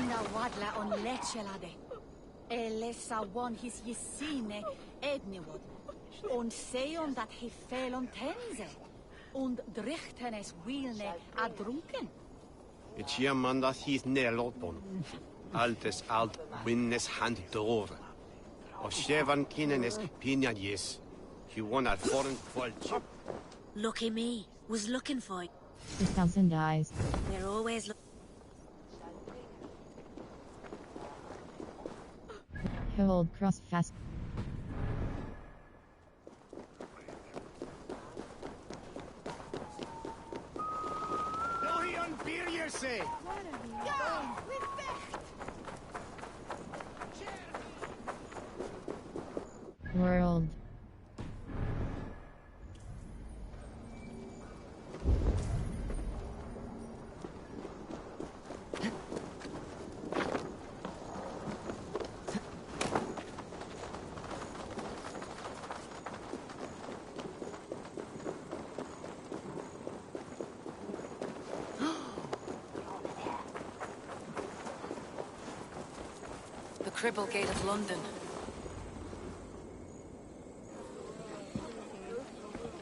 Ina wadla on lechelade. Elessa won his jesine edniwod. Und seon dat he fel on tense. Und drichtenes wilne adrunken. It's hier man dat his nelotbon. Altes alt winnes hand door. Of shevan kinenes pinya yes. He won at foreign quality. Lucky me. Was looking for it. 2,000 eyes. They're always Hold cross fast. No, he unbeer yourself. Ja, with World. the Cribble Gate of London.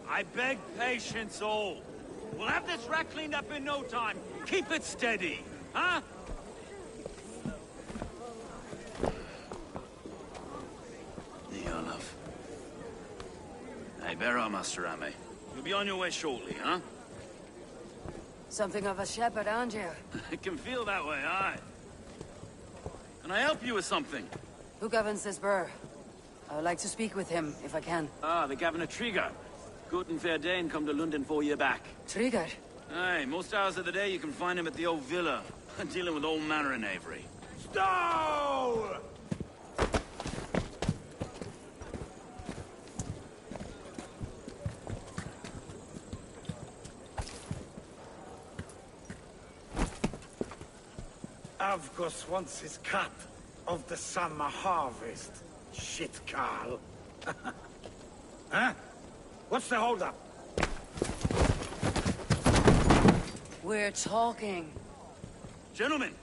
I beg patience, all. We'll have this wreck cleaned up in no time. Keep it steady, huh? The Olaf. Hey, bear on, Master Ame. You'll be on your way shortly, huh? Something of a shepherd, aren't you? It can feel that way, aye. Can I help you with something? Who governs this burr? I would like to speak with him, if I can. Ah, the Governor Trigger. Good and fair Dane come to London 4 year back. Trigger? Aye, most hours of the day you can find him at the old villa, dealing with all manner in Avery. Stow! Avgos wants his cut of the summer harvest. Shit, Carl. Huh? What's the holdup? We're talking. Gentlemen,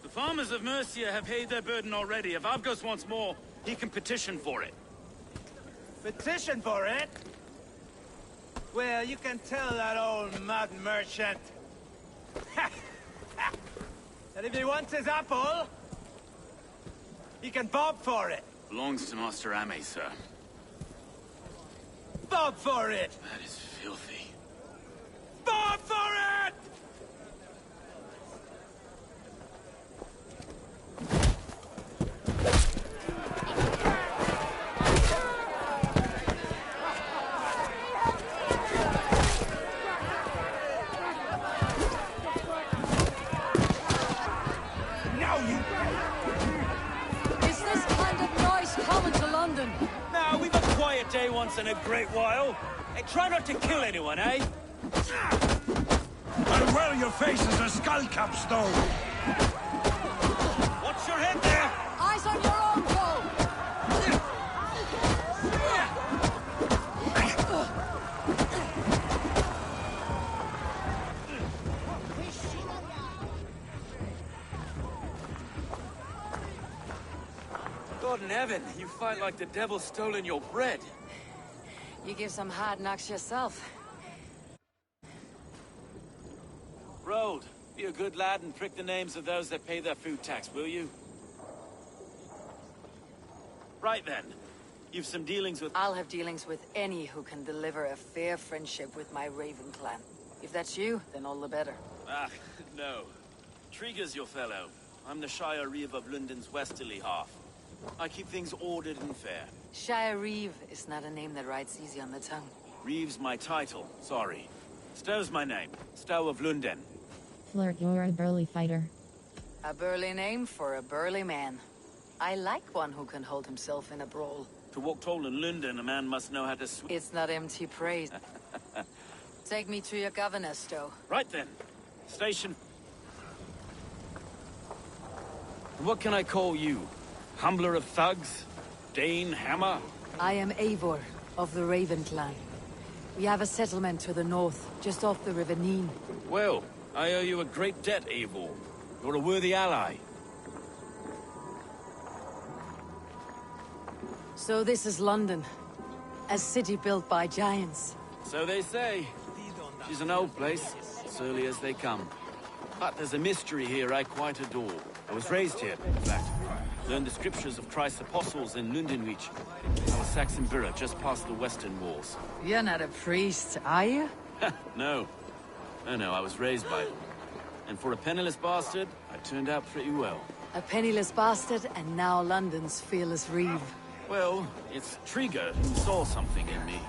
the farmers of Mercia have paid their burden already. If Avgos wants more, he can petition for it. Petition for it? Well, you can tell that old mud merchant that if he wants his apple, he can bob for it. Belongs to Master Ame, sir. Bob for it! That is filthy. Bob for it! Is this kind of noise common to London? Now, we've a quiet day once in a great while. Hey, try not to kill anyone, eh? And well, your face is a skull cap stone. Watch your head there! Eyes on your own goal! God in heaven, you fight like the devil's stolen your bread. You give some hard knocks yourself. Road, be a good lad and prick the names of those that pay their food tax, will you? Right then. You've some dealings with... I'll have dealings with any who can deliver a fair friendship with my Raven clan. If that's you, then all the better. Ah, no. Trigger's your fellow. I'm the Shire Reeve of London's westerly half. I keep things ordered and fair. Shire Reeve is not a name that rides easy on the tongue. Reeve's my title, sorry. Stow's my name. Stow of London. Flirt, you're a burly fighter. A burly name for a burly man. I like one who can hold himself in a brawl. To walk tall in London, a man must know how to swim. It's not empty praise. Take me to your governor, Stow. Right then. Station... What can I call you? Humbler of thugs? Dane Hammer? I am Eivor, of the Raven clan. We have a settlement to the north, just off the River Nene. Well, I owe you a great debt, Eivor. You're a worthy ally. So this is London. A city built by giants. So they say. She's an old place, surly as they come. But there's a mystery here I quite adore. I was raised here, in fact. Learned the scriptures of Christ's apostles in Lundenwich. Our Saxon borough just past the western walls. You're not a priest, are you? No. No, I was raised by them. And for a penniless bastard, I turned out pretty well. A penniless bastard, and now London's fearless reeve. Well, it's Trigger who saw something in me.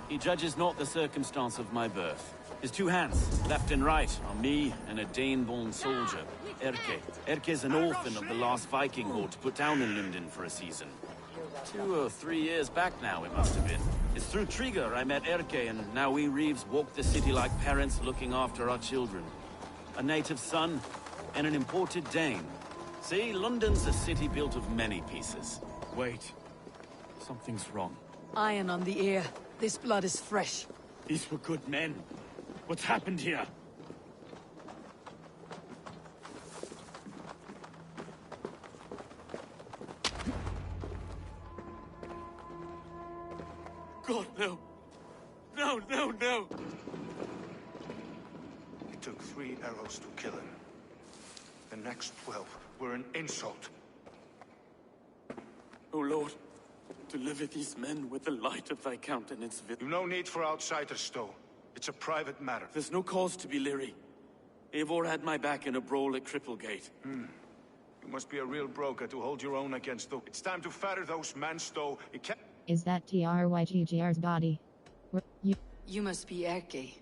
He judges not the circumstance of my birth. His two hands, left and right, are me and a Dane-born soldier, Erke. Erke's an orphan of the last Viking horde put down in London for a season. 2 or 3 years back now, it must have been. It's through Trigger I met Erke, and now we Reeves walk the city like parents looking after our children. A native son, and an imported Dane. See, London's a city built of many pieces. Wait. Something's wrong. Iron on the ear. This blood is fresh. These were good men. What's happened here? God, no. No, no, no! It took 3 arrows to kill him. The next 12 were an insult. O Lord, deliver these men with the light of thy countenance. You've no need for outsiders, Stowe. It's a private matter. There's no cause to be leery. Eivor had my back in a brawl at Cripplegate. You must be a real broker to hold your own against Stowe. It's time to fetter those men, Stowe. It can't... Is that TRYGGR's body? You must be Erke,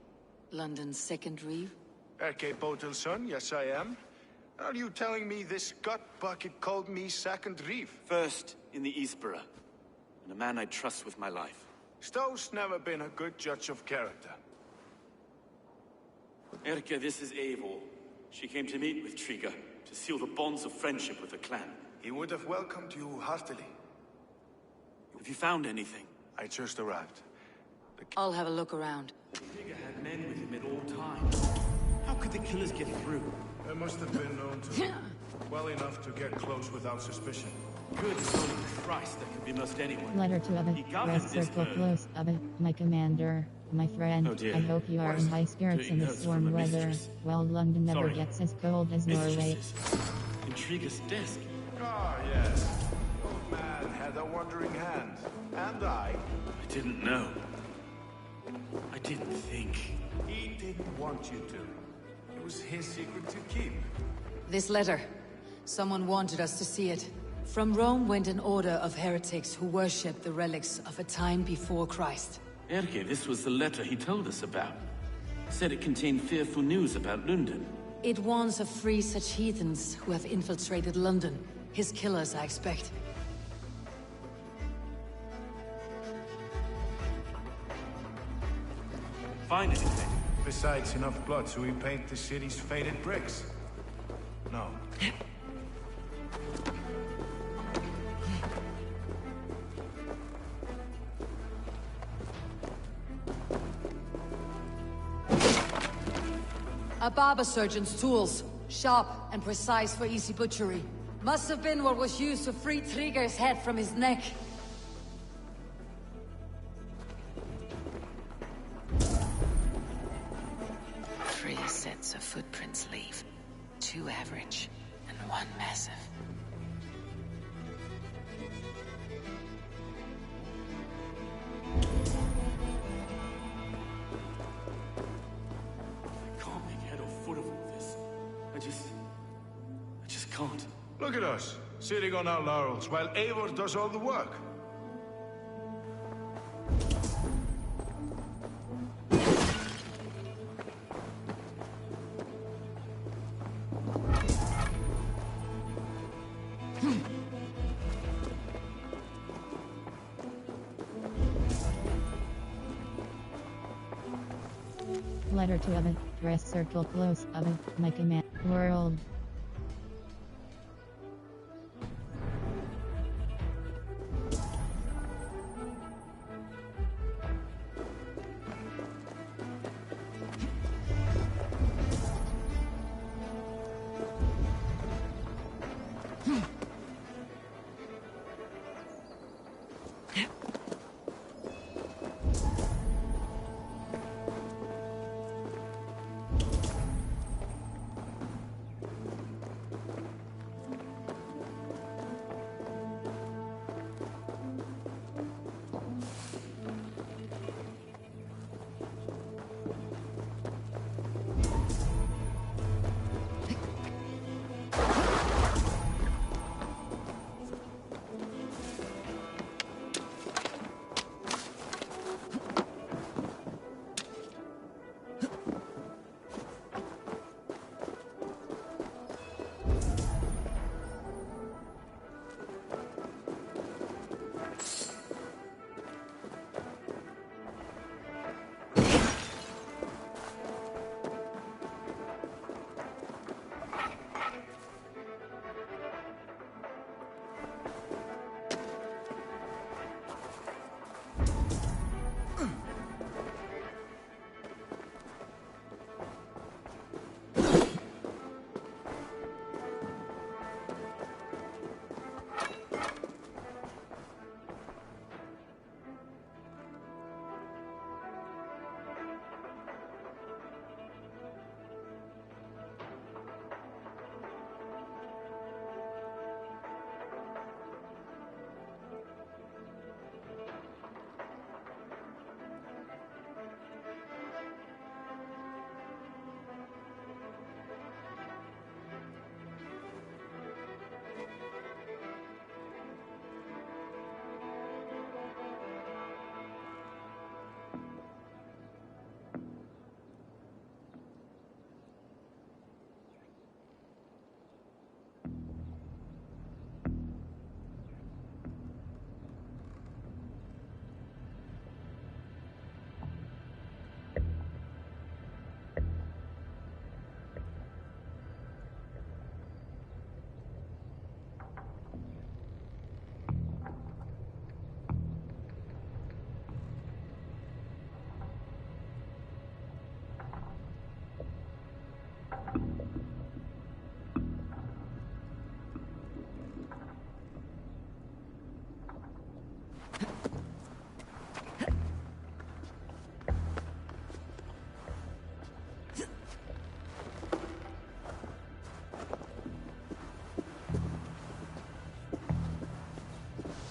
London's second reeve. Erke Botil's son, yes I am. Are you telling me this gut bucket called me second reeve? First in the Eastborough, and a man I trust with my life. Stowe's never been a good judge of character. Erke, this is Eivor. She came to meet with Trigger, to seal the bonds of friendship with the clan. He would have welcomed you heartily. Have you found anything? I just arrived. I'll have a look around. Trigger had men with him at all times. How could the killers get through? They must have been known to well enough to get close without suspicion. Good holy Christ, that could be most anyone. Letter to Ovid. He got Rest this circle bird. close, Ovid. My commander. My friend. Oh dear. I hope you are in high spirits in the Notes storm from a weather. mistress. Well, London never Sorry. gets as cold as Norway. Mistresses. In Trigger's desk. Ah, yes. Old man had a wandering hand. And I. I didn't know. I didn't think. He didn't want you to. It was his secret to keep. This letter. Someone wanted us to see it. From Rome went an order of heretics who worshipped the relics of a time before Christ. Erke, this was the letter he told us about. Said it contained fearful news about London. It warns of 3 such heathens who have infiltrated London. His killers, I expect. Find anything? Besides enough blood to repaint the city's faded bricks. No. A barber surgeon's tools. Sharp and precise for easy butchery. Must have been what was used to free Trigger's head from his neck. Three sets of footprints leave. 2 average, and 1 massive. I can't make head or foot of all this. I just can't. Look at us, sitting on our laurels, while Eivor does all the work. Letter to Ovid. Rest circle close, Ovid. My command. World.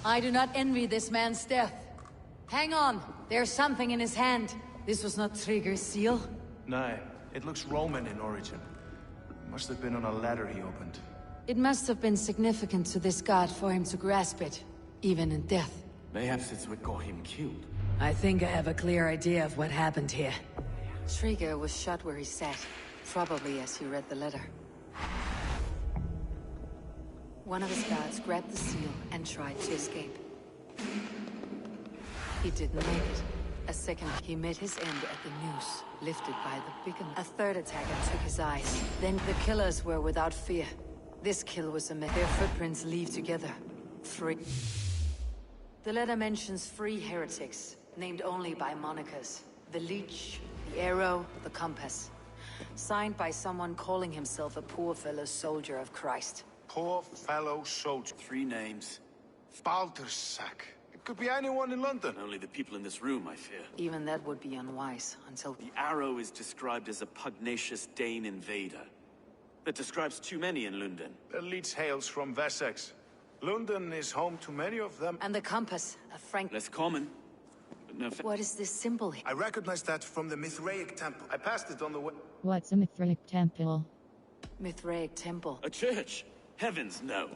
I do not envy this man's death. Hang on, there's something in his hand. This was not Trigger's seal. No, it looks Roman in origin. Must have been on a ladder he opened. It must have been significant to this god for him to grasp it, even in death. Perhaps it's what got him killed. I think I have a clear idea of what happened here. Trigger was shot where he sat, probably as he read the letter. One of his guards grabbed the seal and tried to escape. He didn't make it. A second, he met his end at the noose, lifted by the beacon. A third attacker took his eyes. Then the killers were without fear. This kill was a myth. Their footprints leave together. 3. The letter mentions 3 heretics, named only by monikers. The Leech, the Arrow, the Compass. Signed by someone calling himself a poor fellow soldier of Christ. Poor fellow soldier. 3 names. Baldersack. It could be anyone in London. Only the people in this room, I fear. Even that would be unwise, until... The Arrow is described as a pugnacious Dane invader. That describes too many in London. The Leech hails from Wessex. London is home to many of them. And the Compass, a Frank... Less common, but no... What is this symbol here? I recognize that from the Mithraic temple. I passed it on the way. What's a Mithraic temple? Mithraic temple. A church? Heavens, no.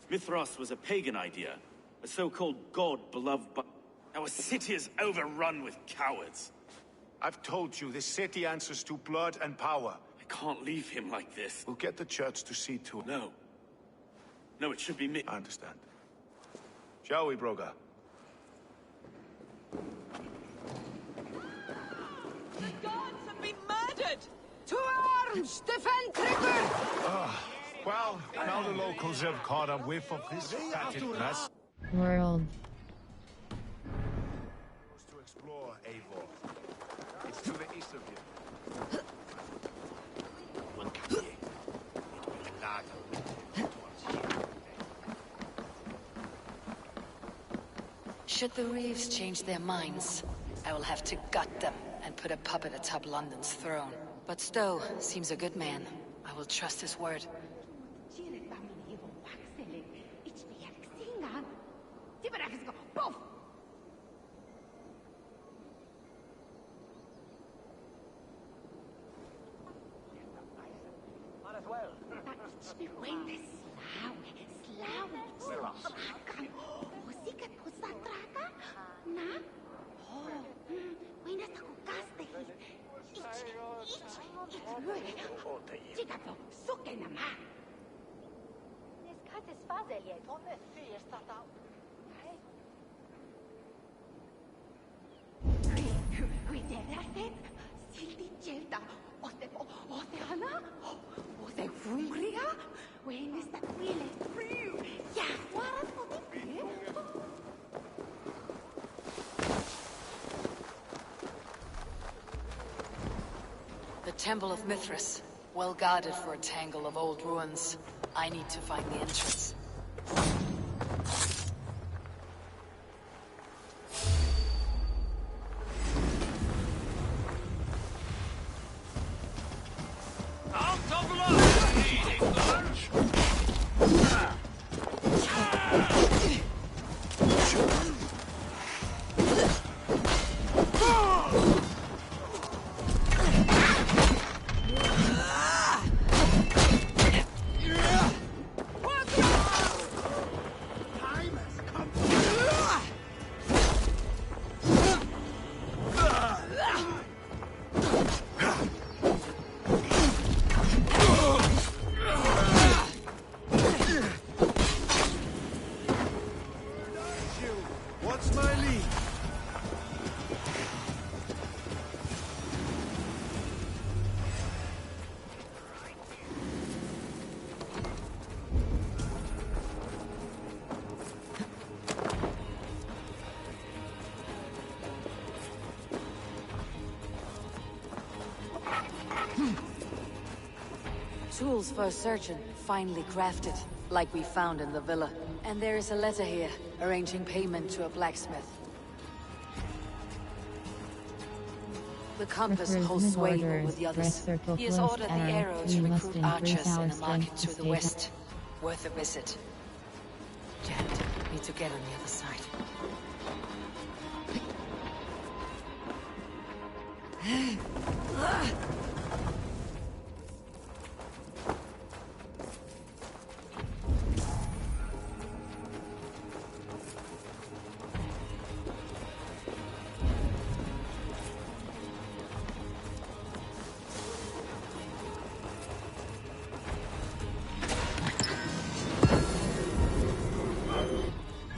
Mithras was a pagan idea. A so-called god beloved by... Our city is overrun with cowards. I've told you, this city answers to blood and power. I can't leave him like this. We'll get the church to see to it. No. No, it should be me. I understand. Shall we, Broga? The gods have been murdered! To arms! Defend Trigger! Well, now the locals have caught a whiff of this fatted mess. World. To explore Eivor. It's to the east of here. Should the Reeves change their minds, I will have to gut them and put a puppet atop London's throne. But Stowe seems a good man. I will trust his word. The Temple of Mithras, well guarded for a tangle of old ruins. I need to find the entrance. Tools for a surgeon, finely crafted, like we found in the villa. And there is a letter here, arranging payment to a blacksmith. The compass holds sway over the others. He has ordered the arrow to recruit archers in a market to the west. Worth a visit. Janet, need to get on the other side.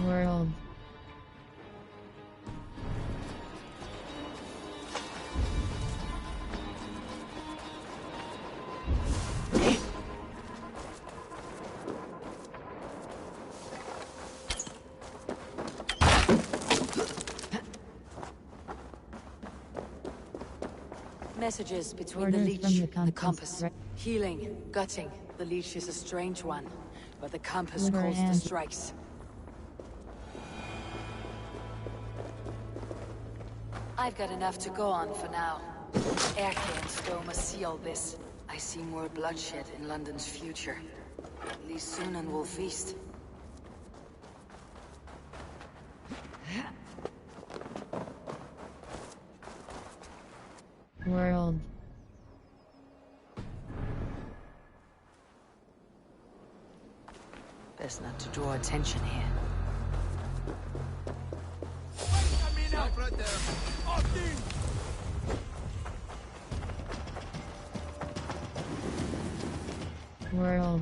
World. Messages between Orders the leech from and the compass. Healing, gutting. The leech is a strange one, but the compass calls the strikes. I've got enough to go on for now. Erke and Stowe must see all this. I see more bloodshed in London's future. At least soon and we'll feast. World. Best not to draw attention here. Stop right there. Austin! World.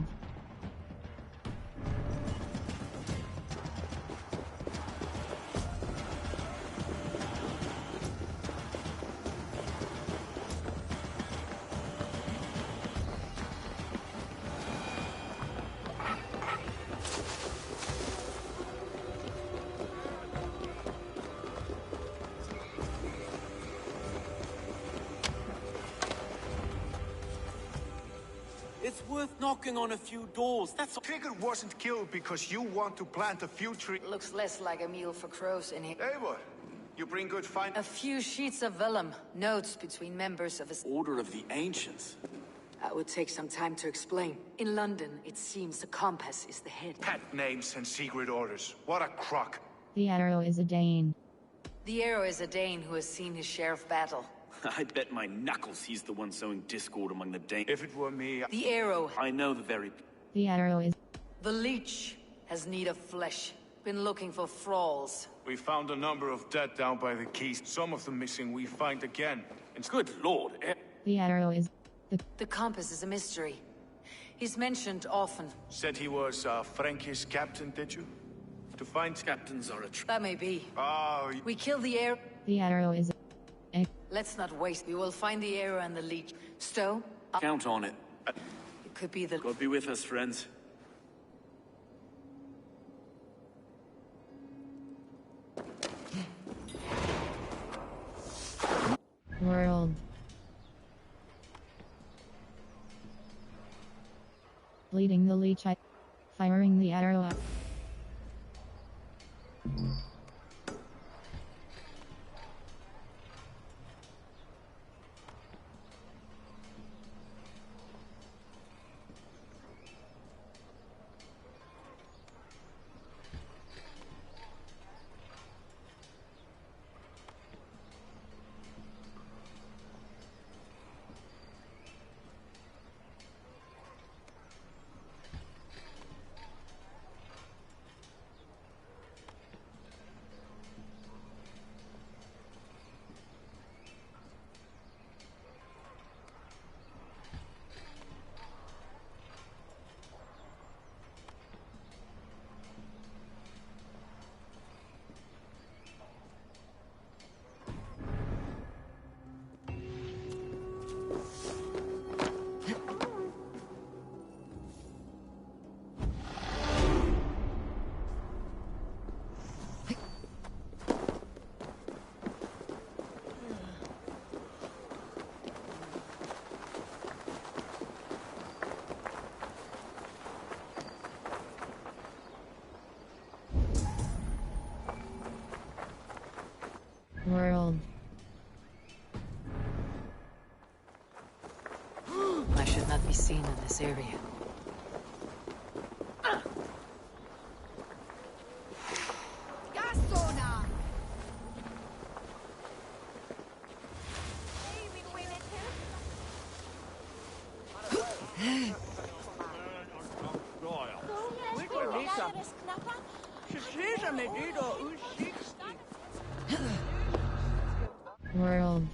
It's worth knocking on a few doors, that's all. Trigger wasn't killed because you want to plant a few trees. Looks less like a meal for crows in here. Eivor, you bring good find. A few sheets of vellum, notes between members of a... Order of the Ancients. That would take some time to explain. In London, it seems the compass is the head. Pet names and secret orders. What a crock. The arrow is a Dane. The arrow is a Dane who has seen his share of battle. I bet my knuckles he's the one sowing discord among the Danes. If it were me... The arrow... I know the very... The arrow is... The leech has need of flesh. Been looking for thralls. We found a number of dead down by the quays. Some of them missing we find again. It's good lord. The arrow is... The compass is a mystery. He's mentioned often. Said he was a Frankish captain, did you? To find... Captains are a... That may be. Oh... We kill the arrow... The arrow is... Let's not waste. We will find the arrow and the leech. Stowe? Count on it. It could be the... God be with us, friends. World. Bleeding the leech. Firing the arrow up. this area. World.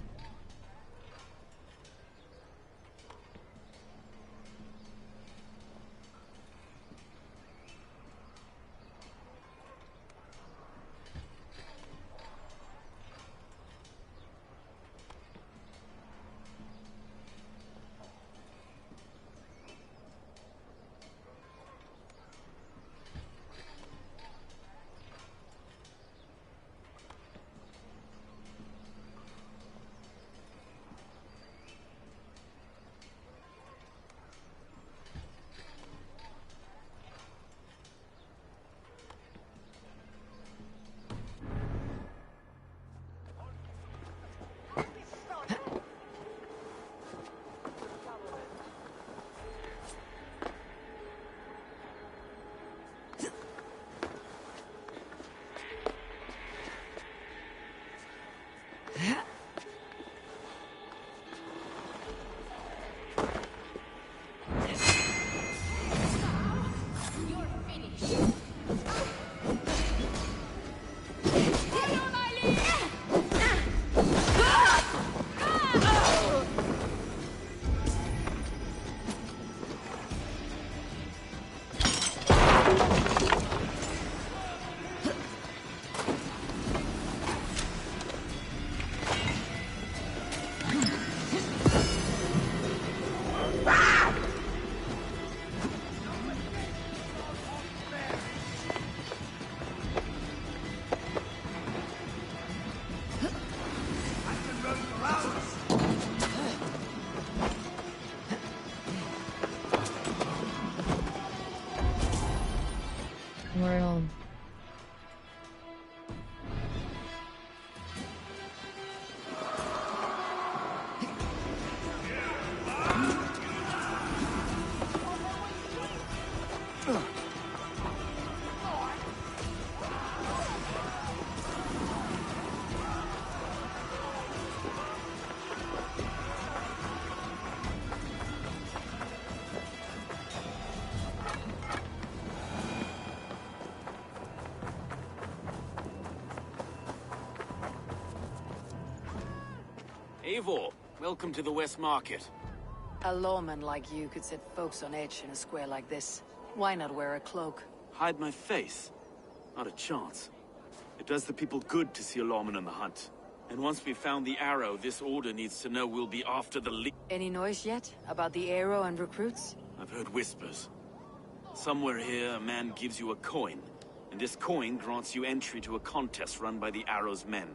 World. Eivor, welcome to the West Market. A lawman like you could set folks on edge in a square like this. Why not wear a cloak? Hide my face? Not a chance. It does the people good to see a lawman on the hunt. And once we've found the arrow, this order needs to know we'll be after the Any noise yet? About the arrow and recruits? I've heard whispers. Somewhere here, a man gives you a coin. And this coin grants you entry to a contest run by the arrow's men.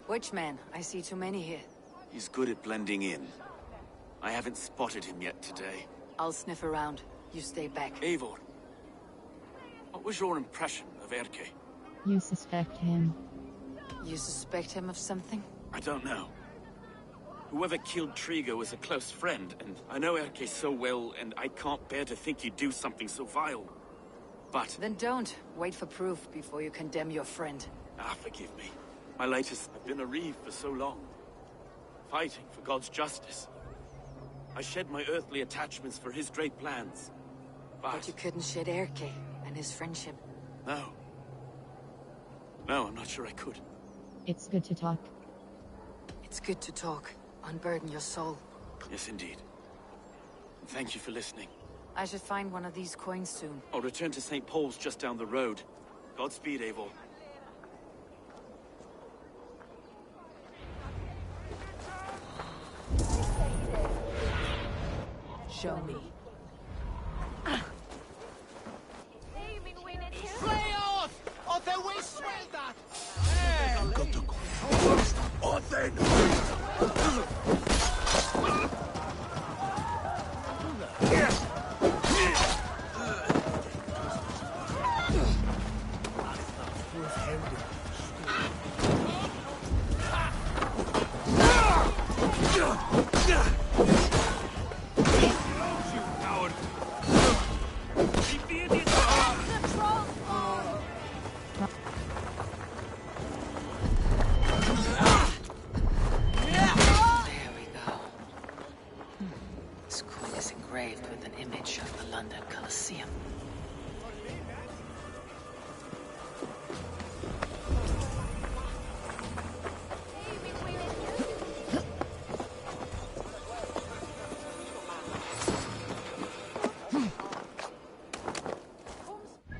Which man? I see too many here. He's good at blending in. I haven't spotted him yet today. I'll sniff around. You stay back. Eivor, what was your impression of Erke? You suspect him. You suspect him of something? I don't know. Whoever killed Trigo was a close friend, and I know Erke so well, and I can't bear to think he'd do something so vile. But... Then don't. Wait for proof before you condemn your friend. Forgive me. My latest... I've been a reeve for so long. Fighting for God's justice. I shed my earthly attachments for his great plans. But you couldn't shed Erke and his friendship. No. No, I'm not sure I could. It's good to talk. It's good to talk. Unburden your soul. Yes, indeed. And thank you for listening. I should find one of these coins soon. I'll return to St. Paul's just down the road. Godspeed, Eivor. Show me. Slay off! Och det wisswelda!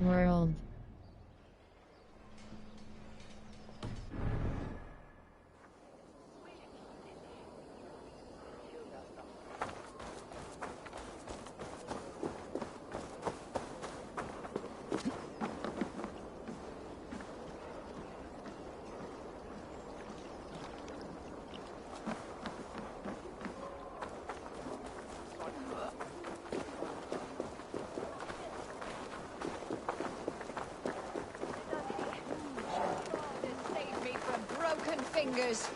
World. Save me from broken fingers.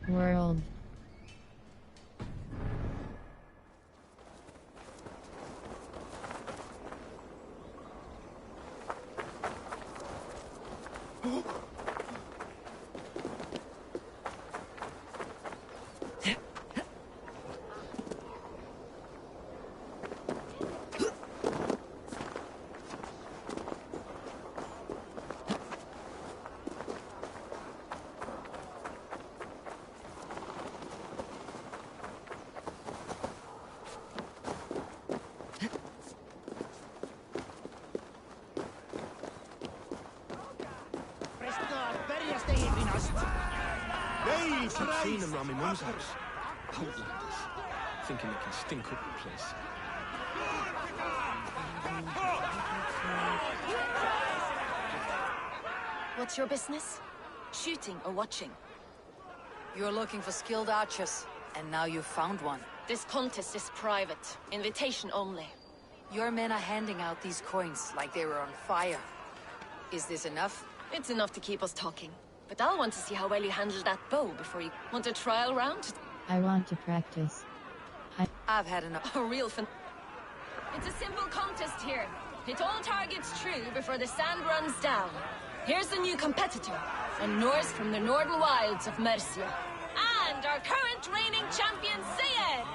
World. I've seen them round my mum's house. Outlanders. Thinking they can stink up the place. What's your business? Shooting or watching? You're looking for skilled archers, and now you've found one. This contest is private. Invitation only. Your men are handing out these coins like they were on fire. Is this enough? It's enough to keep us talking. But I'll want to see how well you handle that bow before you want a trial round. I want to practice. I've had enough. A real fun. It's a simple contest here. Hit all targets true before the sand runs down. Here's the new competitor, a Norse from the northern wilds of Mercia. And our current reigning champion, Sayed.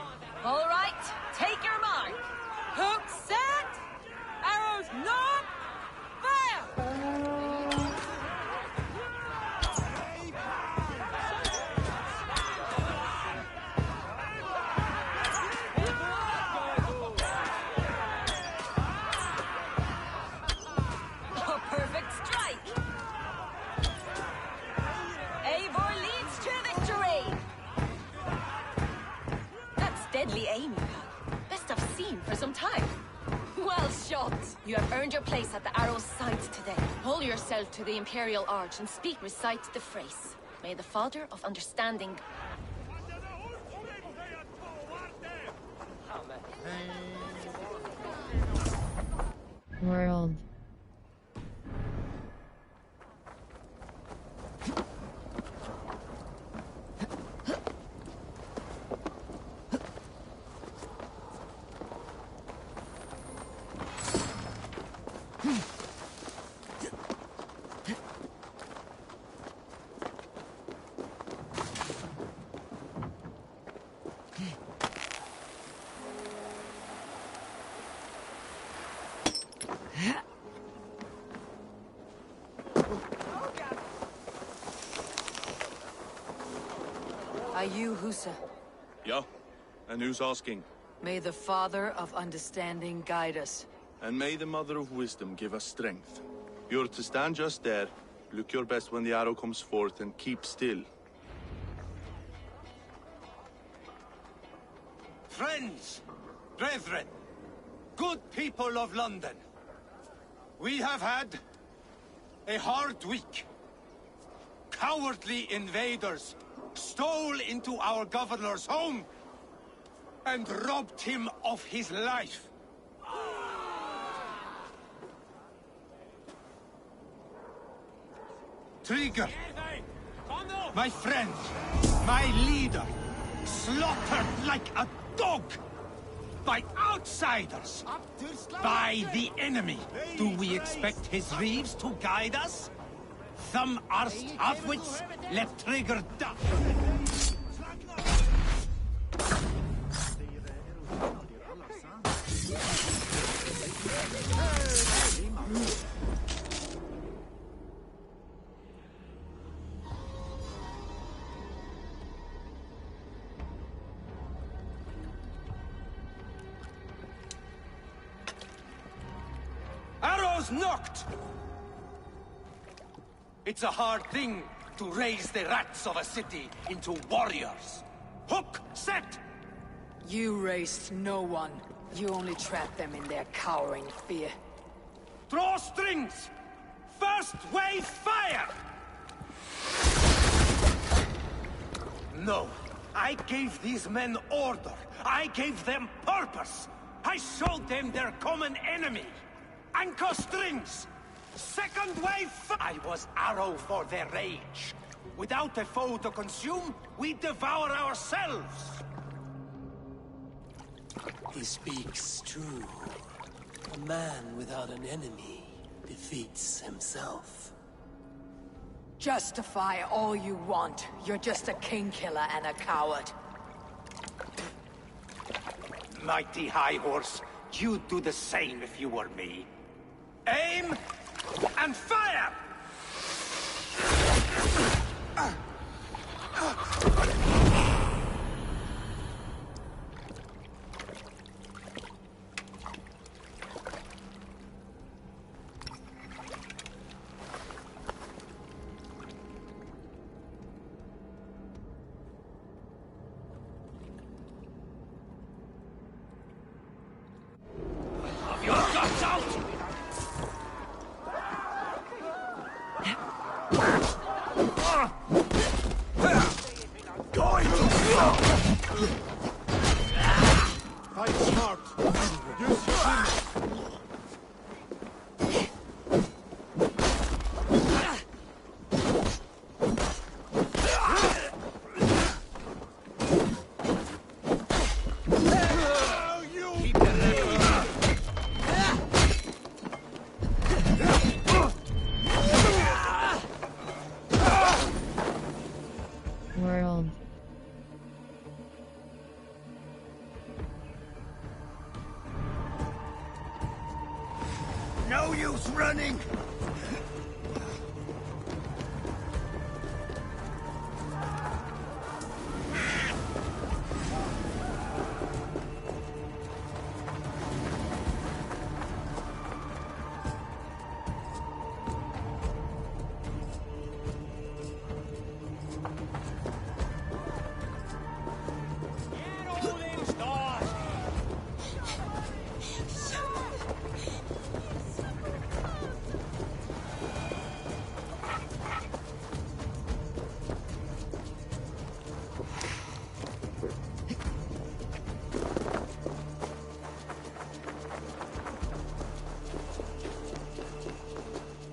All right, take your mark. Hook set! Arrows not! Fire! A perfect strike. Eivor leads to victory. That's deadly aim you have. Best I've seen for some time. Well shot! You have earned your place at the arrow's side today. Hold yourself to the Imperial Arch and recite the phrase. May the Father of Understanding... World. Are you Husa? Yeah. And who's asking? May the Father of Understanding guide us. And may the Mother of Wisdom give us strength. You're to stand just there, look your best when the arrow comes forth, and keep still. Friends, brethren, good people of London, we have had a hard week. Cowardly invaders stole into our governor's home and robbed him of his life. Trigger, my friend, my leader, slaughtered like a dog by outsiders, by the enemy. Do we expect his reeves to guide us? Some arst halfwits let Trigger die. arrows knocked! It's a hard thing to raise the rats of a city into warriors. Hook, set! You raised no one. You only trapped them in their cowering fear. Draw strings! First wave fire! No. I gave these men order. I gave them purpose. I showed them their common enemy. Anchor strings! Second wave I was arrow for their rage. Without a foe to consume, we devour ourselves. He speaks true. A man without an enemy defeats himself. Justify all you want. You're just a king-killer and a coward. Mighty High Horse, you'd do the same if you were me. Aim and fire! Have your guts out! Fight smart. Use your World. No use running!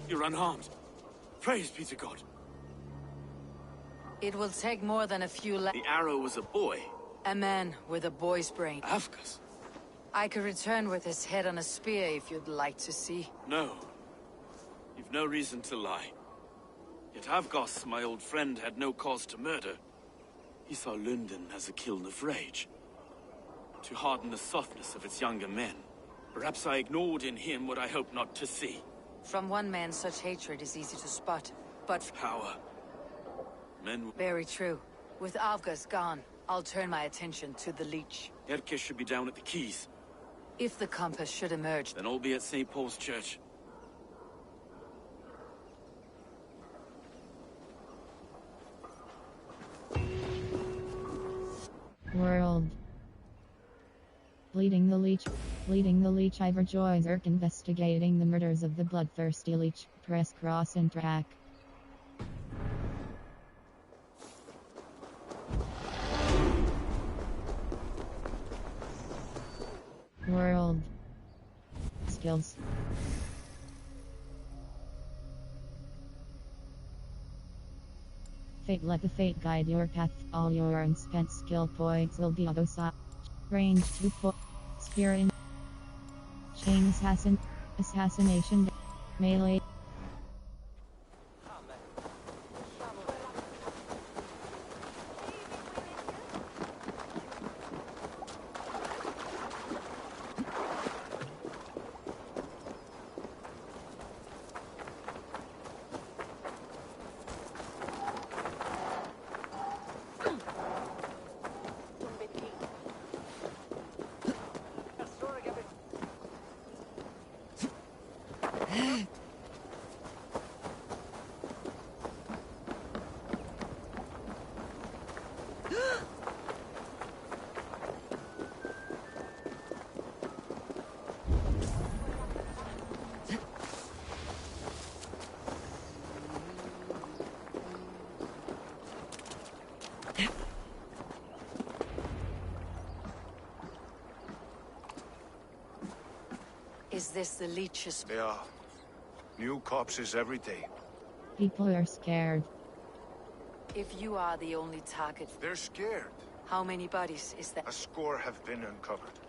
You're unharmed. Praise be to God. It will take more than a few The arrow was a boy. A man with a boy's brain. Afkas? I could return with his head on a spear if you'd like to see. No. You've no reason to lie. Yet Avgos, my old friend, had no cause to murder. He saw Lundin as a kiln of rage. To harden the softness of its younger men. Perhaps I ignored in him what I hoped not to see. From one man, such hatred is easy to spot, but... Power. Men... Very true. With Avgas gone, I'll turn my attention to the Leech. Erke should be down at the keys. If the compass should emerge... Then I'll be at St. Paul's Church. World. Bleeding the Leech. Bleeding the Leech. Ivor Zerk investigating the murders of the bloodthirsty Leech. Press cross and track. World. Skills. Fate. Let the fate guide your path. All your unspent skill points will be auto-sought. Range 2 foot. Spear in. Chain assassin. Assassination. Melee. Is this the leeches? They are. New corpses every day. People are scared. If you are the only target... They're scared. How many bodies is that? A score have been uncovered.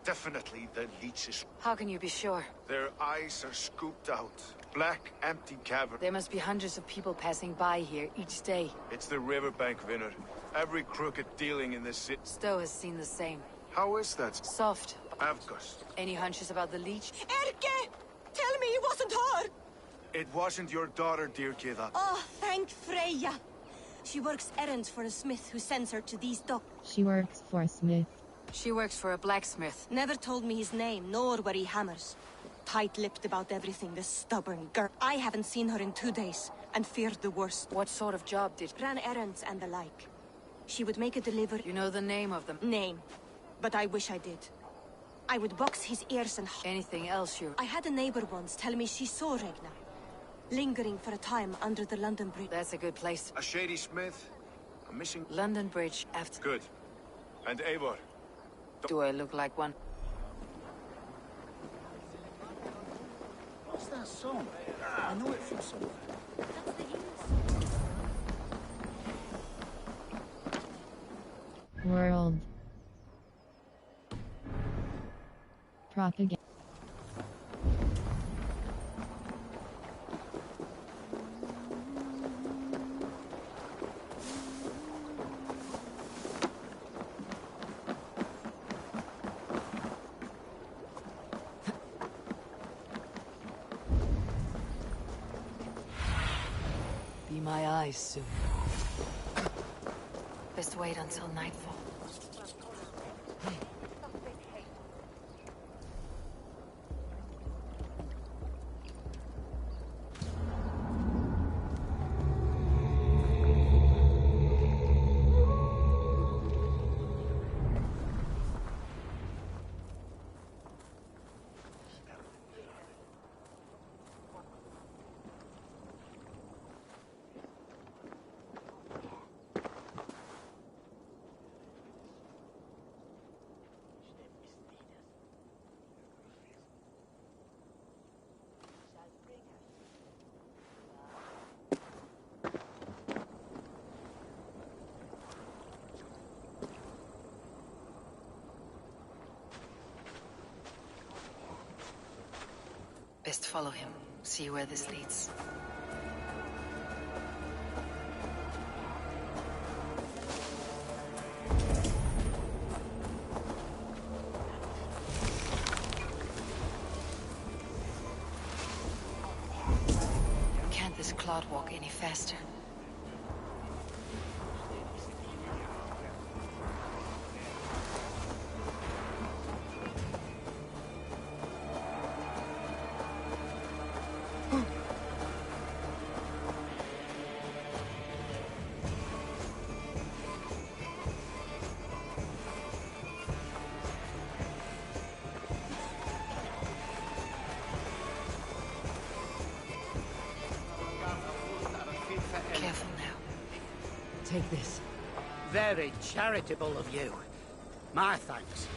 Definitely the leeches. How can you be sure? Their eyes are scooped out. Black, empty cavern. There must be hundreds of people passing by here each day. It's the riverbank, Vinner. Every crooked dealing in this city. Stowe has seen the same. How is that? Soft. Avgus. Any hunches about the leech? Erke! Tell me it wasn't her! It wasn't your daughter, dear Kida. Oh, thank Freya. She works errands for a smith who sends her to these docks. She works for a smith. She works for a blacksmith. Never told me his name, nor where he hammers. Tight-lipped about everything, the stubborn girl. I haven't seen her in 2 days, and feared the worst. What sort of job did... Ran errands and the like. She would make a delivery. You know the name of them? Name. But I wish I did. I would box his ears and... Anything else you... I had a neighbor once tell me she saw Regna. Lingering for a time under the London Bridge. That's a good place. A shady smith. A missing... London Bridge after... Good. And Eivor. Do I look like one? What's that song? I know it from somewhere. World. Propaganda. Be my eyes soon. Best wait until nightfall. Best follow him. See where this leads. Can't this clod walk any faster? Careful now. Take this. Very charitable of you. My thanks.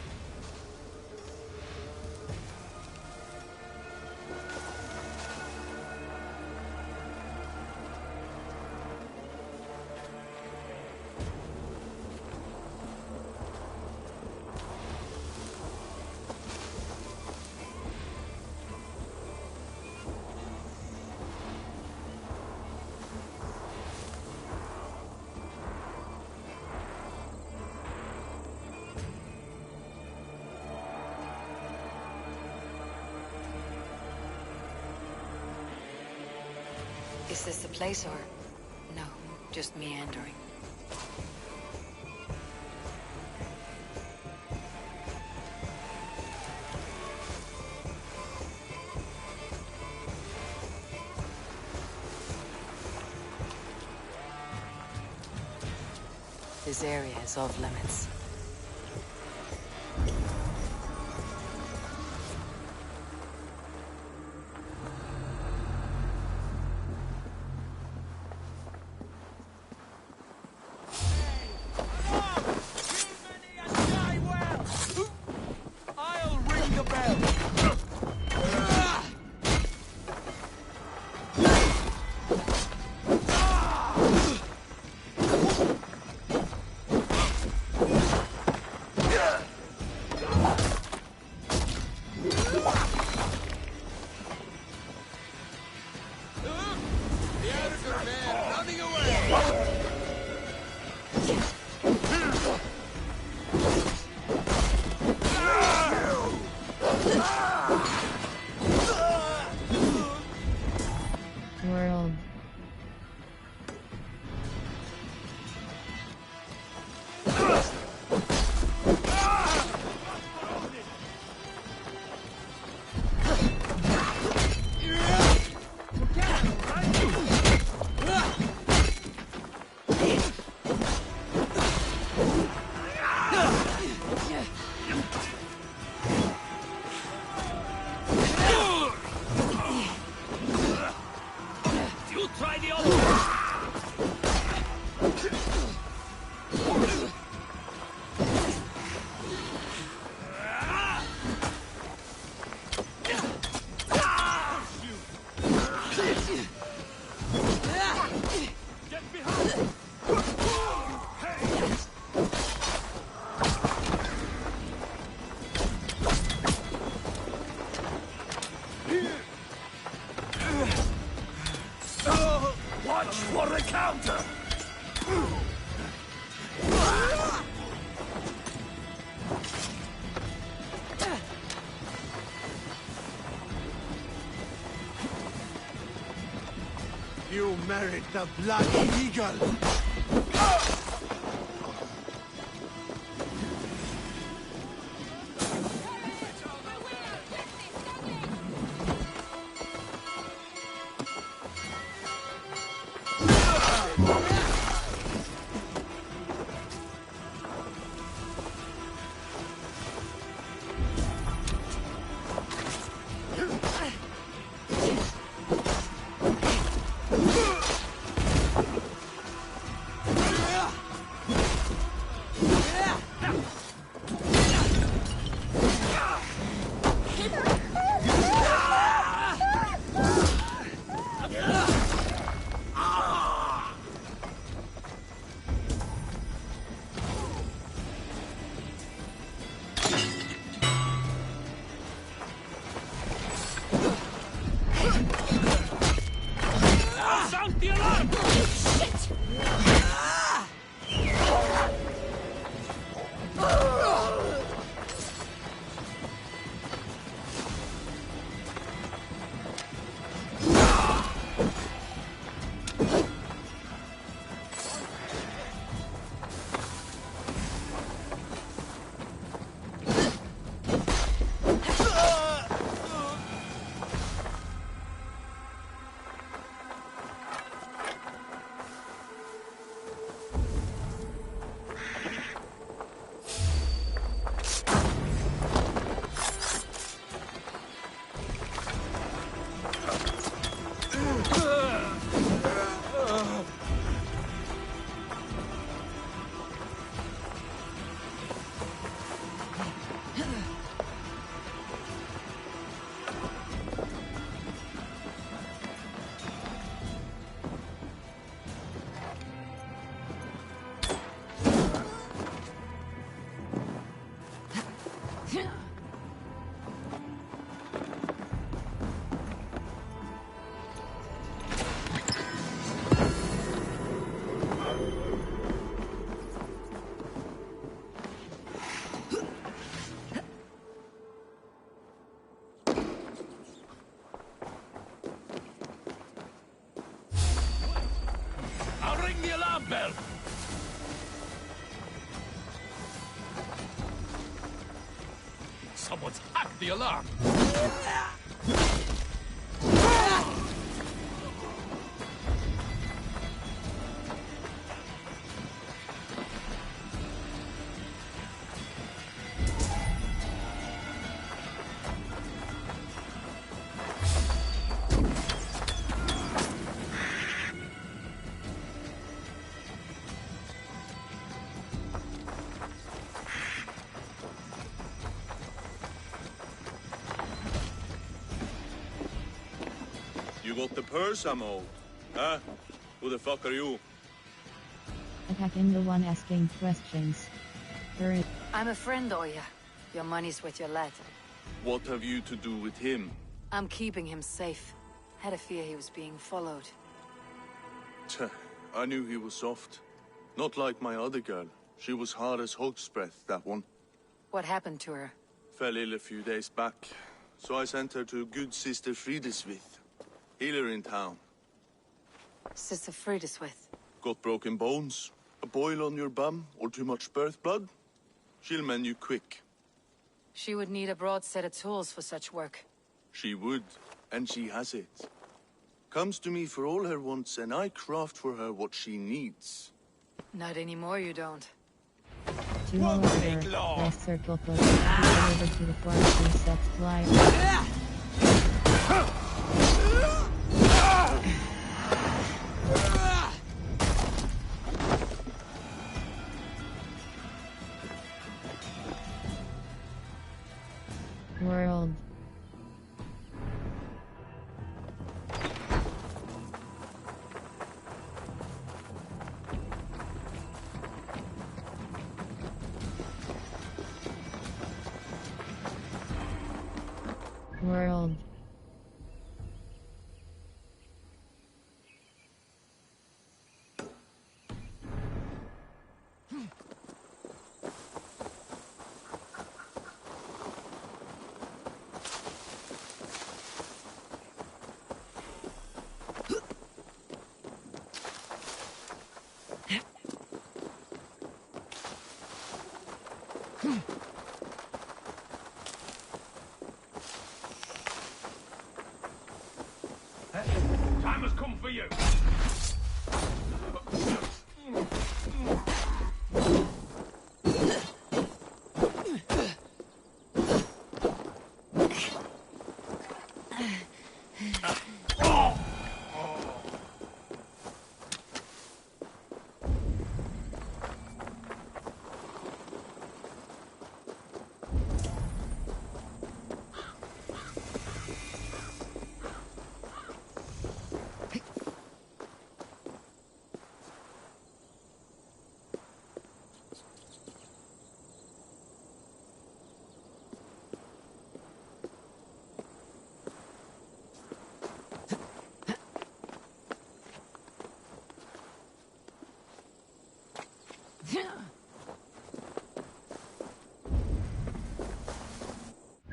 Is this the place or... No, just meandering. This area is off limits. You merit the bloody eagle! Bell! Someone's hacked the alarm! You got the purse, Amo? Huh? Who the fuck are you? Attacking the one asking questions. Hurry. I'm a friend, Oya. Your money's with your lad. What have you to do with him? I'm keeping him safe. Had a fear he was being followed. Tch, I knew he was soft. Not like my other girl. She was hard as hog's breath, that one. What happened to her? Fell ill a few days back. So I sent her to good Sister Frideswith. Healer in town. Sister Frideswith. Got broken bones, a boil on your bum, or too much birth blood? She'll mend you quick. She would need a broad set of tools for such work. She would, and she has it. Comes to me for all her wants, and I craft for her what she needs. Not anymore, you don't. To all order, left circle push, over to the forest reset flyer. World. World. Time has come for you.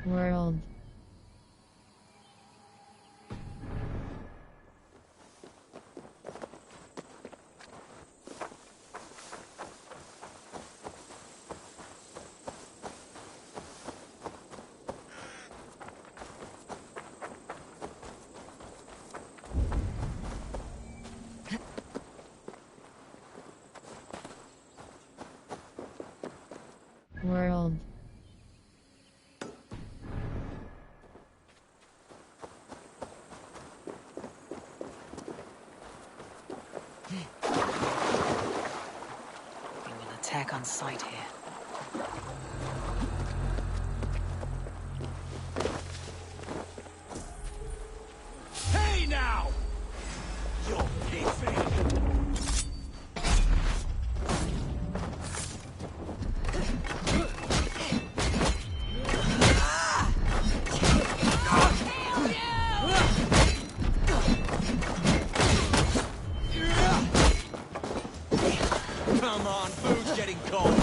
World. World. We will attack on sight here. Hey now! You're pissing! Come on, food's getting cold.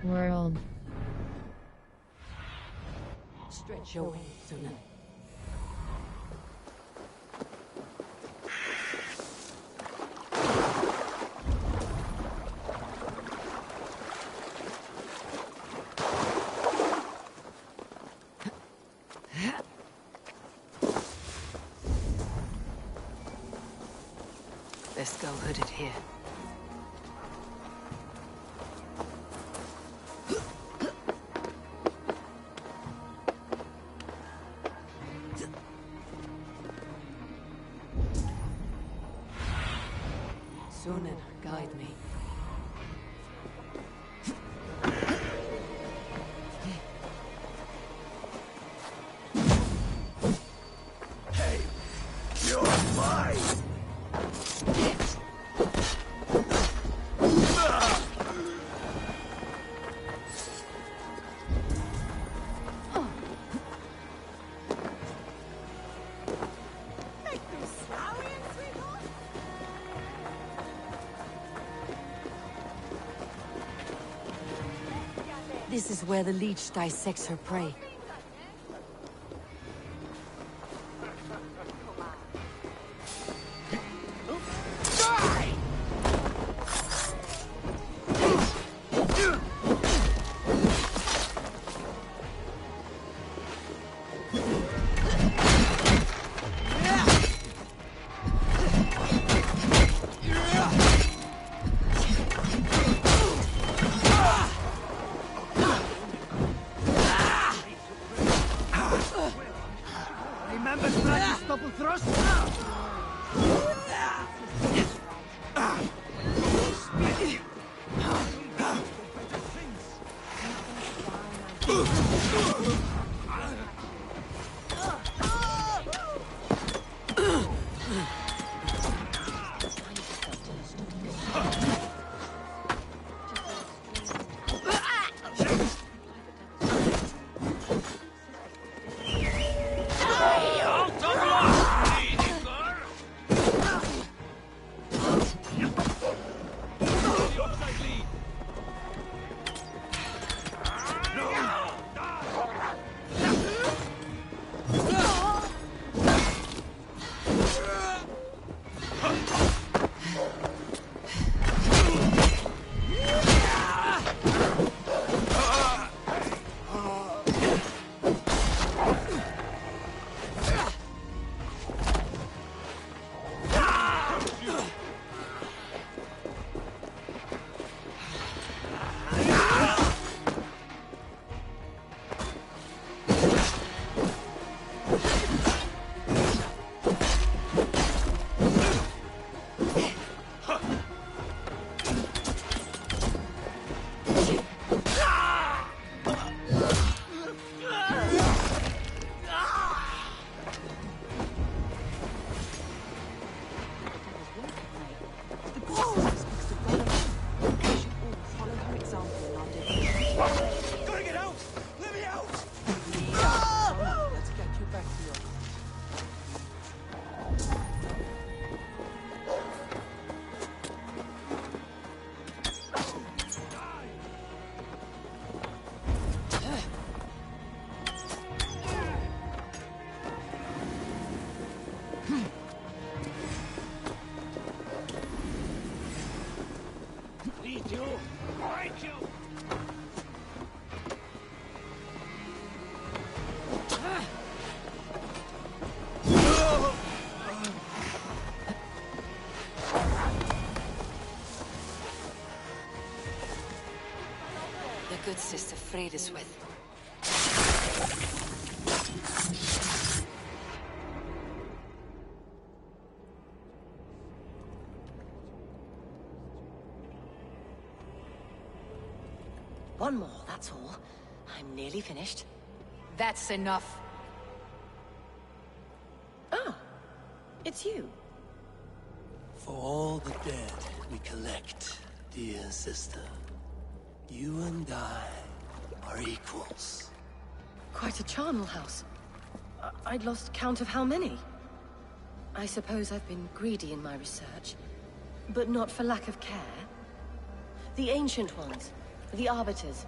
World. Stretch your wings, Sunan. Let's go hooded here. Sunan, guide me. Hey, you're mine! This is where the leech dissects her prey. Remember Strike's double thrust? Good sister freed us with. One more, that's all. I'm nearly finished. That's enough. Ah, it's you. For all the dead we collect, dear sister, you and I are equals. Quite a charnel house. I'd lost count of how many. I suppose I've been greedy in my research, but not for lack of care. The ancient ones, the arbiters,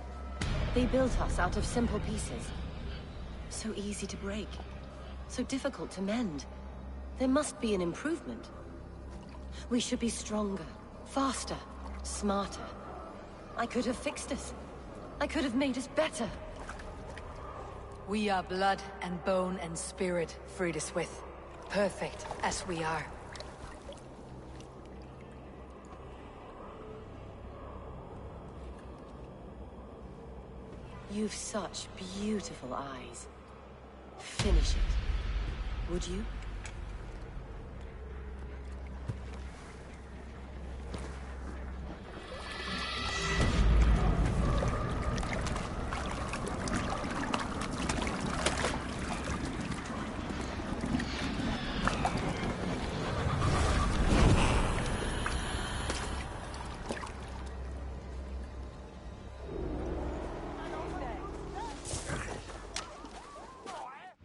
they built us out of simple pieces. So easy to break, so difficult to mend. There must be an improvement. We should be stronger, faster, smarter. I could have fixed us. I could have made us better. We are blood and bone and spirit, freed us with. Perfect as we are. You've such beautiful eyes. Finish it, would you?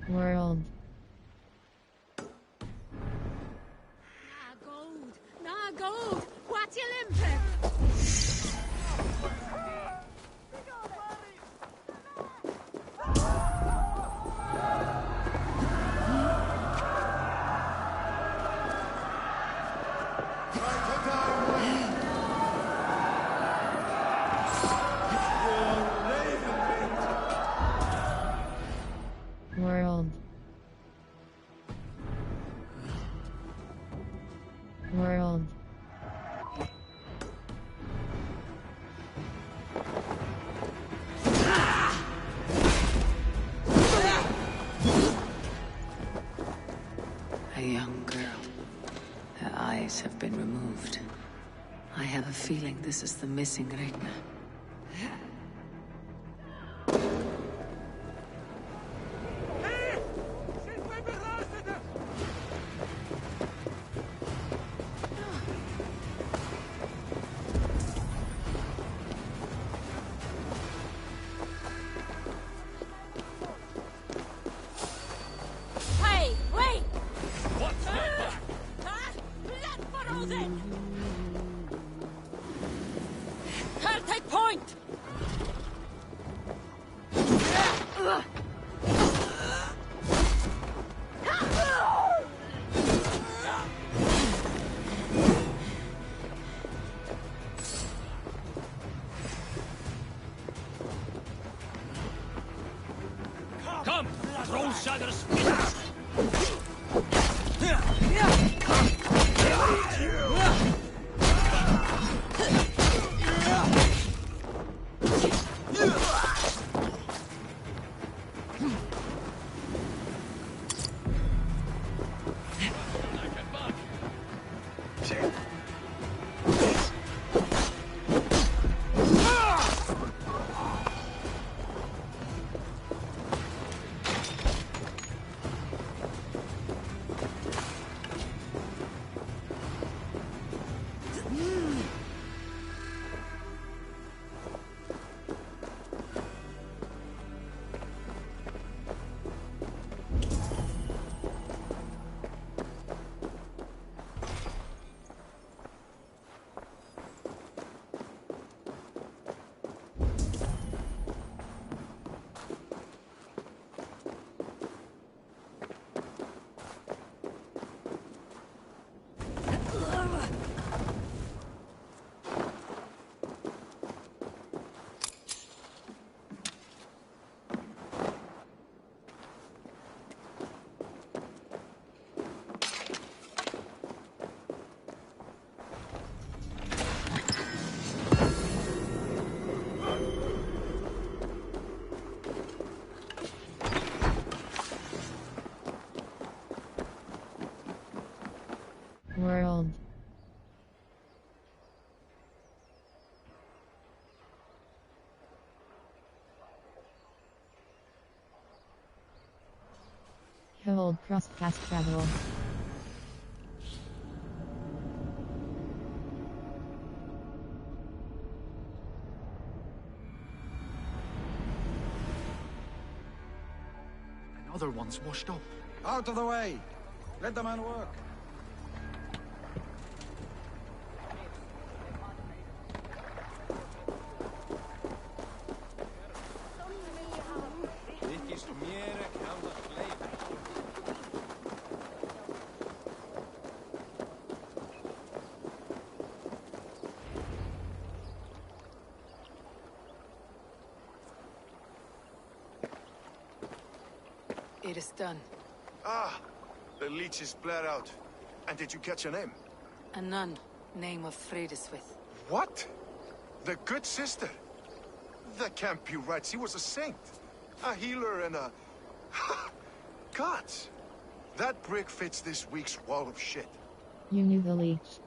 World. Na gold! What you limping? World. World. A young girl. Her eyes have been removed. I have a feeling this is the missing Regna. World. Hold cross fast travel. Another one's washed up. Out of the way! Let the man work. It is done. Ah, the leech is bled out. And did you catch her name? A nun, name of Fredeswith. What? The good sister? That can't be right. She was a saint. A healer and a... Gods! That brick fits this week's wall of shit. You knew the leech.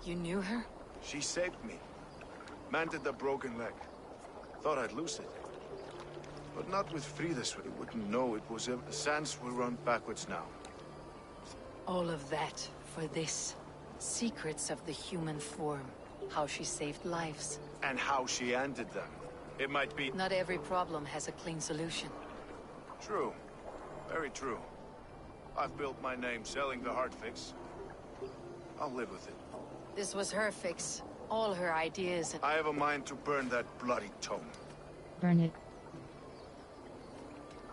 You knew her? She saved me. Mended the broken leg. Thought I'd lose it. But not with Frideswith. Wouldn't know it was the sands will run backwards now. All of that for this. Secrets of the human form. How she saved lives. And how she ended them. It might be... Not every problem has a clean solution. True. Very true. I've built my name selling the heart fix. I'll live with it. This was her fix. All her ideas and... I have a mind to burn that bloody tome. Burn it.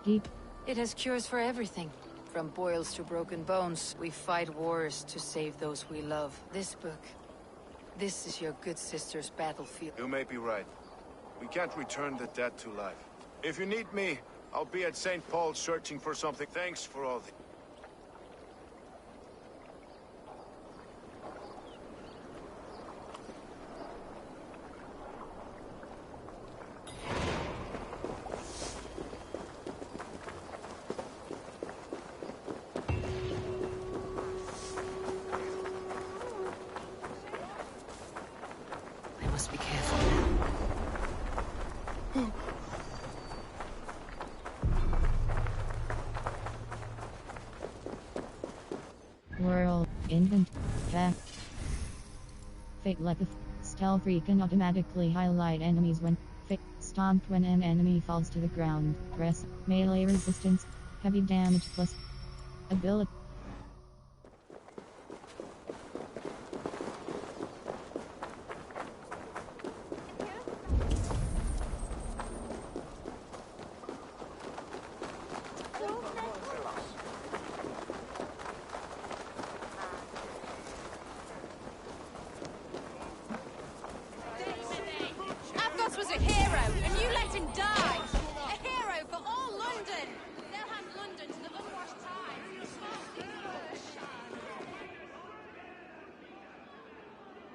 Deep. It has cures for everything. From boils to broken bones, we fight wars to save those we love. This book, this is your good sister's battlefield. You may be right. We can't return the dead to life. If you need me, I'll be at St. Paul's searching for something. Thanks for all the... Be careful. World. Invent. Fact. Fate like a stealth can automatically highlight enemies when Fate stomp when an enemy falls to the ground. Press melee resistance. Heavy damage plus ability.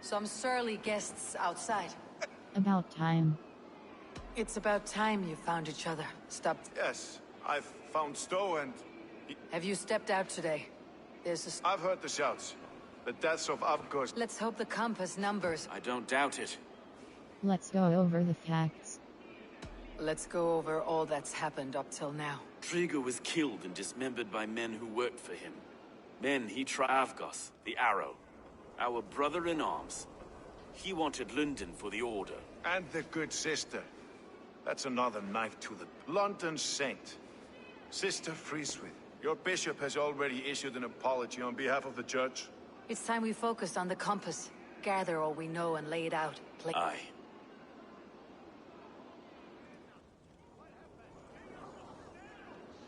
Some surly guests outside. About time. It's about time you found each other. Stop. Yes, I've found Stowe and... Have you stepped out today? There's a... I've heard the shouts. The deaths of Avgos. Let's hope the compass numbers. I don't doubt it. Let's go over the facts. Let's go over all that's happened up till now. Triga was killed and dismembered by men who worked for him. Men he Avgos, the Arrow. Our brother-in-arms. He wanted London for the Order. And the good sister. That's another knife to the... London Saint. Sister Frieswith, your bishop has already issued an apology on behalf of the church. It's time we focused on the compass. Gather all we know and lay it out. Aye.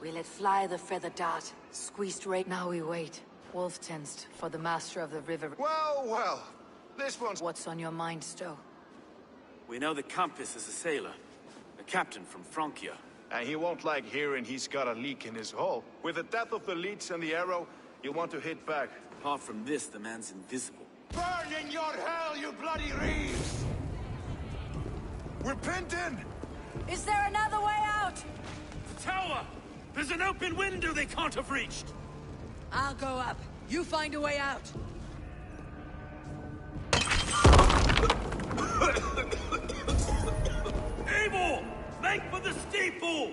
We let fly the feather dart. Squeezed right now we wait. Wolf tensed for the master of the river. Well, well. This one's... What's on your mind, Stowe? We know the compass is a sailor. A captain from Francia. And he won't like hearing he's got a leak in his hull. With the death of the leech and the arrow, you'll want to hit back. Apart from this, the man's invisible. Burn in your hell, you bloody reeves! We're pinned in! Is there another way out? The tower! There's an open window they can't have reached! I'll go up. You find a way out. Abel! Make for the steeple!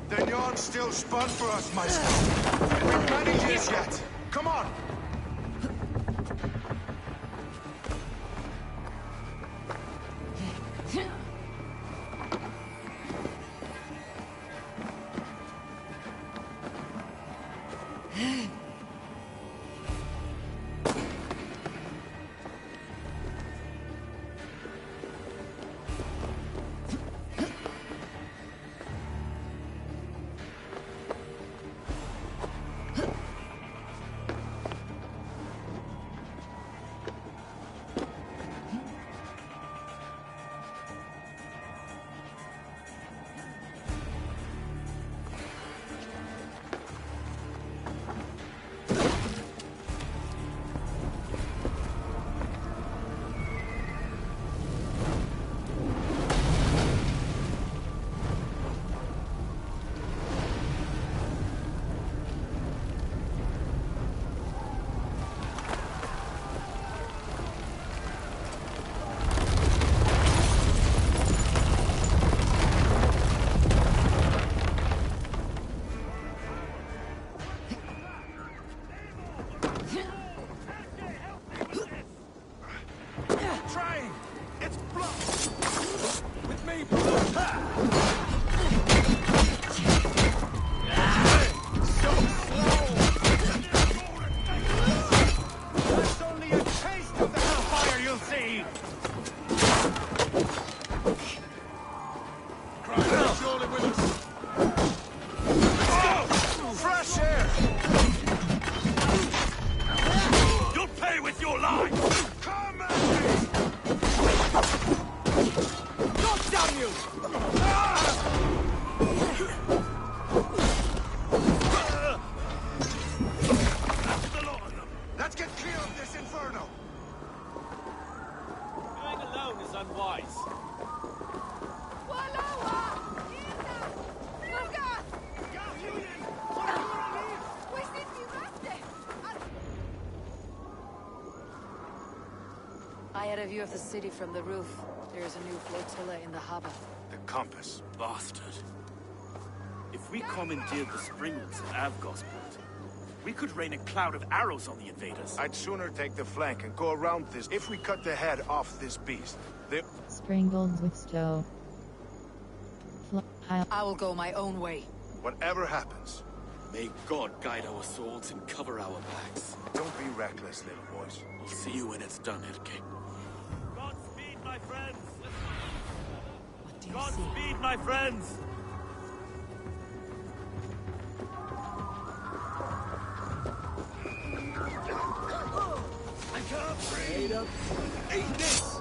The yarn's still spun for us, Maestro. We've many years yet. Come on! I had a view of the city from the roof. There's a new flotilla in the harbor. The compass. Bastard. If we commandeered the springlets of Avgosport, we could rain a cloud of arrows on the invaders. I'd sooner take the flank and go around this. If we cut the head off this beast, they... Springled with Stowe. I will go my own way. Whatever happens. May God guide our swords and cover our backs. Don't be reckless, little boys. We'll see you when it's done, Erke. Godspeed, my friends! What do you Godspeed, my friends! I can't breathe! Eat this!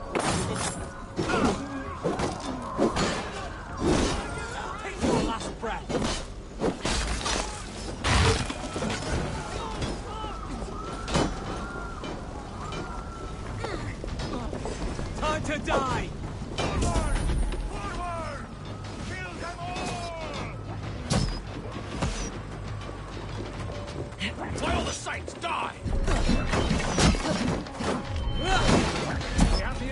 Take your last breath! to die! Forward! Forward! Kill them all! By all the saints, die! We have the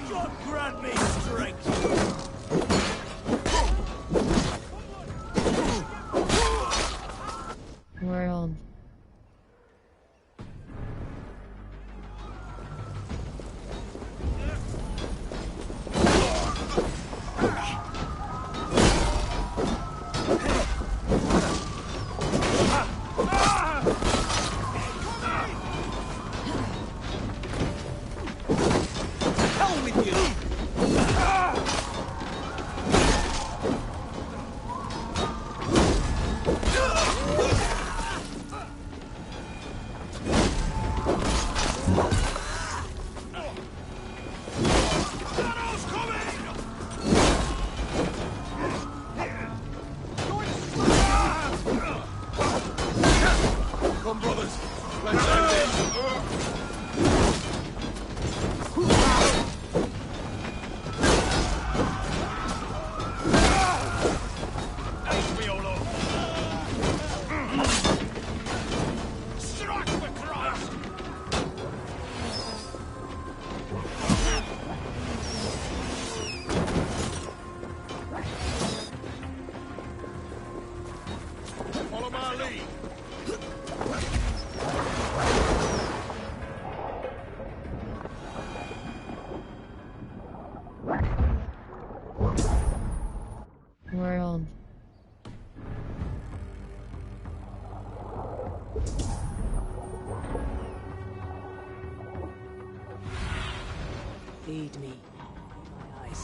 God grant me strength! World. Hell with you! Come, brothers. Let's end this. Strike for Christ! Follow my lead. World. Feed me. My eyes.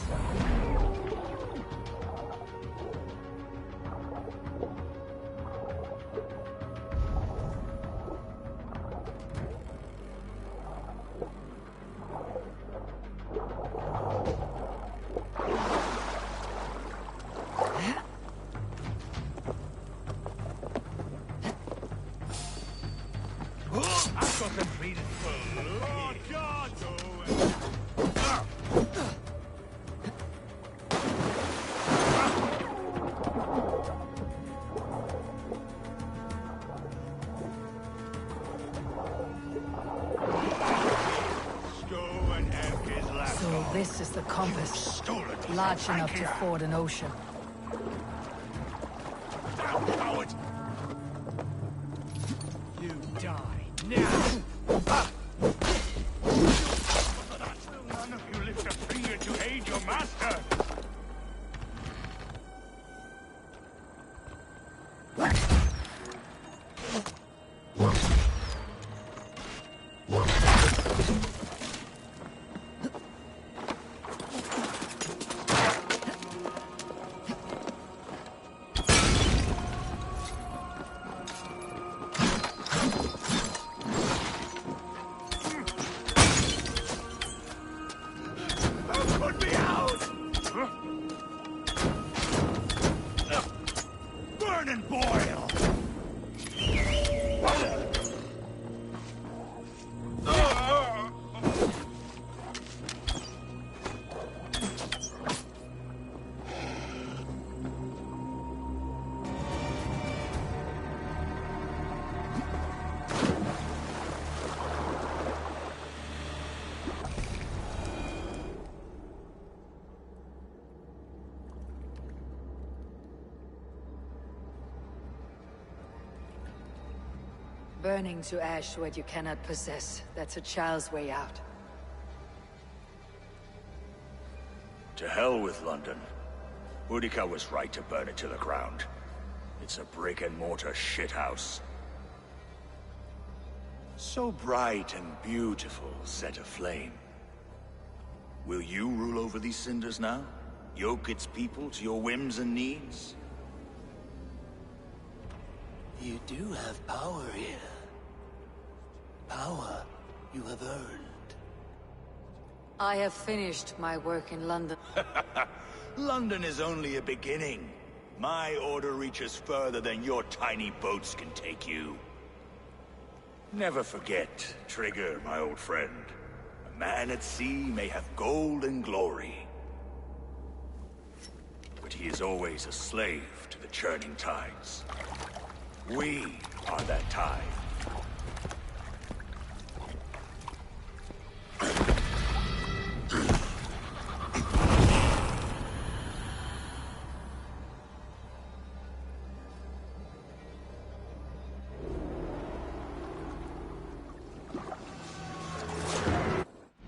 I've got them treated for Lord God! So this is the compass. Large enough to ford an ocean. Coward! You die now! None of you lift a finger to aid your master! Put me out! Burn and boil! Burning to ash what you cannot possess. That's a child's way out. To hell with London. Boudica was right to burn it to the ground. It's a brick-and-mortar shithouse. So bright and beautiful, set aflame. Will you rule over these cinders now? Yoke its people to your whims and needs? You do have power here. Power you have earned. I have finished my work in London. London is only a beginning. My order reaches further than your tiny boats can take you. Never forget, Trigger, my old friend. A man at sea may have gold and glory. But he is always a slave to the churning tides. We are that tide.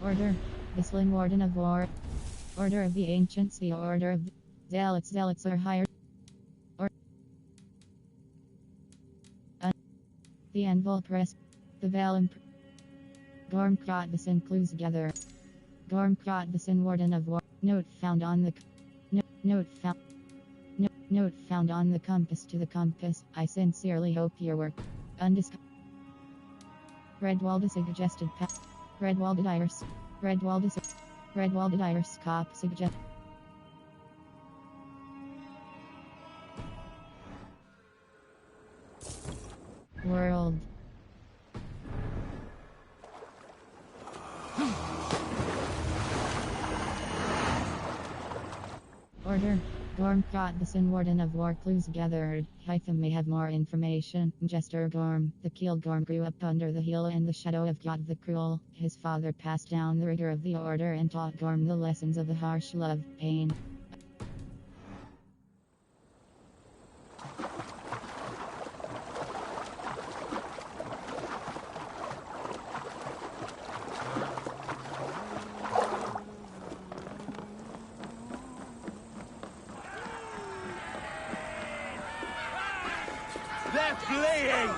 Order, the Slim Warden of War. Order of the Ancients, the Order of the Zealots. Zealots are hired. The Anvil Press. The Vellum. Gormkrotvason clues together. Gormkrotvason Warden of War. Note found on the... Note found on the compass to the compass. I sincerely hope your work. Redwaldus suggested Redwalded Iris. Redwalded Iris cop suggest. World. Order. Gormkrotvason Warden of War clues gathered. Hytham may have more information. Jester Gorm. The Keel Gorm grew up under the heel and the shadow of God the Cruel. His father passed down the rigor of the order and taught Gorm the lessons of the harsh love, pain. They're fleeing!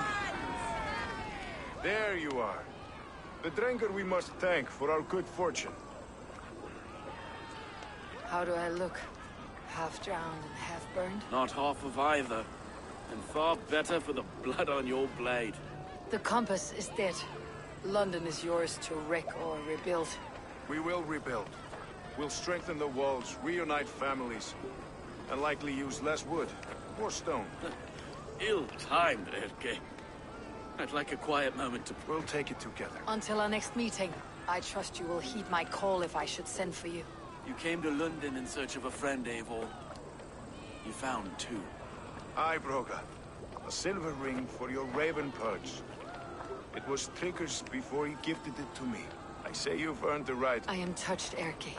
There you are. The Drenker we must thank for our good fortune. How do I look? Half drowned and half burned? Not half of either. And far better for the blood on your blade. The compass is dead. London is yours to wreck or rebuild. We will rebuild. We'll strengthen the walls, reunite families, and likely use less wood, more stone. Ill-timed, Erke. I'd like a quiet moment to... We'll take it together. Until our next meeting, I trust you will heed my call if I should send for you. You came to London in search of a friend, Eivor. You found two. Aye, Broga. A silver ring for your raven perch. It was Trigger's before he gifted it to me. I say you've earned the right. I am touched, Erke.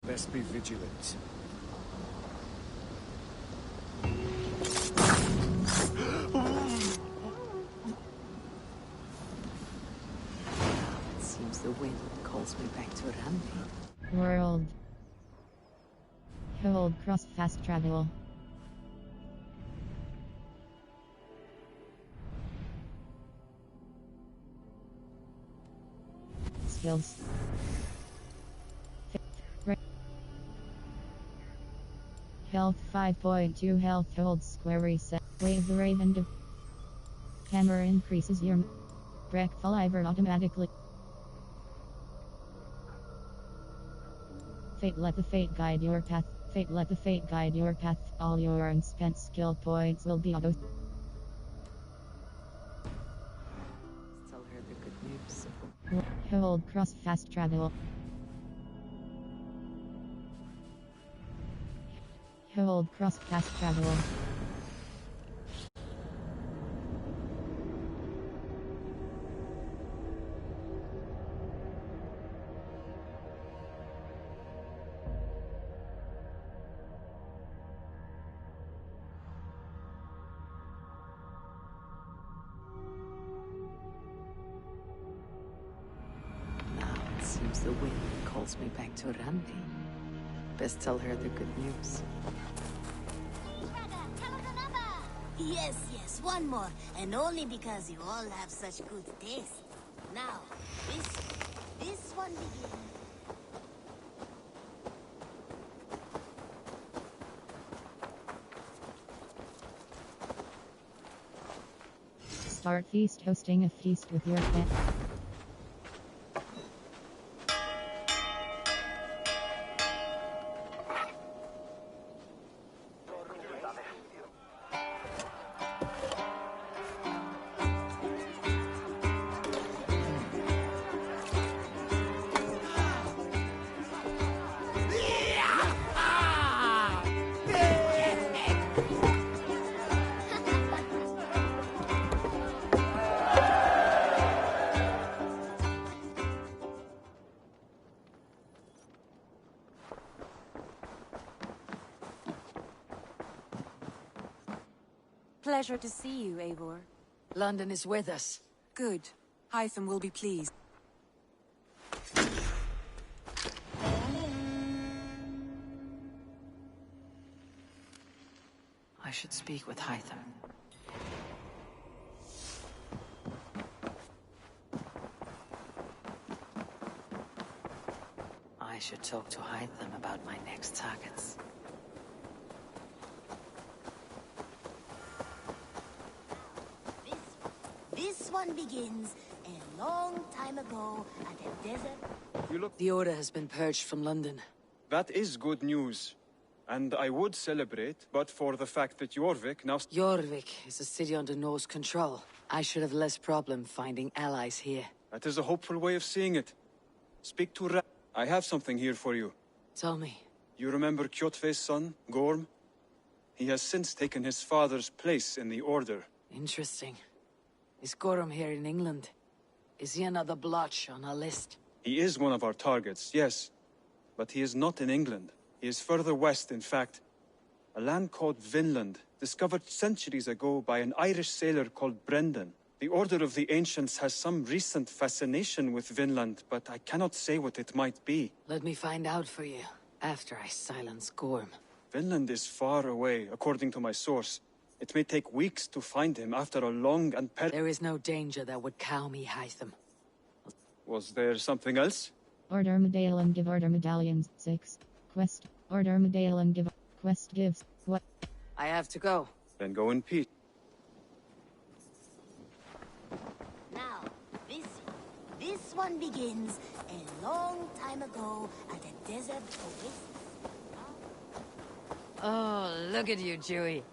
Best be vigilant. It seems the wind calls me back to Rambi. World. Hold cross fast travel. Skills. Health 5.2 health hold square reset. Wave the raven to hammer increases your break faliver automatically. Fate let the fate guide your path. Fate let the fate guide your path. All your unspent skill points will be auto. Tell her the good news. Hold cross fast travel. Hold cross fast travel. the wind calls me back to Randi. Best tell her the good news. Yes, yes, one more. And only because you all have such good taste. Now, this one begins. Start feast hosting a feast with your pet. Pleasure to see you, Eivor. London is with us. Good. Hytham will be pleased. I should speak with Hytham. I should talk to Hytham about my next targets. This one begins a long time ago at a desert. The Order has been purged from London. That is good news. And I would celebrate, but for the fact that Jorvik now... Jorvik is a city under Norse control. I should have less problem finding allies here. That is a hopeful way of seeing it. Speak to Ra... I have something here for you. Tell me. You remember Kjotve's son, Gorm? He has since taken his father's place in the Order. Interesting. Is Gorm here in England? Is he another blotch on our list? He is one of our targets, yes. But he is not in England. He is further west, in fact. A land called Vinland, discovered centuries ago by an Irish sailor called Brendan. The Order of the Ancients has some recent fascination with Vinland, but I cannot say what it might be. Let me find out for you, after I silence Gorm. Vinland is far away, according to my source. It may take weeks to find him after a long and There is no danger that would cow me, Hytham. Was there something else? Order medallion give order medallions. 6. Quest. Order medallion give. Quest gives. What? I have to go. Then go in peace. Now, this one begins a long time ago at a desert oasis. Oh, look at you, Dewey.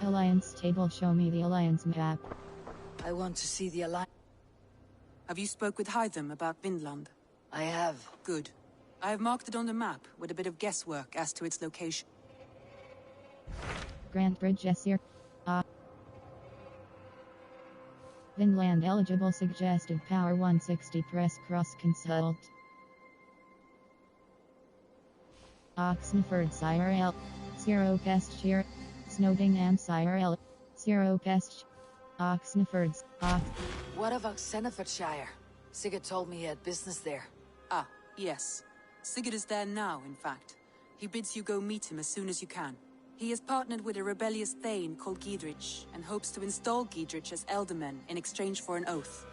Alliance table. Show me the Alliance map. I want to see the Alliance. Have you spoke with Hytham about Vinland? I have. Good. I have marked it on the map with a bit of guesswork as to its location. Grand Bridge Essir. Vinland eligible suggested power 160 press cross consult. Oxenford Sire L. 0 Pestshire. Snowdingham Sire L. 0 Pest. Oxenford's. What of Oxenfordshire? Sigurd told me he had business there. Ah, yes. Sigurd is there now, in fact. He bids you go meet him as soon as you can. He has partnered with a rebellious thane called Giedrich, and hopes to install Giedrich as Elderman in exchange for an oath.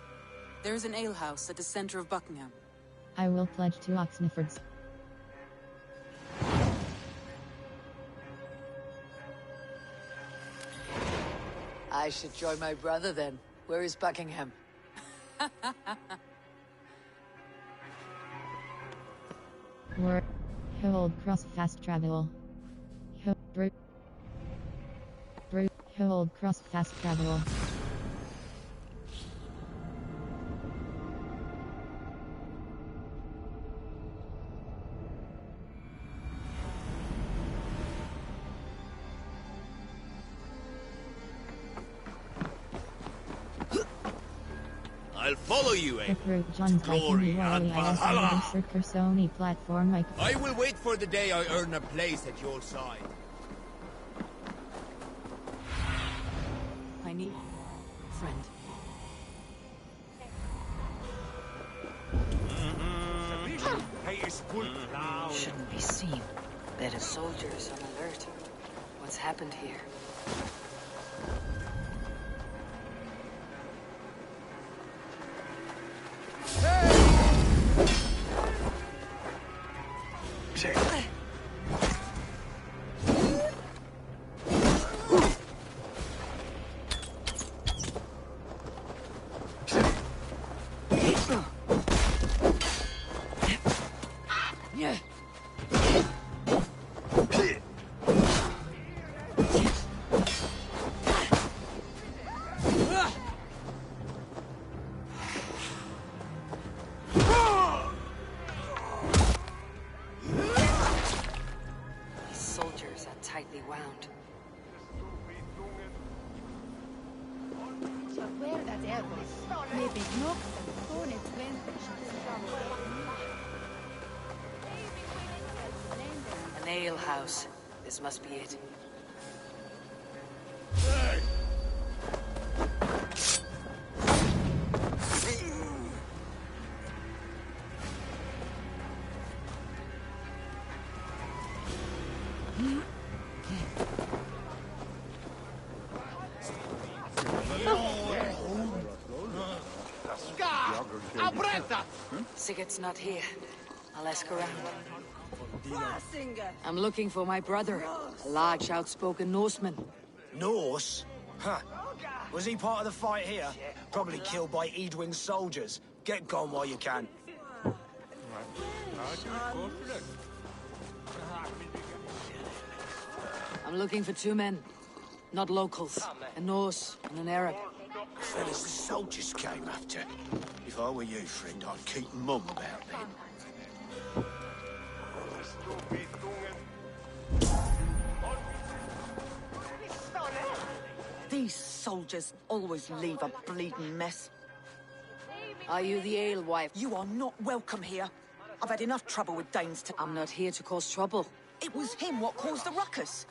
There is an alehouse at the center of Buckingham. I will pledge to Oxenford's. I should join my brother then. Where is Buckingham? Word. Hold cross fast travel. Hold cross fast travel. I I'll follow you, The eh? fruit John's Glory and Valhalla! Circus Sony platform I will wait for the day I earn a place at your side. I need... friend. Shouldn't be seen. Better soldiers on alert. What's happened here? Tightly wound. An ale house. This must be it. Sigurd's not here. I'll ask around. I'm looking for my brother, a large, outspoken Norseman. Norse? Huh. Was he part of the fight here? Probably killed by Edwin's soldiers. Get gone while you can. I'm looking for two men. Not locals. A Norse and an Arab. Fellas, the soldiers came after. If I were you, friend, I'd keep mum about them. These soldiers always leave a bleeding mess. Are you the alewife? You are not welcome here. I've had enough trouble with Danes to... I'm not here to cause trouble. It was him what caused the ruckus.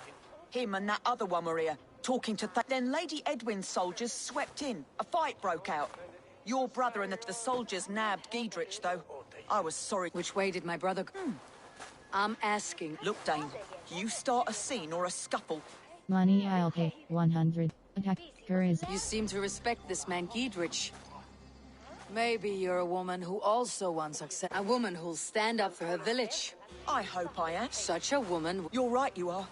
Him and that other one were here, talking to... Then Lady Edwin's soldiers swept in. A fight broke out. Your brother and the soldiers nabbed Giedrich, though. I was sorry. Which way did my brother go? I'm asking. Look, Dane, you start a scene or a scuffle. Money I'll pay. 100. Attack. Charisma. You seem to respect this man, Giedrich. Maybe you're a woman who also wants success. A woman who'll stand up for her village. I hope I am. Such a woman. You're right, you are.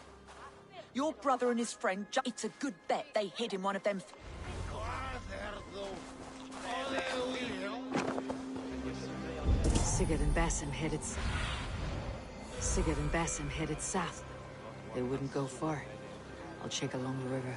Your brother and his friend, it's a good bet they hid in one of them... Sigurd and Basim headed south. They wouldn't go far. I'll check along the river.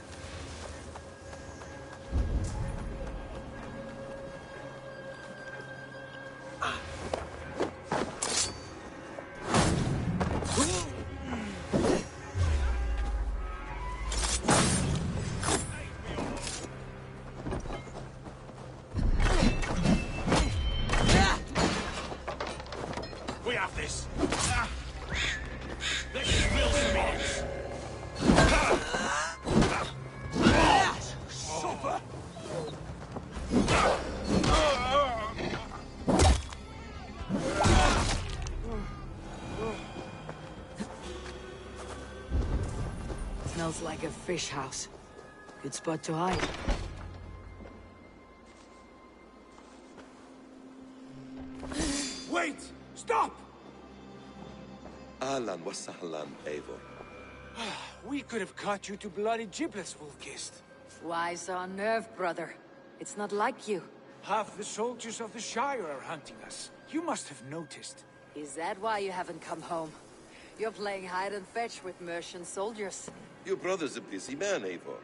We have this. Let's spill some minutes. Suffer. Smells like a fish house. Good spot to hide. Wait! Stop! Ahlan wa sahlan, Eivor. We could have cut you to bloody giblets, Wolfkist. Why so unnerved, brother? It's not like you. Half the soldiers of the Shire are hunting us. You must have noticed. Is that why you haven't come home? You're playing hide and fetch with Mercian soldiers. Your brother's a busy man, Eivor.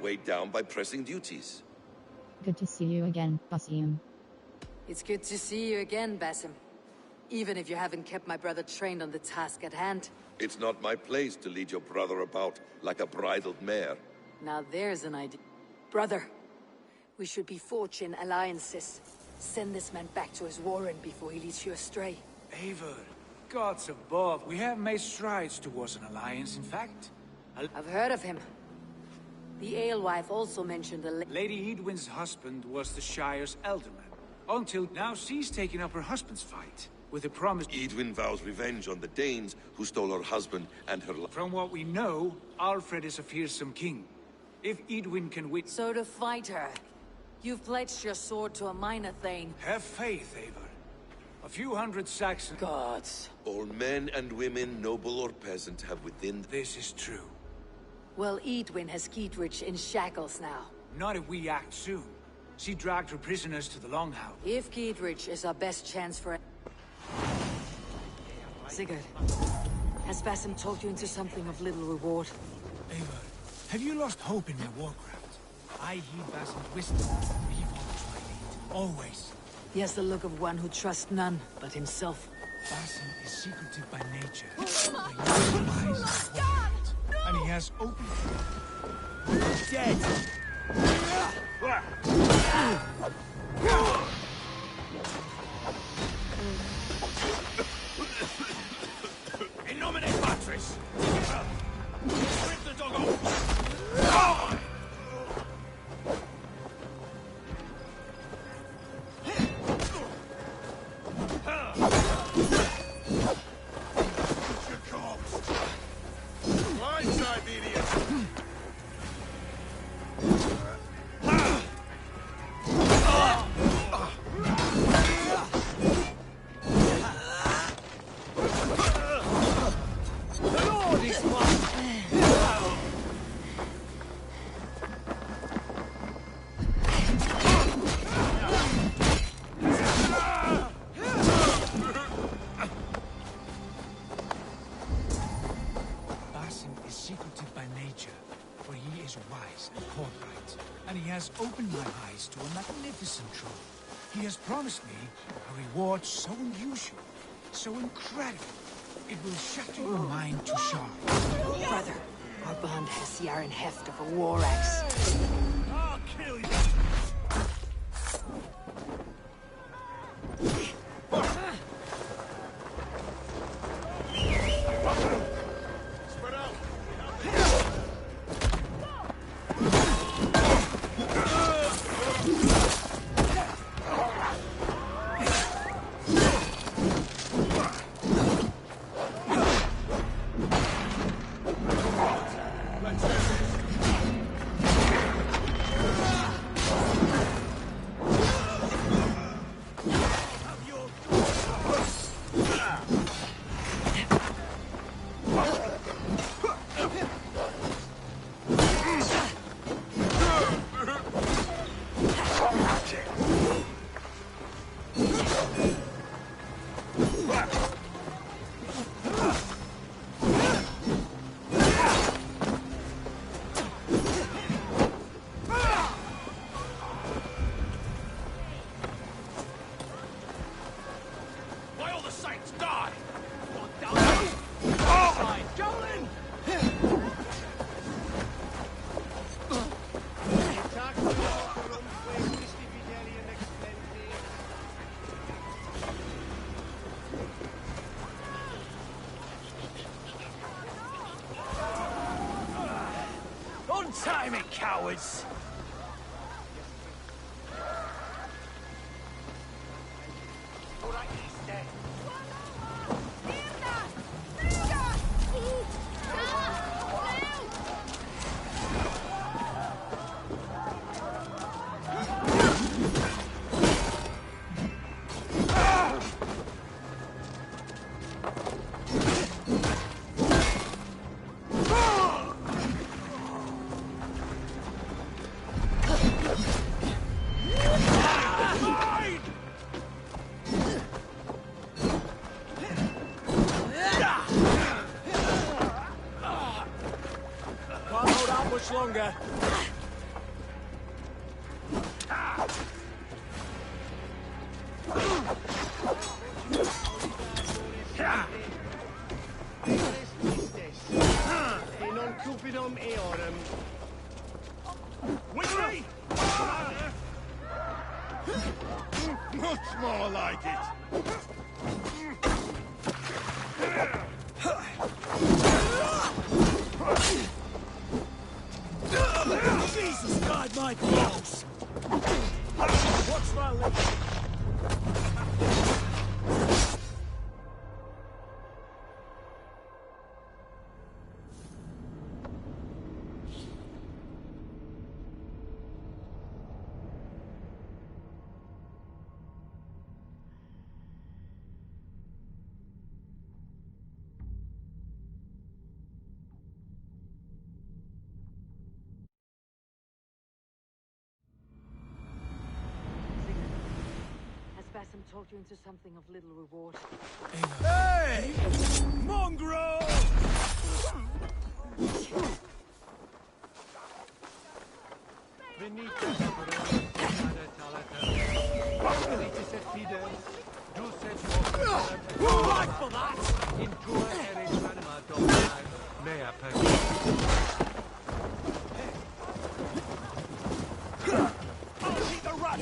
Weighed down by pressing duties. Good to see you again, Basim. It's good to see you again, Basim. Even if you haven't kept my brother trained on the task at hand. It's not my place to lead your brother about like a bridled mare. Now there's an idea. Brother, we should be forging alliances. Send this man back to his warren before he leads you astray. Eivor, gods above, we have made strides towards an alliance, in fact. I've heard of him. The alewife also mentioned the Lady Edwin's husband was the Shire's alderman. Until now she's taken up her husband's fight, with the promise... Edwin vows revenge on the Danes who stole her husband and her... From what we know, Alfred is a fearsome king. If Edwin can win... So to fight her, you've pledged your sword to a minor thane. Have faith, Eivor. A few hundred Saxon... Gods. All men and women, noble or peasant, have within... This is true. Well, Edwin has Giedrich in shackles now. Not if we act soon. She dragged her prisoners to the Longhouse. If Giedrich is our best chance for it... Sigurd, has Basim talked you into something of little reward? Eivor, have you lost hope in my warcraft? I heed Basim's wisdom. He follows my lead. Always. He has the look of one who trusts none but himself. Basim is secretive by nature. But he is wise and quiet. And he has open... Dead! In nomine Patris! Rip the dog off! Blindside, idiot! Opened my eyes to a magnificent truth. He has promised me a reward so unusual, so incredible, it will shatter your mind to shards. Brother, our bond has the iron heft of a war axe. I'll kill you! Spread out! Untie me, cowards! Longer. E non cupidum eorum. With me! More like it. Jesus, guide my balls! What's my leg? Basim talked you into something of little reward. Hey! Mongrel! Right for that! I'll keep the rat!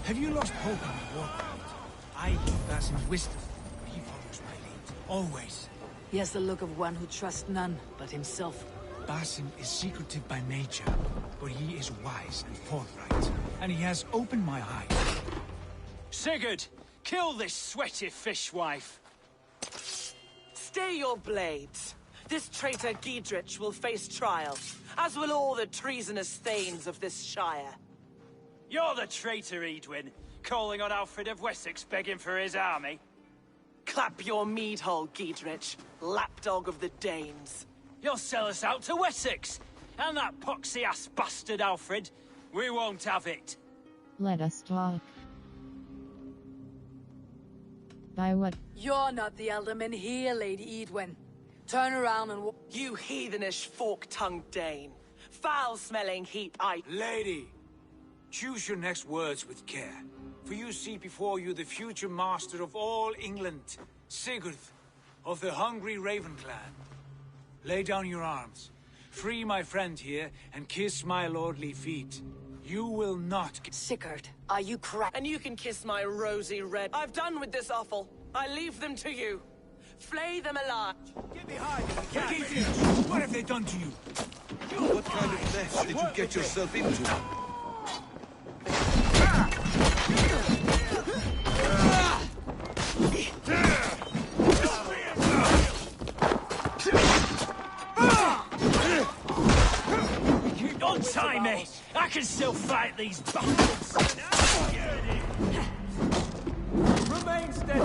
Have you lost hope in the warcraft? I keep Basim's wisdom, but he follows my lead. Always. He has the look of one who trusts none but himself. Basim is secretive by nature, but he is wise and forthright. And he has opened my eyes. Sigurd, kill this sweaty fishwife. Stay your blades. This traitor Giedrich will face trial, as will all the treasonous thanes of this shire. You're the traitor, Edwin, calling on Alfred of Wessex begging for his army. Clap your mead hole, Giedrich, lapdog of the Danes. You'll sell us out to Wessex, and that poxy-ass bastard Alfred. We won't have it. Let us talk. By what? You're not the alderman here, Lady Edwin. Turn around and you heathenish fork-tongued Dane. Foul-smelling heap Lady, choose your next words with care. For you see before you the future master of all England, Sigurd, of the hungry Raven clan. Lay down your arms. Free my friend here, and kiss my lordly feet. You will not get— Sigurd, are you correct? And you can kiss my rosy red— I've done with this offal. I leave them to you. Flay them alive. Get behind me, what have they done to you? What kind of mess did you get yourself into? Untie me! I can still fight these bastards! Remain steady!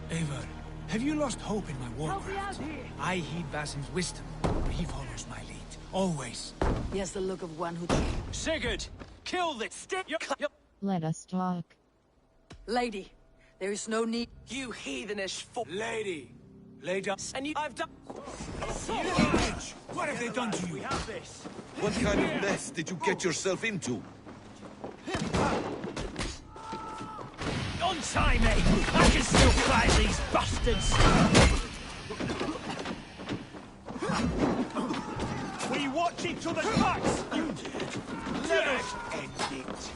Eivor, have you lost hope in my warcraft? I heed Basim's wisdom, but he follows my lead. Always. He has the look of one who— Sigurd, kill this stick! Let us talk. Lady, there is no need— You heathenish Lady, lay down— And I've done— What have they done to you? We have this. What kind of mess did you get yourself into? Untie me! I can still fight these bastards! We watch each other's backs! You did. Let us end it.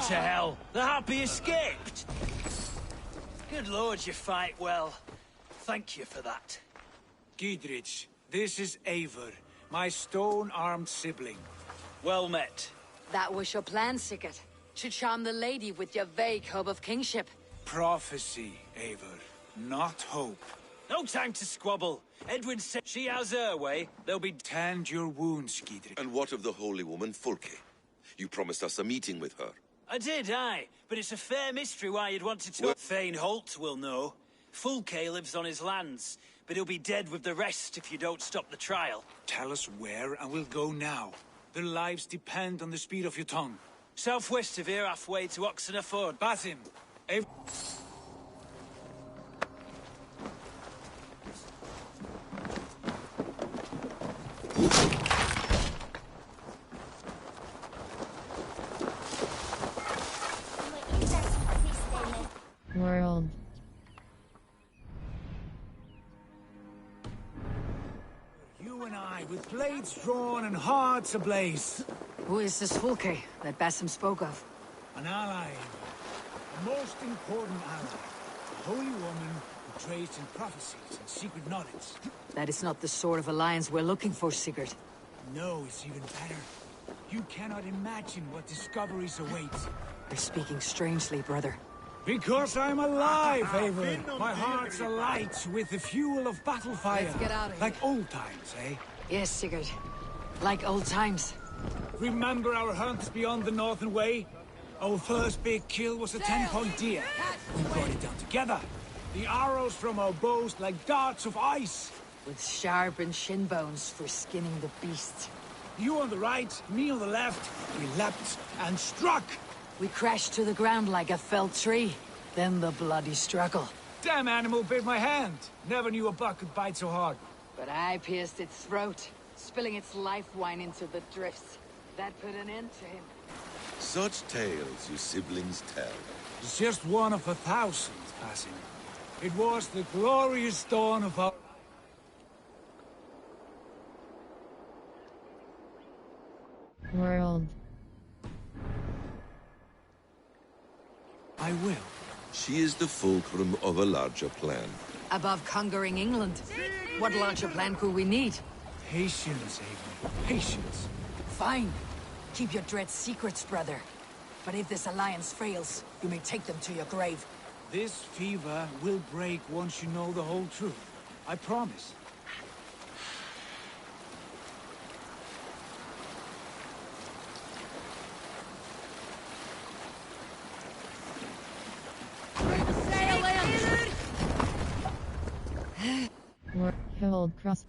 to hell! The Happy escaped! Good lord, you fight well. Thank you for that. Giedrich, this is Eivor, my stone-armed sibling. Well met. That was your plan, Sigurd. To charm the lady with your vague hope of kingship. Prophecy, Eivor, not hope. No time to squabble. Edwin said she has her way. There'll be... Tend your wounds, Giedrich. And what of the holy woman Fulke? You promised us a meeting with her. I did, aye. But it's a fair mystery why you'd want to talk. Thane Holt will know. Fulke lives on his lands, but he'll be dead with the rest if you don't stop the trial. Tell us where, and we'll go now. Their lives depend on the speed of your tongue. Southwest of here, halfway to Oxener Ford. Basim. World. You and I, with blades drawn and hearts ablaze. Who is this Fulke that Basim spoke of? An ally. A most important ally. A holy woman who trades in prophecies and secret knowledge. That is not the sort of alliance we're looking for, Sigurd. No, it's even better. You cannot imagine what discoveries await. You're speaking strangely, brother. Because I'm alive, Eivor. My heart's alight with the fuel of battle fire. Let's get out of here. Like old times, eh? Yes, Sigurd. Like old times. Remember our hunts beyond the Northern Way? Our first big kill was a 10-point deer. We brought it down together. The arrows from our bows like darts of ice. With sharpened shin bones for skinning the beast. You on the right, me on the left. We leapt and struck. We crashed to the ground like a felled tree. Then the bloody struggle. Damn animal bit my hand. Never knew a buck could bite so hard. But I pierced its throat, spilling its life wine into the drifts. That put an end to him. Such tales you siblings tell. It's just one of 1,000, Basim. It was the glorious dawn of our... World. I will. She is the fulcrum of a larger plan. Above conquering England, what larger plan could we need? Patience, Eivor. Patience. Fine. Keep your dread secrets, brother. But if this alliance fails, you may take them to your grave. This fever will break once you know the whole truth. I promise. Hold cross.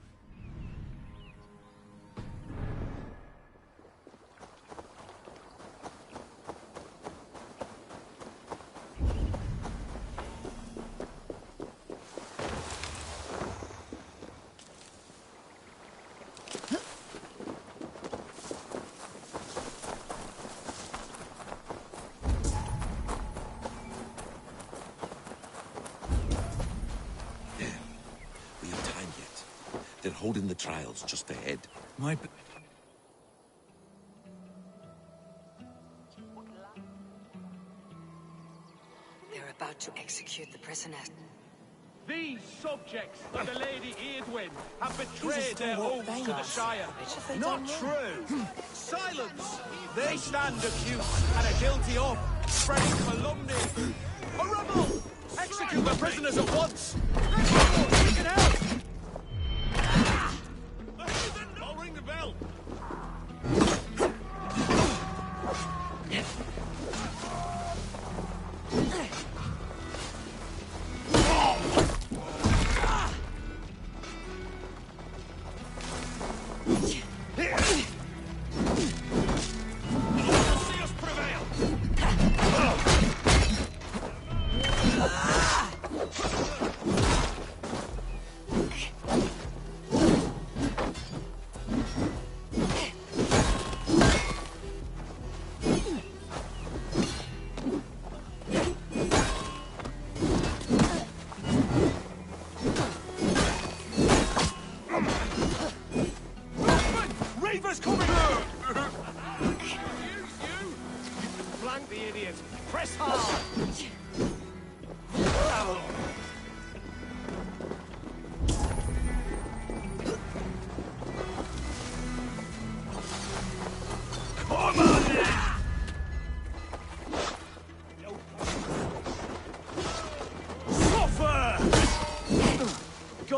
They're holding the trials just ahead. My... They're about to execute the prisoners. These subjects of the Lady Eadwyn have betrayed their oaths to the Shire. Not true! Silence! They stand accused and are guilty of spreading calumny. A rebel! Execute the prisoners at once! We can help! I'll ring the bell!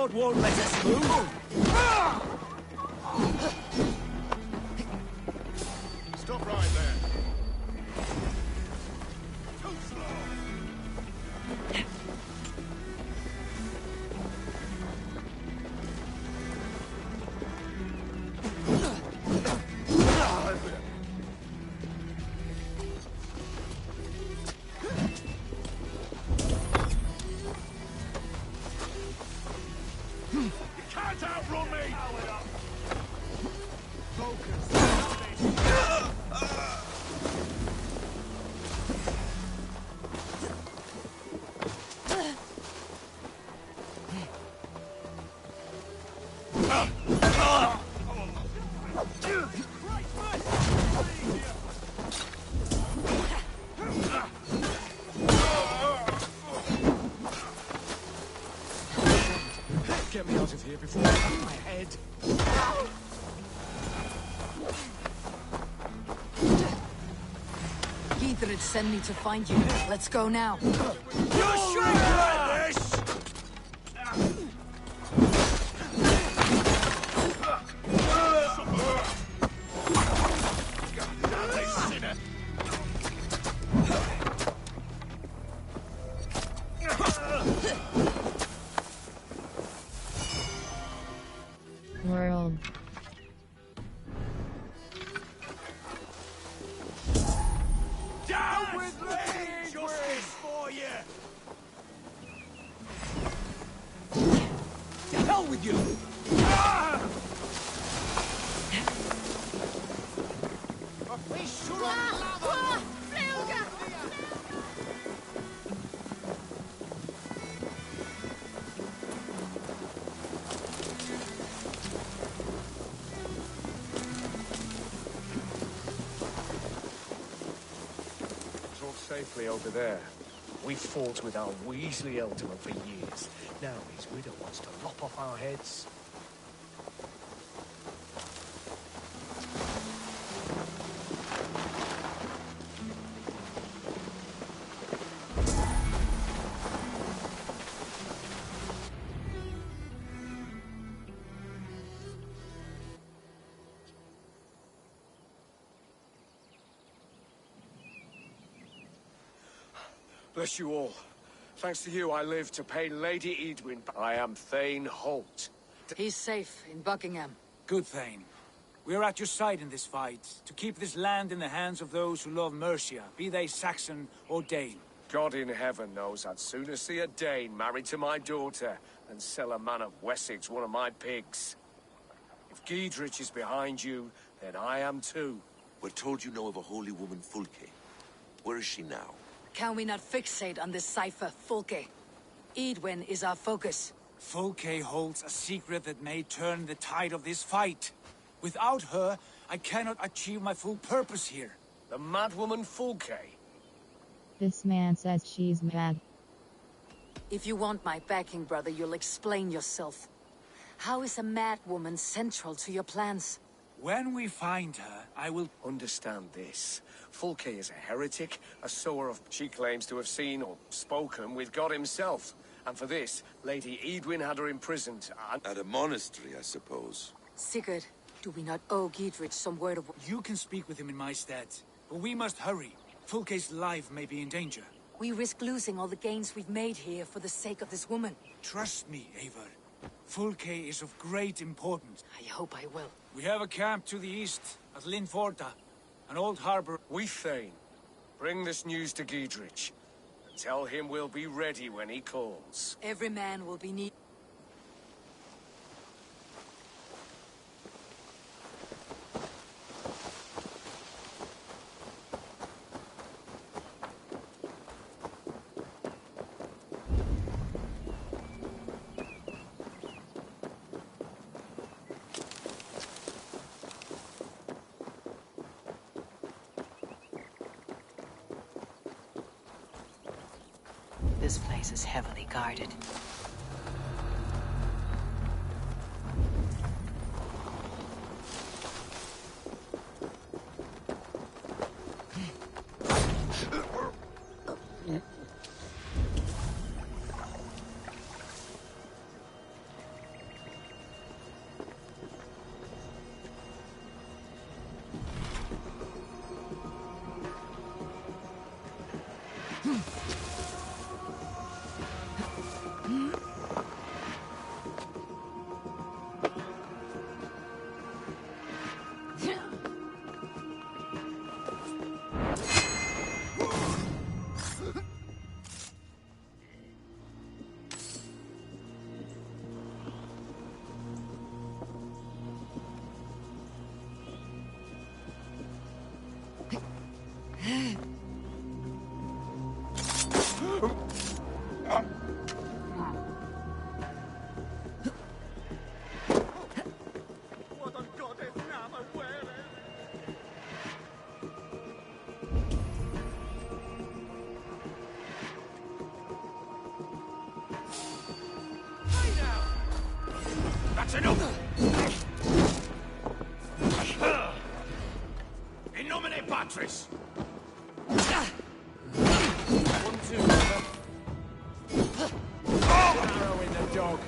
sword won't let us move. Stop right there. Get me out of here before I hit my head. Gidrid sent me to find you. Let's go now. You shrink like this! World. Down with me! Justice for you! To hell with you! Safely over there. We fought with our Weasley Ealdorman for years. Now his widow wants to lop off our heads. Bless you all. Thanks to you, I live to pay Lady Edwin. I am Thane Holt. He's safe in Buckingham. Good, Thane. We are at your side in this fight, to keep this land in the hands of those who love Mercia, be they Saxon or Dane. God in heaven knows I'd sooner see a Dane married to my daughter than sell a man of Wessex one of my pigs. If Giedrich is behind you, then I am too. We're told you know of a holy woman, Fulke. Where is she now? Can we not fixate on this cipher, Fulke? Edwin is our focus. Fulke holds a secret that may turn the tide of this fight. Without her, I cannot achieve my full purpose here. The madwoman Fulke? This man says she's mad. If you want my backing, brother, you'll explain yourself. How is a mad woman central to your plans? When we find her, I will understand this. Fulke is a heretic, a sower of... She claims to have seen or spoken with God himself. And for this, Lady Edwin had her imprisoned and... At a monastery, I suppose. Sigurd, do we not owe Giedrich some word of... You can speak with him in my stead, but we must hurry. Fulke's life may be in danger. We risk losing all the gains we've made here for the sake of this woman. Trust me, Eivor. Fulke is of great importance. I hope I will. We have a camp to the east, at Linforta, an old harbor. We, Thane, bring this news to Giedrich. And tell him we'll be ready when he calls. Every man will be needed. This place is heavily guarded. That's enough! In nomine Patris! 1, 2, arrow in the dog.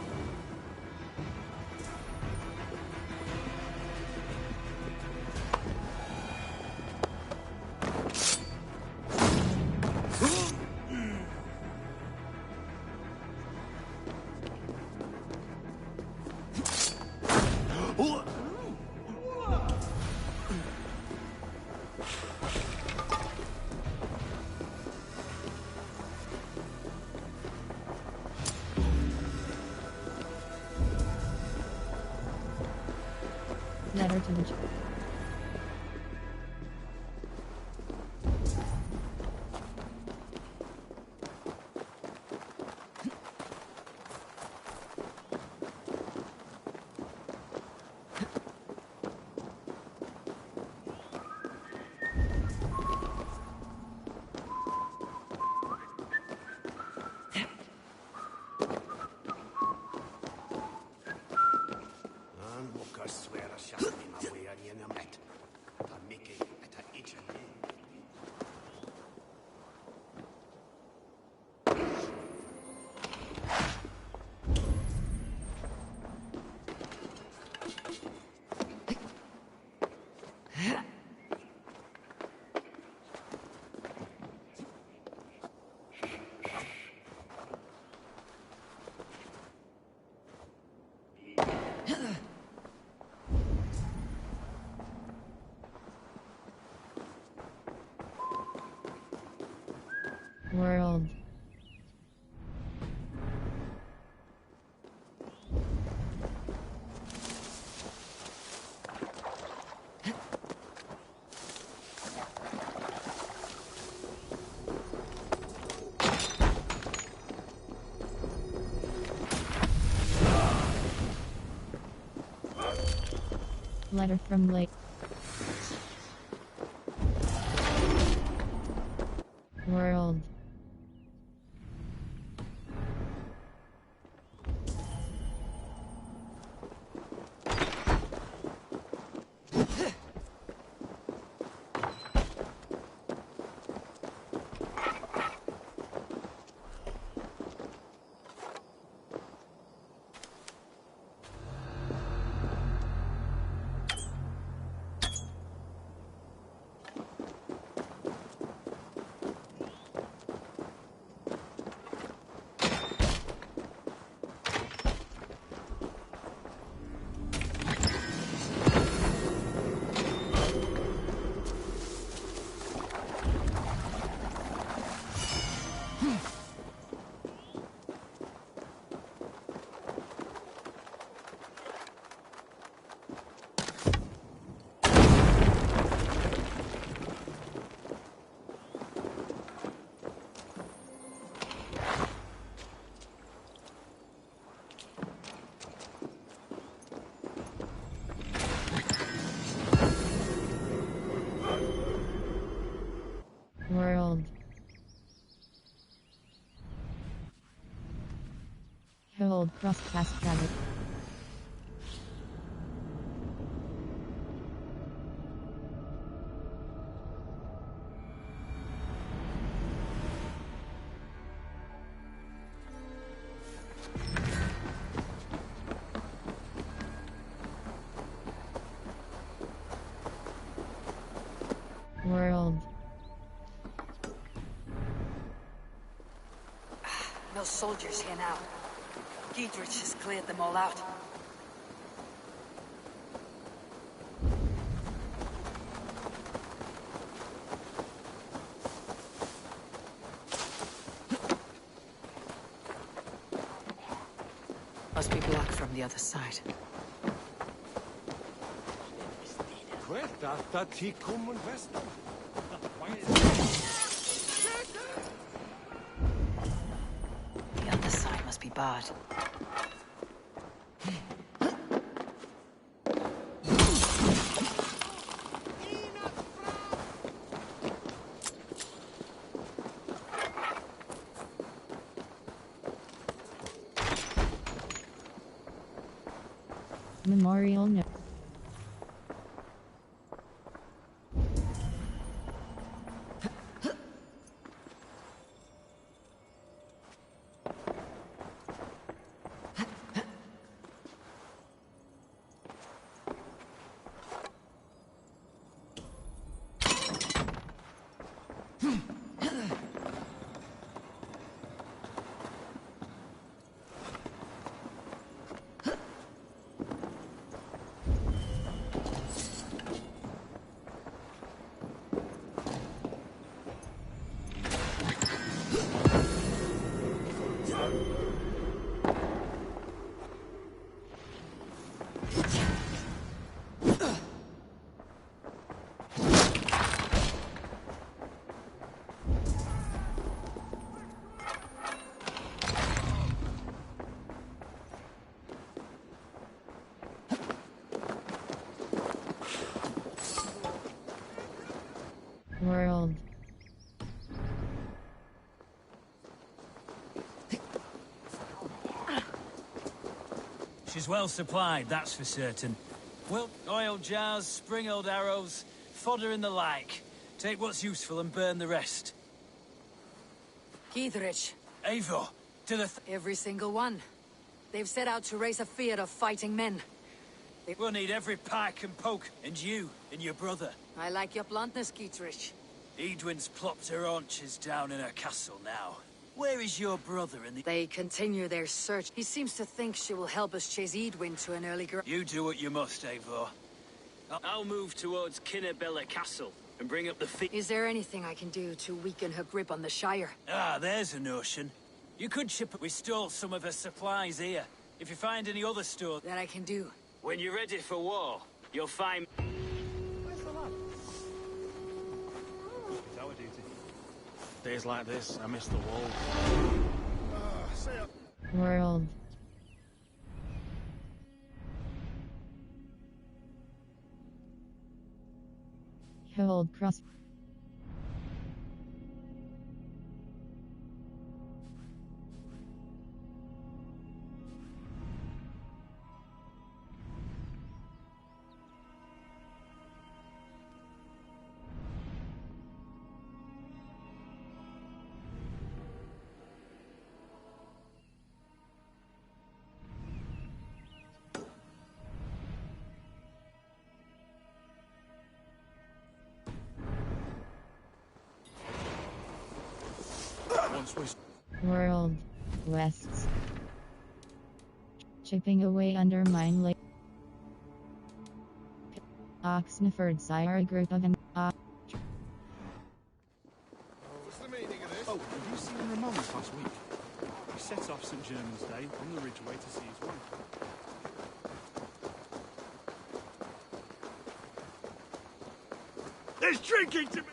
Letter to the church. World. Letter from Lake. World. World. Hold cross past rabbit. World. No soldiers here now. Giedrich has cleared them all out. Must be blocked from the other side. The other side must be barred. Memorial note. World. She's well supplied, that's for certain. Well, oil jars, spring-old arrows, fodder and the like. Take what's useful and burn the rest. Giedrich. Eivor, to the Every single one. They've set out to raise a fear of fighting men. We'll need every pike and poke, and you, and your brother. I like your bluntness, Giedrich. Edwin's plopped her haunches down in her castle now. Where is your brother and the— They continue their search. He seems to think she will help us chase Edwin to an early girl. You do what you must, Eivor. I'll move towards Kinnabella Castle and bring up the Is there anything I can do to weaken her grip on the Shire? Ah, there's a notion. You could ship— We stole some of her supplies here. If you find any other stores— That I can do. When you're ready for war, you'll find— Where's the lad? It's our duty. Days like this, I miss the wall. World. Hold cross. World. Wests. Chipping away under mine lake. Oxniford sire a group of What's the meaning of this? Oh, have you seen Ramon this last week? He set off St. German's Day on the Ridgeway to see his wife. There's drinking to me!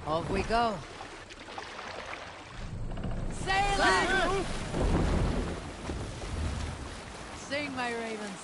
Off we go. Sail on! Sing, my ravens.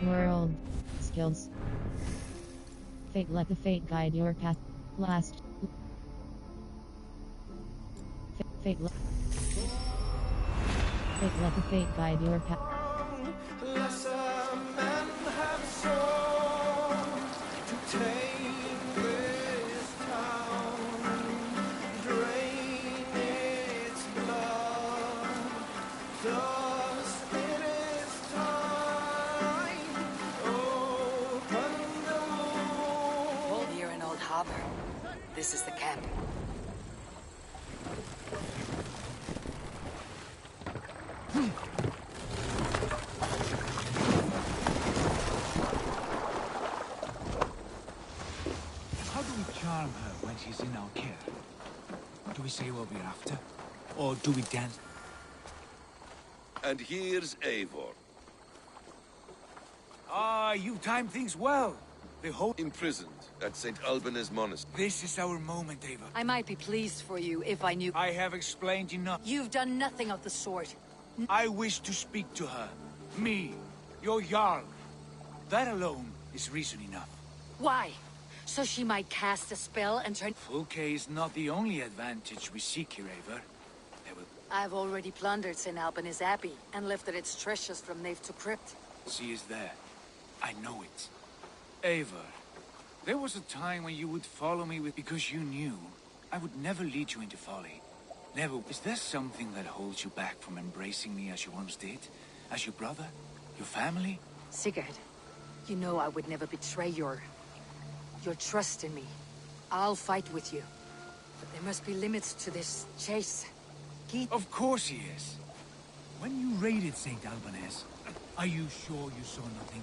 World. Skills. Fate, let the fate guide your path. Last. Fate, let the fate guide your path. Here in Old Harbor. This is the camp. How do we charm her when she's in our care? Do we say what we're after? Or do we dance? And here's Eivor. Ah, you timed things well. The whole... Imprisoned at St. Alban's Monastery. This is our moment, Ava. I might be pleased for you if I knew... I have explained enough. You've done nothing of the sort. I wish to speak to her. Me, your Jarl. That alone is reason enough. Why? So she might cast a spell and turn... Fulke is not the only advantage we seek here, Eivor. I've already plundered St. Alban's Abbey and lifted its treasures from nave to crypt. She is there. I know it. Eivor, there was a time when you would follow me because you knew I would never lead you into folly. Never. Is there something that holds you back from embracing me as you once did? As your brother? Your family? Sigurd, you know I would never betray your trust in me. I'll fight with you. But there must be limits to this chase. Of course he is. When you raided St. Alban's, are you sure you saw nothing?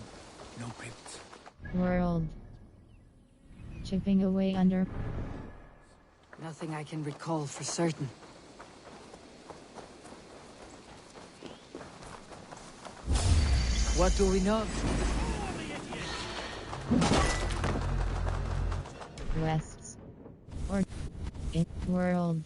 No crypts? World. Chipping away under. Nothing I can recall for certain. What do we know? Wests. Or. In world.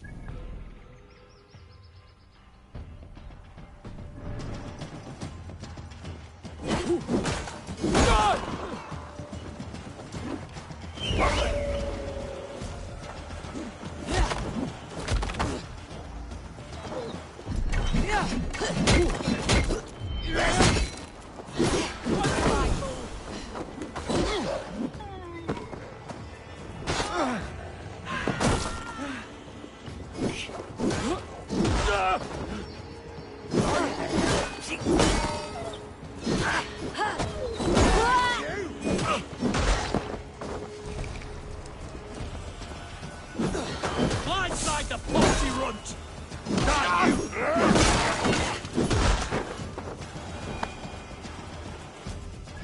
Blindside the poxy runt!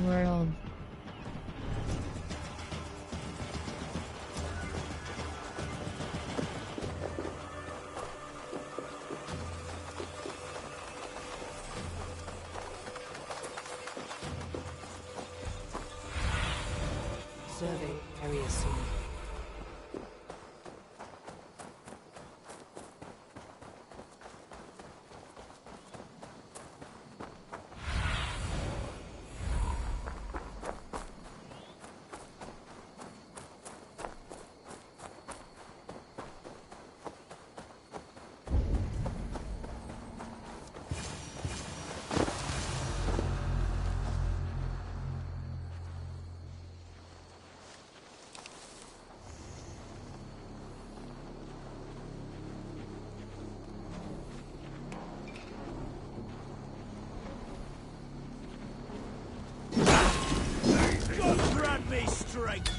World. Survey area soon. Grab me straight!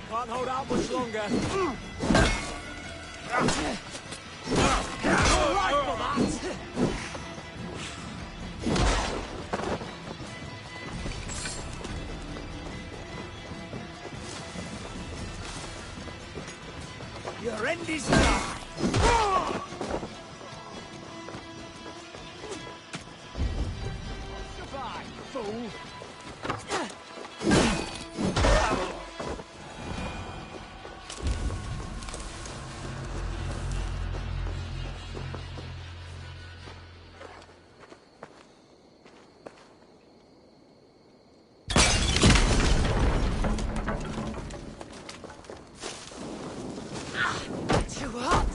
Can't hold out much longer. All right for that. Your end is nigh. Goodbye, fool. Too hot.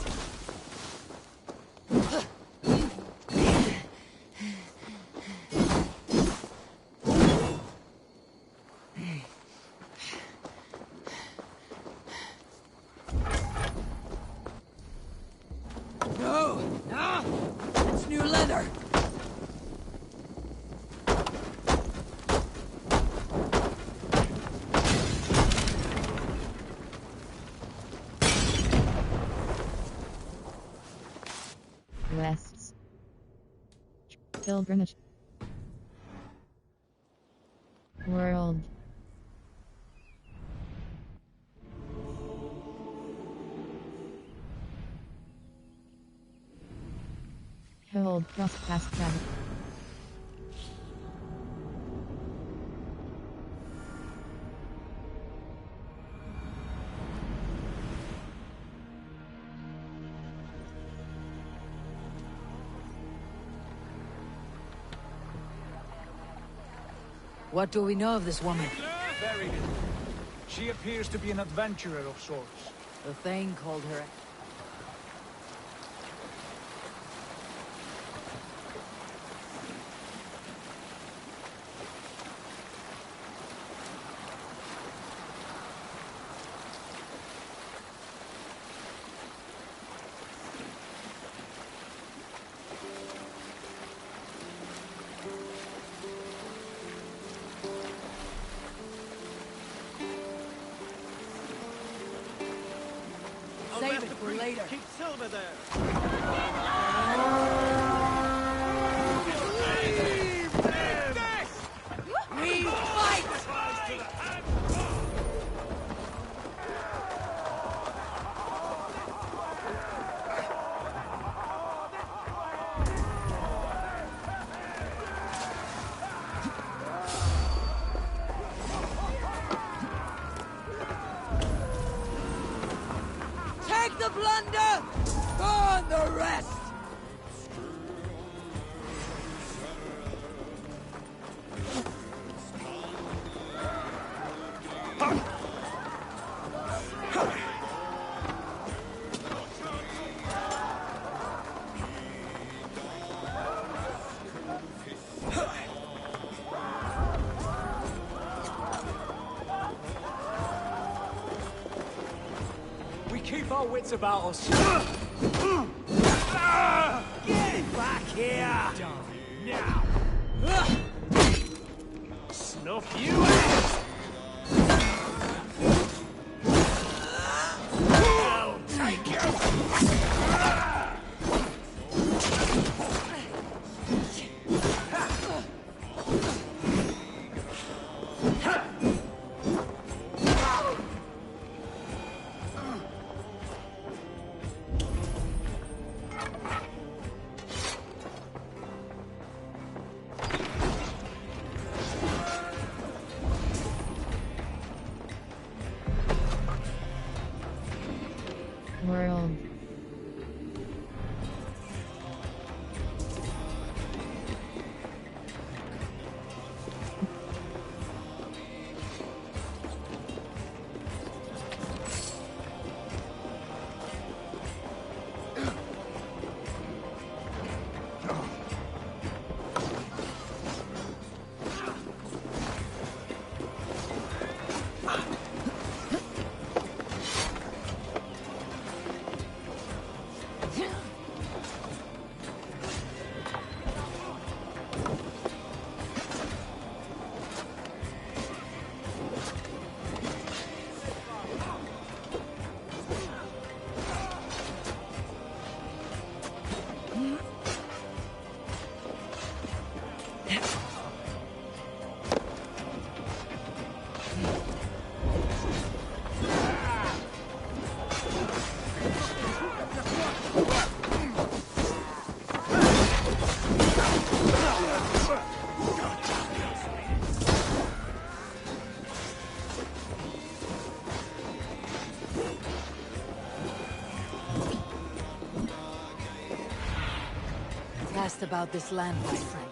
No, it's new leather. Quests. Pilgrimage. World. Hold cross fast travel. What do we know of this woman? Very little. She appears to be an adventurer of sorts. The Thane called her. Save it for later. Keep Silver there. We fight! Take the plunder! Burn the rest! We keep our wits about us. Get back here! Now! Snuff you out! I'll take you! best about this land, my friend.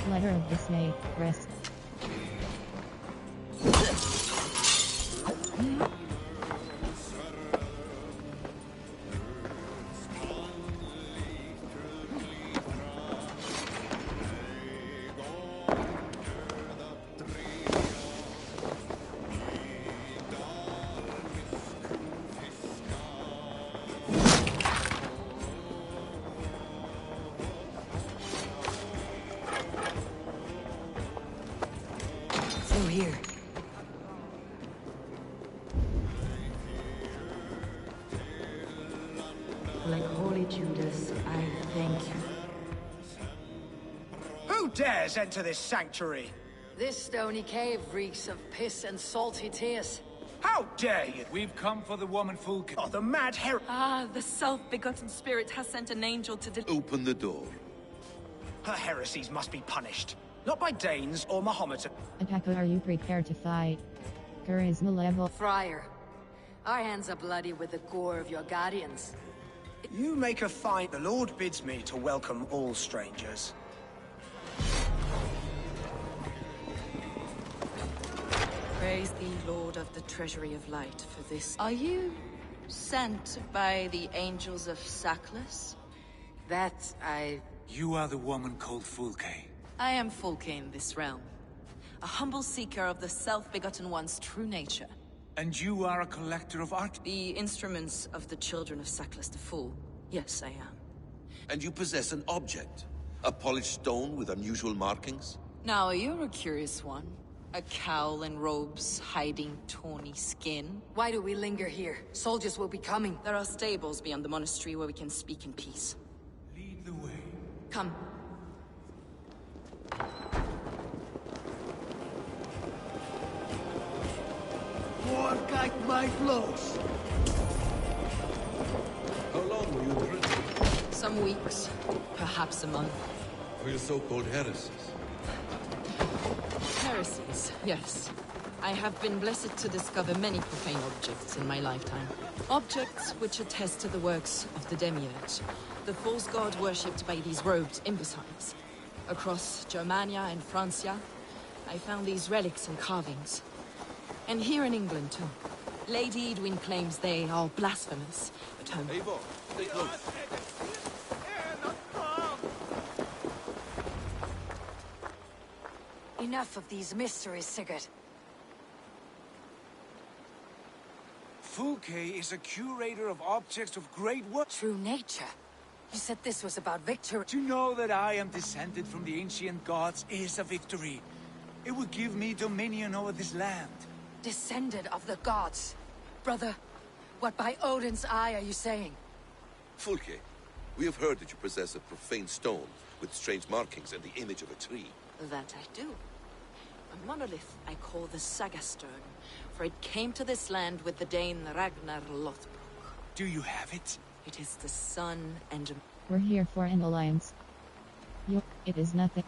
Letter of dismay, rest. Through here. Like Holy Judas, I thank you. Who dares enter this sanctuary? This stony cave reeks of piss and salty tears. How dare you? We've come for the woman Fulke. Oh, the mad her— Ah, the self-begotten spirit has sent an angel to Open the door. Her heresies must be punished. Not by Danes or Mahometan. Attacker, are you prepared to fight? Charisma level. Friar, our hands are bloody with the gore of your guardians. You make a fine. The Lord bids me to welcome all strangers. Praise thee, Lord of the Treasury of Light, for this. Are you sent by the angels of Sackless? That You are the woman called Fulke. I am Fulke in this realm. A humble seeker of the self-begotten one's true nature. And you are a collector of art? The instruments of the children of Sackless the Fool. Yes, I am. And you possess an object. A polished stone with unusual markings? Now, you're a curious one. A cowl and robes hiding tawny skin. Why do we linger here? Soldiers will be coming. There are stables beyond the monastery where we can speak in peace. Lead the way. Come. More guide my blows. How long were you in prison? Some weeks, perhaps a month. For your so-called heresies? Heresies, yes. I have been blessed to discover many profane objects in my lifetime. Objects which attest to the works of the Demiurge, the false god worshipped by these robed imbeciles. Across Germania and Francia, I found these relics and carvings. And here in England, too. Lady Edwin claims they are blasphemous, but her— Eivor, stay close. Enough of these mysteries, Sigurd. Fulke is a curator of objects of great worth. True nature. You said this was about victory. To know that I am descended from the ancient gods is a victory. It would give me dominion over this land. Descended of the gods. Brother, what by Odin's eye are you saying? Fulke, we have heard that you possess a profane stone with strange markings and the image of a tree. That I do. A monolith I call the Saga Stone, for it came to this land with the Dane Ragnar Lothbrok. Do you have it? It is the sun and— We're here for an alliance. It is nothing.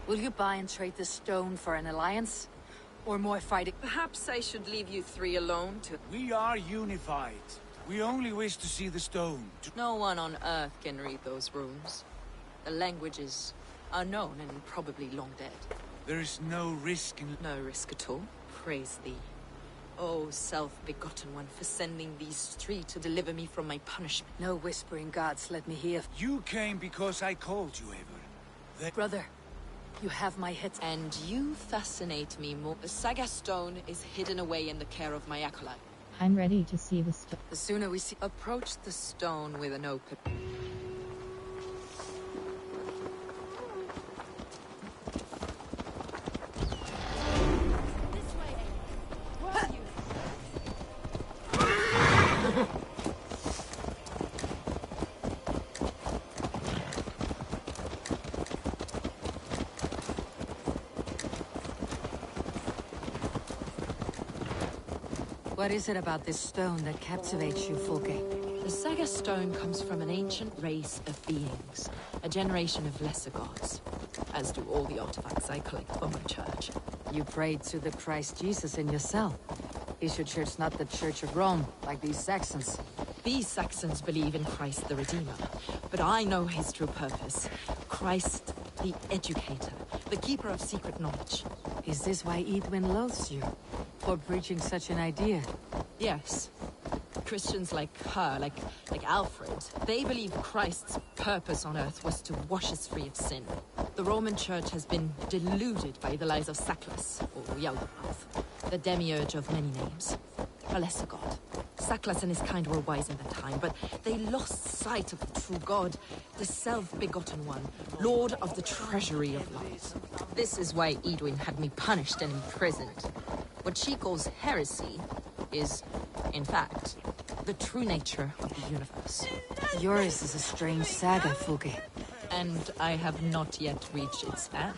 Will you buy and trade this stone for an alliance? Or more fighting? Perhaps I should leave you three alone to— We are unified. We only wish to see the stone. No one on Earth can read those runes. The languages are known and probably long dead. There is no risk in— No risk at all. Praise thee. Oh, self-begotten one, for sending these three to deliver me from my punishment. No whispering gods, let me hear. You came because I called you, Eivor. Brother, you have my hits. And you fascinate me more. The Saga Stone is hidden away in the care of my acolyte. I'm ready to see the stone. The sooner we see... Approach the stone with an open... What is it about this stone that captivates you, Fulke? The Saga stone comes from an ancient race of beings, a generation of lesser gods, as do all the artifacts I collect for my church. You prayed to the Christ Jesus in your cell. Is your church not the Church of Rome, like these Saxons? These Saxons believe in Christ the Redeemer, but I know his true purpose. Christ the Educator, the keeper of secret knowledge. Is this why Edwin loathes you? For preaching such an idea? Yes. Christians like her, like Alfred, they believe Christ's purpose on earth was to wash us free of sin. The Roman Church has been deluded by the lies of Saclas, or Yaldabaoth, the demiurge of many names, a lesser god. Saclas and his kind were wise in their time, but they lost sight of the true God, the self-begotten one, Lord of the treasury of light. This is why Edwin had me punished and imprisoned. What she calls heresy is, in fact, the true nature of the universe. Yours is a strange saga, Fulke. And I have not yet reached its end.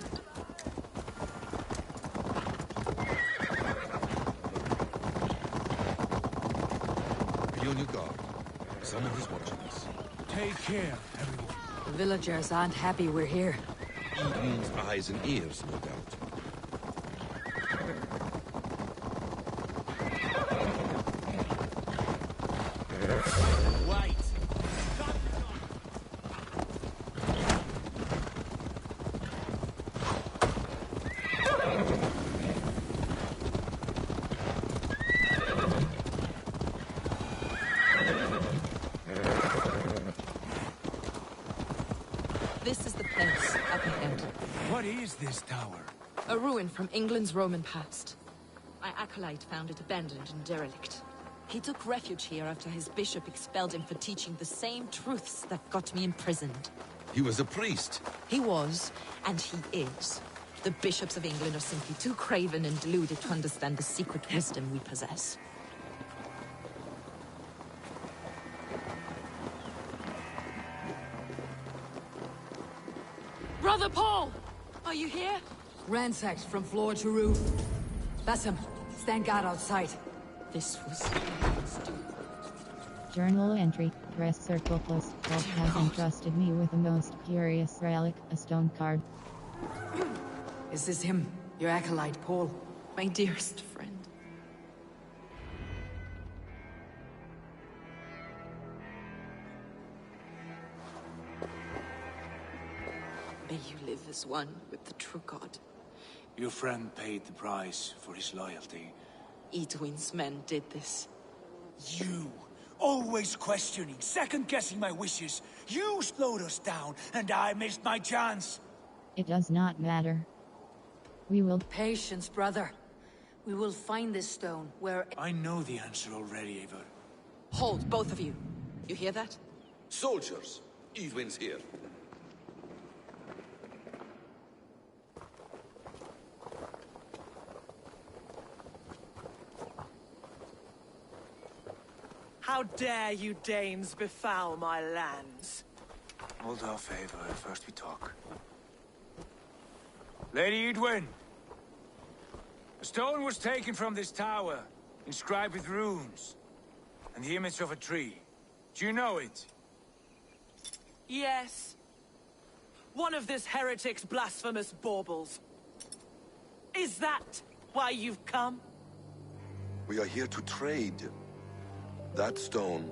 Be on your guard. Someone is watching us. Take care, everyone. The villagers aren't happy we're here. Edwin's eyes and ears, no doubt. Wait! This is the place up ahead. What is this tower? A ruin from England's Roman past. My acolyte found it abandoned and derelict. He took refuge here after his bishop expelled him for teaching the same truths that got me imprisoned. He was a priest. He was, and he is. The bishops of England are simply too craven and deluded to understand the secret wisdom we possess. Brother Paul! Are you here? Ransacked from floor to roof. Bassam, stand guard outside. This was... Journal entry. Rest circle plus. Paul has entrusted me with a most curious relic, a stone card. Is this him, your acolyte, Paul? My dearest friend. May you live as one with the true God. Your friend paid the price for his loyalty. Edwin's men did this. You! Always questioning, second-guessing my wishes. You slowed us down, and I missed my chance. It does not matter. We will... Patience, brother. We will find this stone where... I know the answer already, Eivor. Hold, both of you. You hear that? Soldiers! Edwin's here. How dare you Danes befoul my lands? Hold off, Eivor. First we talk. Lady Edwin! A stone was taken from this tower, inscribed with runes, and the image of a tree. Do you know it? Yes. One of this heretic's blasphemous baubles. Is that why you've come? We are here to trade. That stone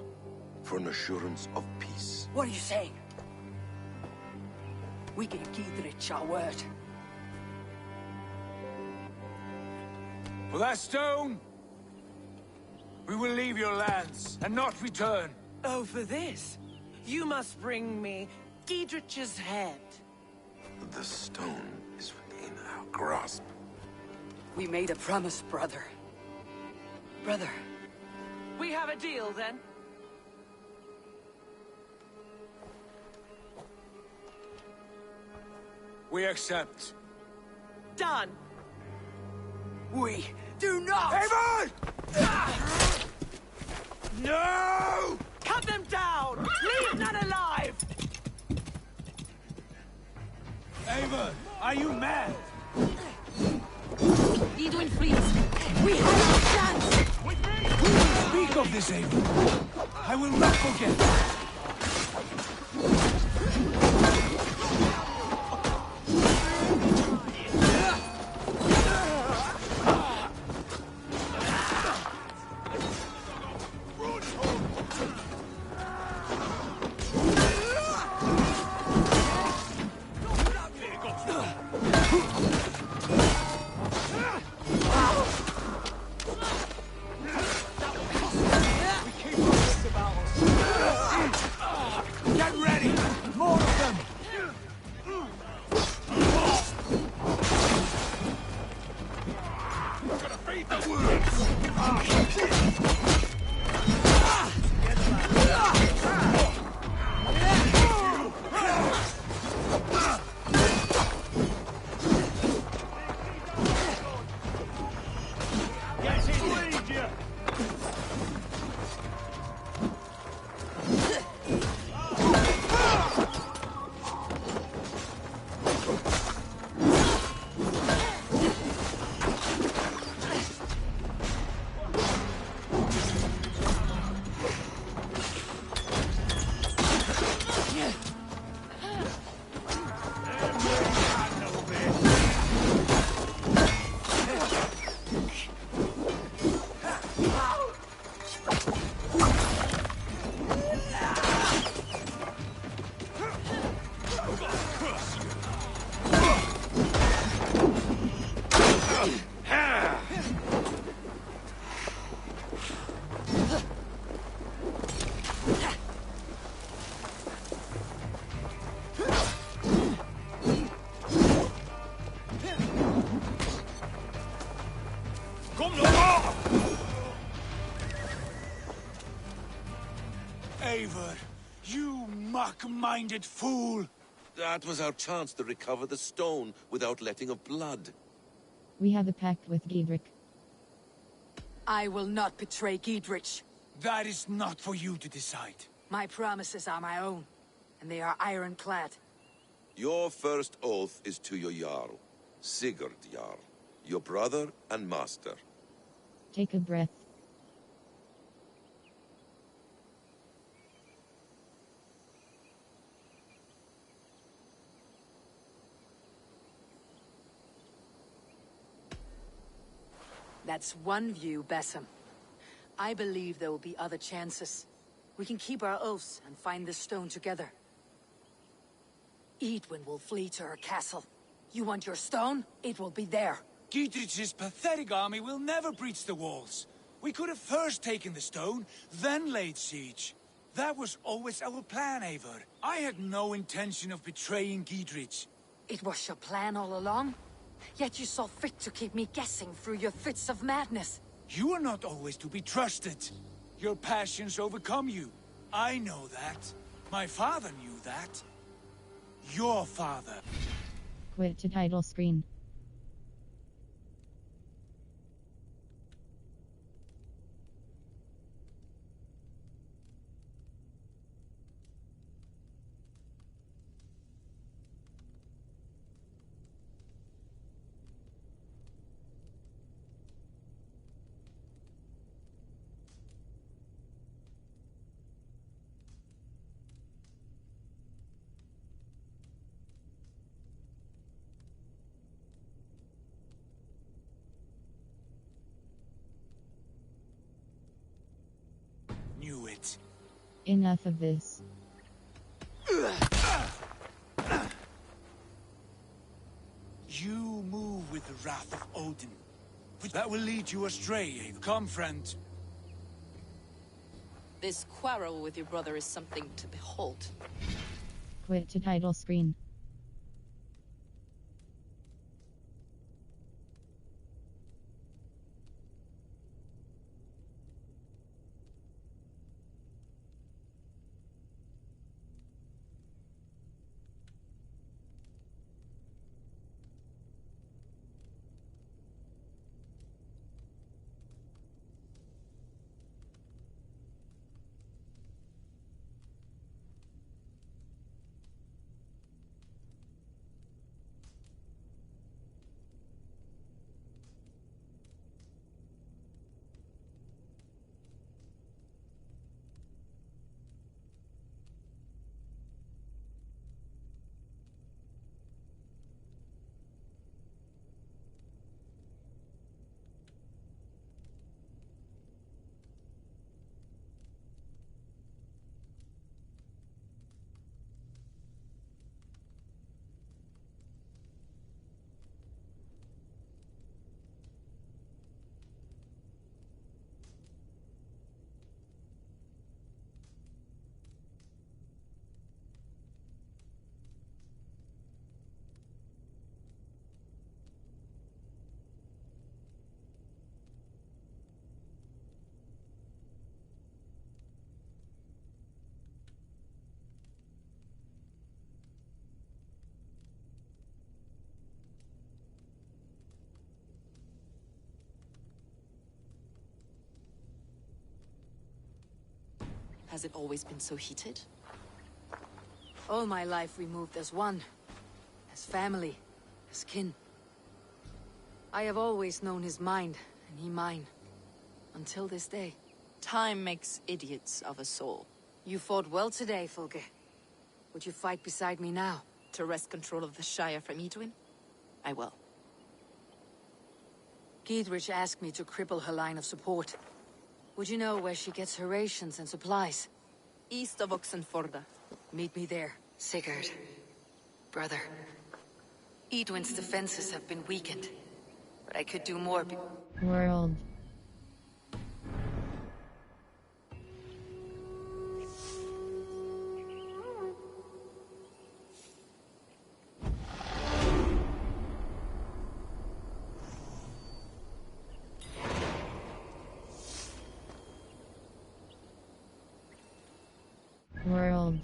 for an assurance of peace. What are you saying? We gave Giedrich our word. For that stone, we will leave your lands and not return. Oh, for this? You must bring me Giedrich's head. The stone is within our grasp. We made a promise, brother. Brother, We have a deal, then? We accept. Done. We do not! Eivor! No! Cut them down! Leave none alive! Eivor, are you mad? Edwin, please. We have a chance! We will speak of this, Eivor. I will not forget. Eivor, you mock-minded fool! That was our chance to recover the stone without letting of blood. We have a pact with Giedrich. I will not betray Giedrich. That is not for you to decide. My promises are my own, and they are ironclad. Your first oath is to your Jarl, Sigurd Jarl, your brother and master. Take a breath. That's one view, Basim. I believe there will be other chances. We can keep our oaths and find this stone together. Edwin will flee to her castle. You want your stone? It will be there. Giedrich's pathetic army will never breach the walls. We could have first taken the stone, then laid siege. That was always our plan, Eivor. I had no intention of betraying Giedrich. It was your plan all along? Yet you saw fit to keep me guessing through your fits of madness. You are not always to be trusted. Your passions overcome you. I know that. My father knew that. Your father. Quit to title screen. Knew it. Enough of this. You move with the wrath of Odin. But that will lead you astray, Eivor. Come, friend. This quarrel with your brother is something to behold. Quit to title screen. Has it always been so heated? All my life we moved as one. As family. As kin. I have always known his mind, and he mine. Until this day. Time makes idiots of us all. You fought well today, Fulke. Would you fight beside me now? To wrest control of the Shire from Edwin? I will. Giedrich asked me to cripple her line of support. Would you know where she gets her rations and supplies? East of Oxenforda. Meet me there, Sigurd. Brother. Edwin's defenses have been weakened. But I could do more. World. World.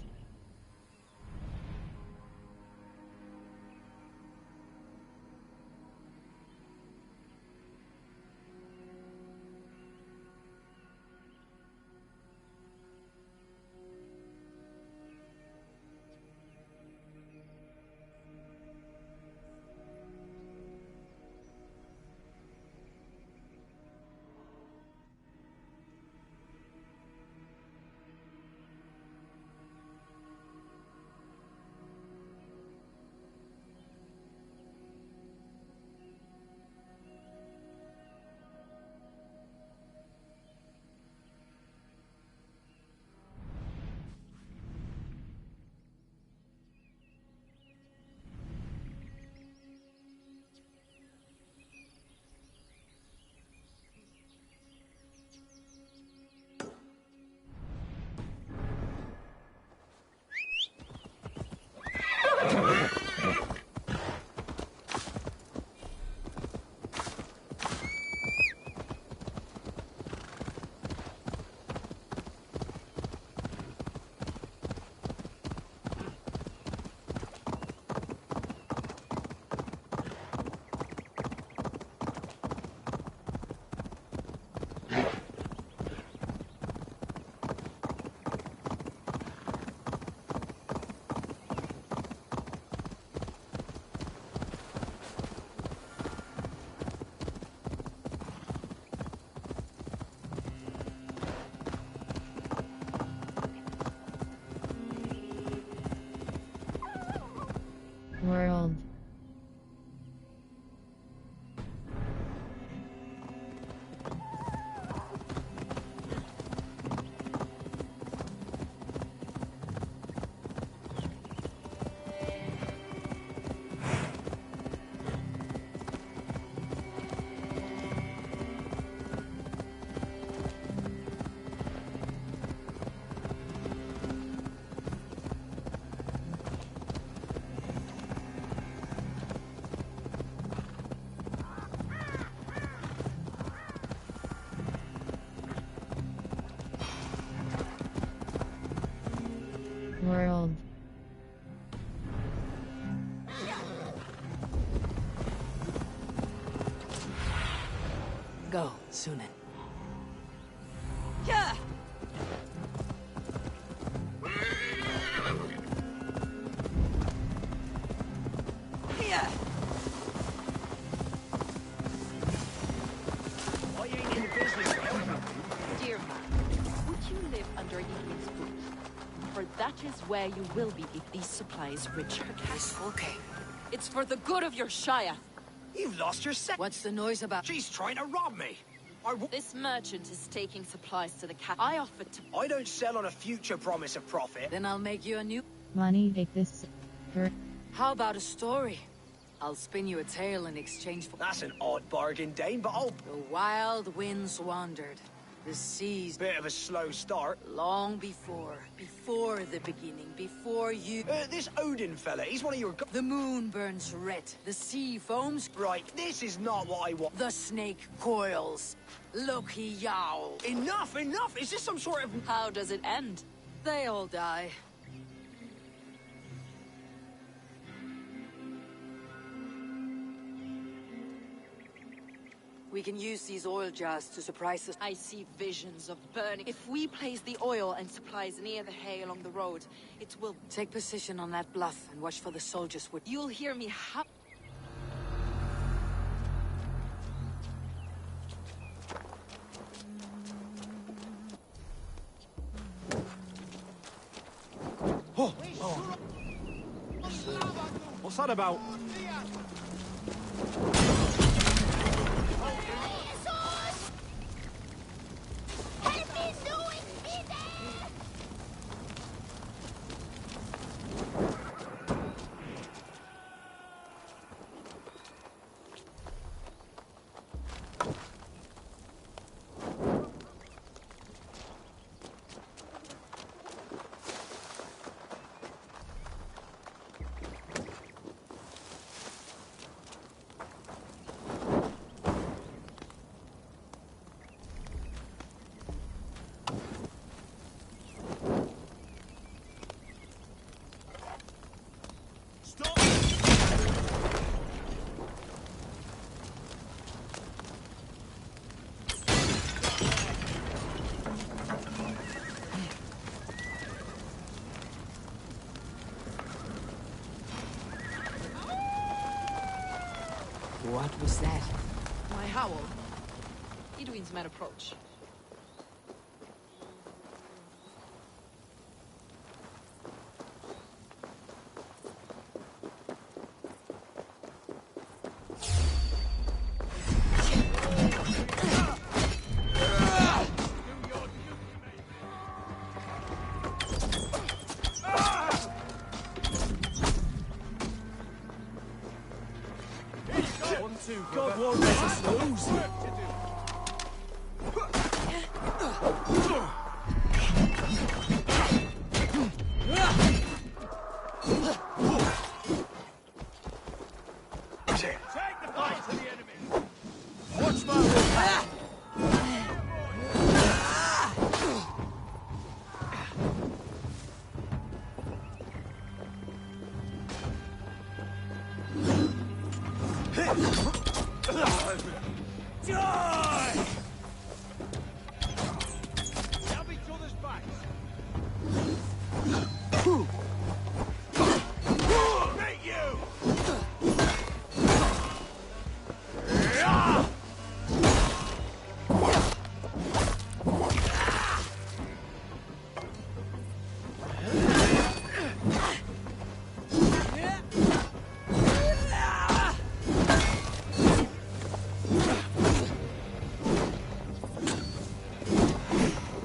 World. World. Go, Sunan. Yeah! Yeah! I ain't in the business of helping you. Dear man, would you live under Edwin's roof? For that is where you will be if these supplies reach her castle. Okay. It's for the good of your Shire. You've lost your set. What's the noise about? She's trying to rob me. This merchant is taking supplies to the castle. I offered to... I don't sell on a future promise of profit. Then I'll make you a new... Money, take this. How about a story? I'll spin you a tale in exchange for... That's an odd bargain, Dane, but I'll... The wild winds wandered. The seas... Bit of a slow start. Long before the beginning, before you... This Odin fella, he's one of your... The moon burns red, the sea foams... Right, this is not what I want. The snake coils. Look, he yowl. Enough, enough! Is this some sort of... How does it end? They all die. We can use these oil jars to surprise us. I see visions of burning. If we place the oil and supplies near the hay along the road, it will... Take position on that bluff and watch for the soldiers. You'll hear me Oh! Oh! What's that about? What was that? my howl. Edwin's men approach. God won't let us lose. Take the fight to the enemy! Watch my way. Die! Stab each other's backs. Meet you!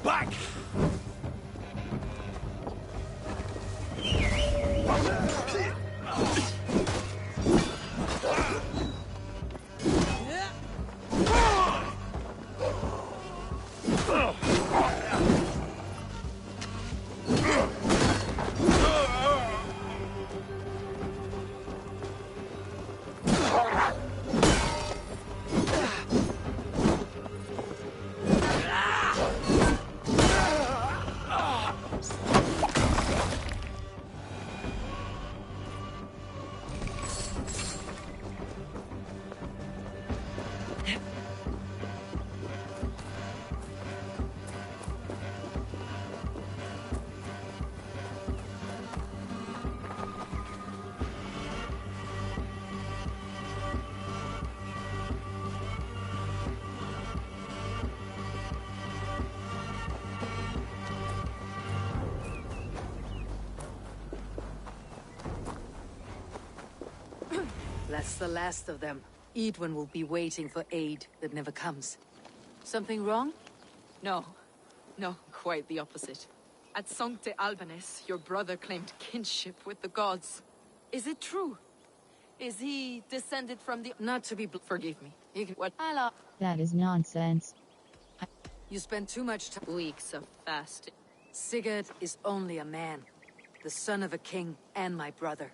Back! That's the last of them. Edwin will be waiting for aid that never comes. Something wrong? No. No, quite the opposite. At Sancte Albanes, your brother claimed kinship with the gods. Is it true? Is he descended from the... Not to be... Forgive me. What? That is nonsense. You spend too much time... Weeks of fasting. Sigurd is only a man. The son of a king and my brother.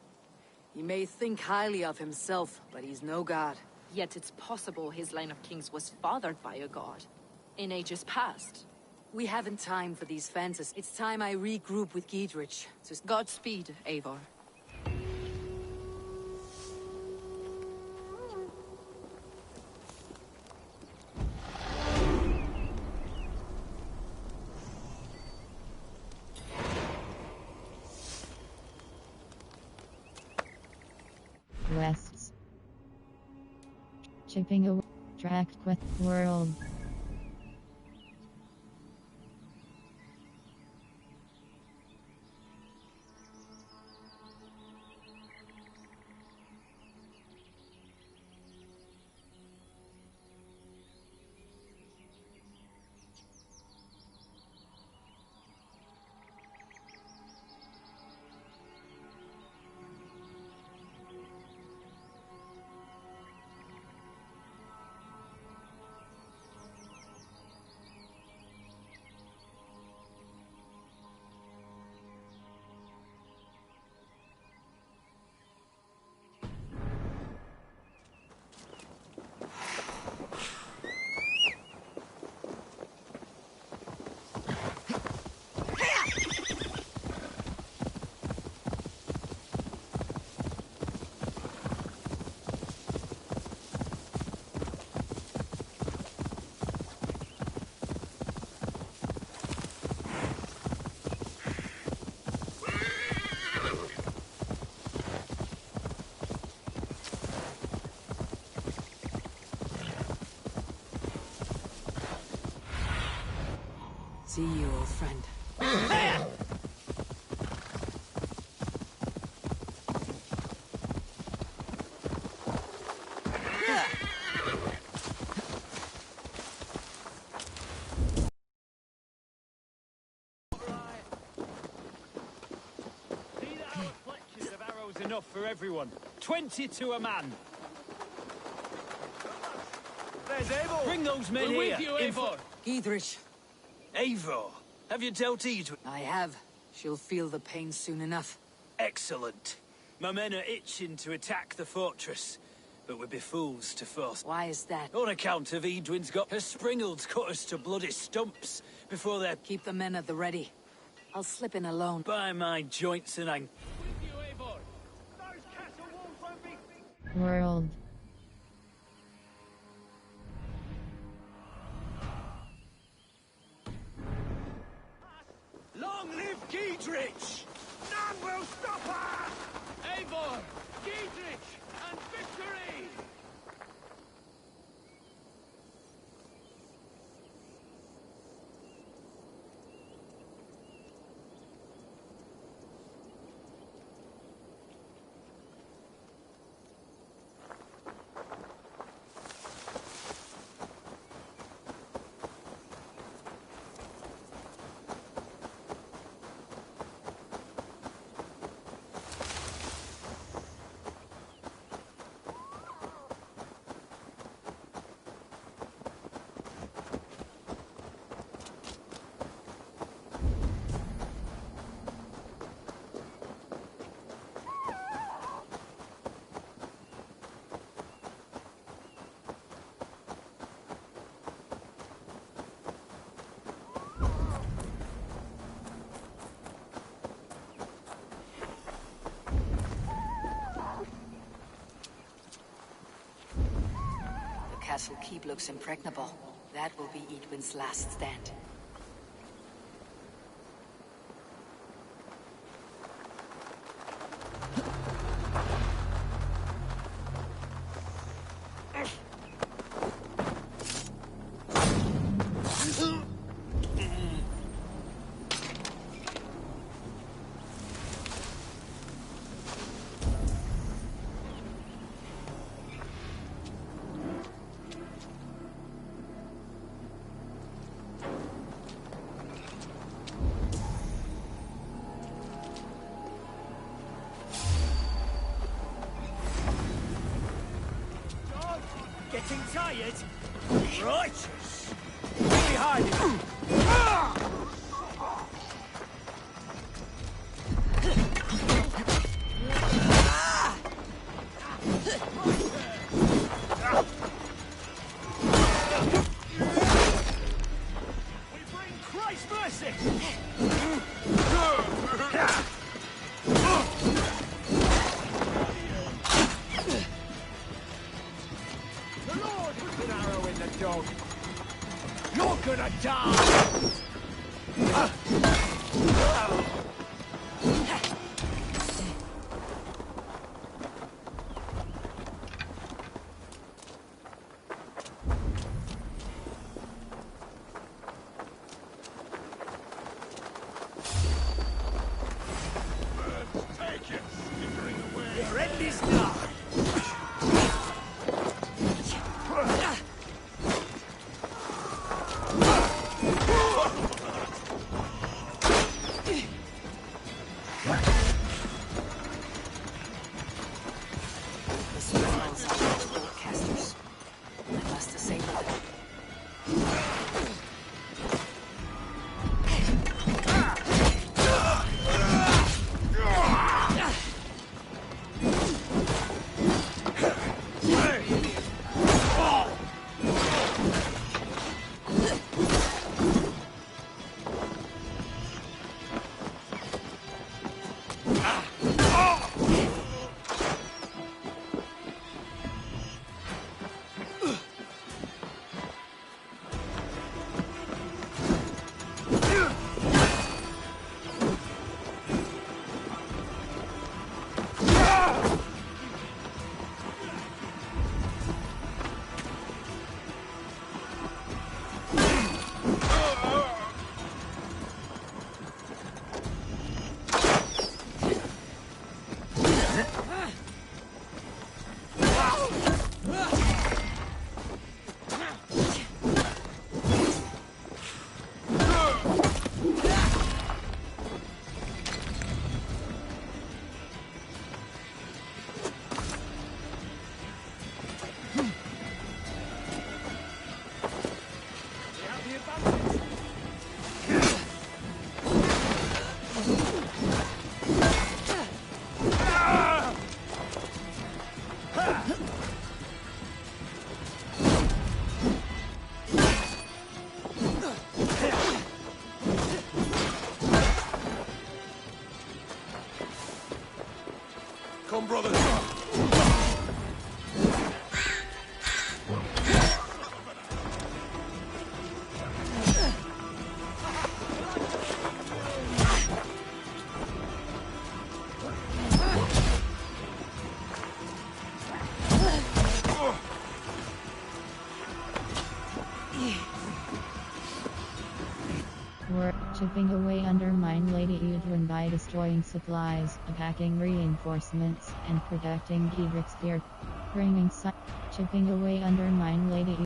He may think highly of himself, but he's no god. Yet it's possible his line of kings was fathered by a god. In ages past. We haven't time for these fantasies. It's time I regroup with Giedrich. Godspeed, Eivor. Quests. Chipping a track quest world. See you, old friend. Enough for everyone. 20 to a man. There's Eivor! Bring those men We're here. with you, Eivor! Giedrich. Eivor, have you dealt Edwin? I have. She'll feel the pain soon enough. Excellent. My men are itching to attack the fortress, but we'd be fools to force. Why is that? On account of Edwin's got her springalds cut us to bloody stumps before they're... Keep the men at the ready. I'll slip in alone. By my joints and ankles. World. Long live Giedrich! None will stop us! Eivor, Giedrich, and victory! Castle keep looks impregnable. That will be Edwin's last stand. Getting tired? Righteous! Really hiding. We bring Christ's mercy! The Lord put an arrow in the dog. You're gonna die! He's not. The smells are like broadcasters. I must disable them. Come, brothers. We're chipping away undermine Lady Udwin by destroying supplies, attacking reinforcements, and protecting Giedrich's beard. Bringing chipping away undermine Lady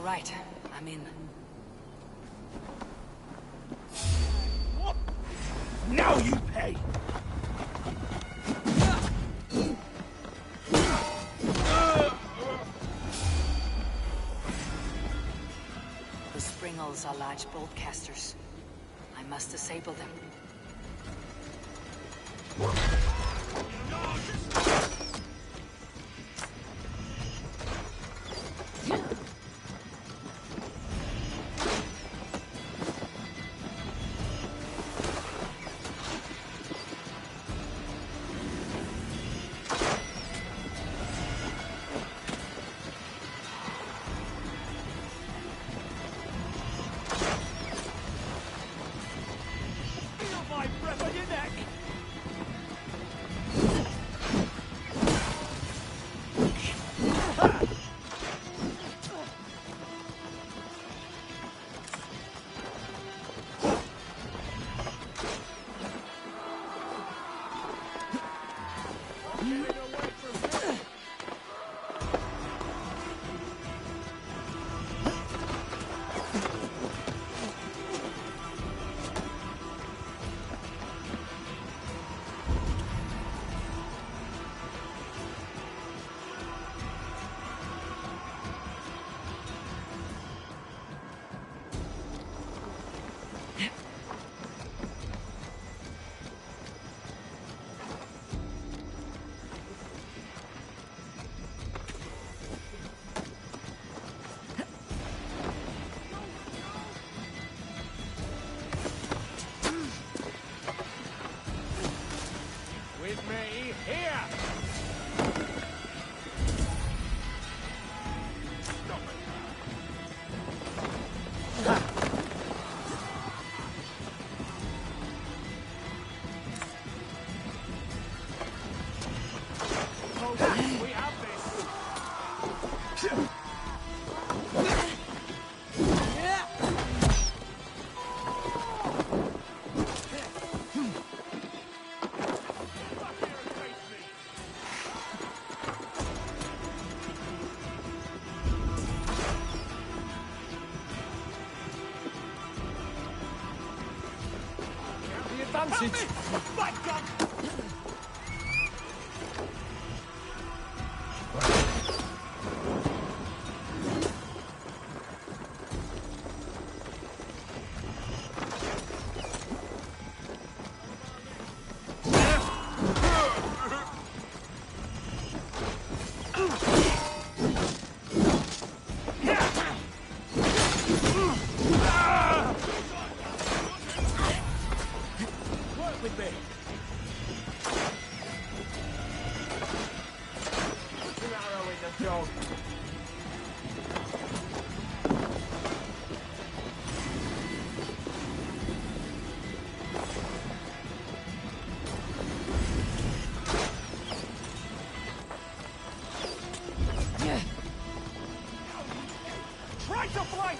Right, I'm in. Now you pay! are large bolt casters. I must disable them. Advantage. My God! Try to flank!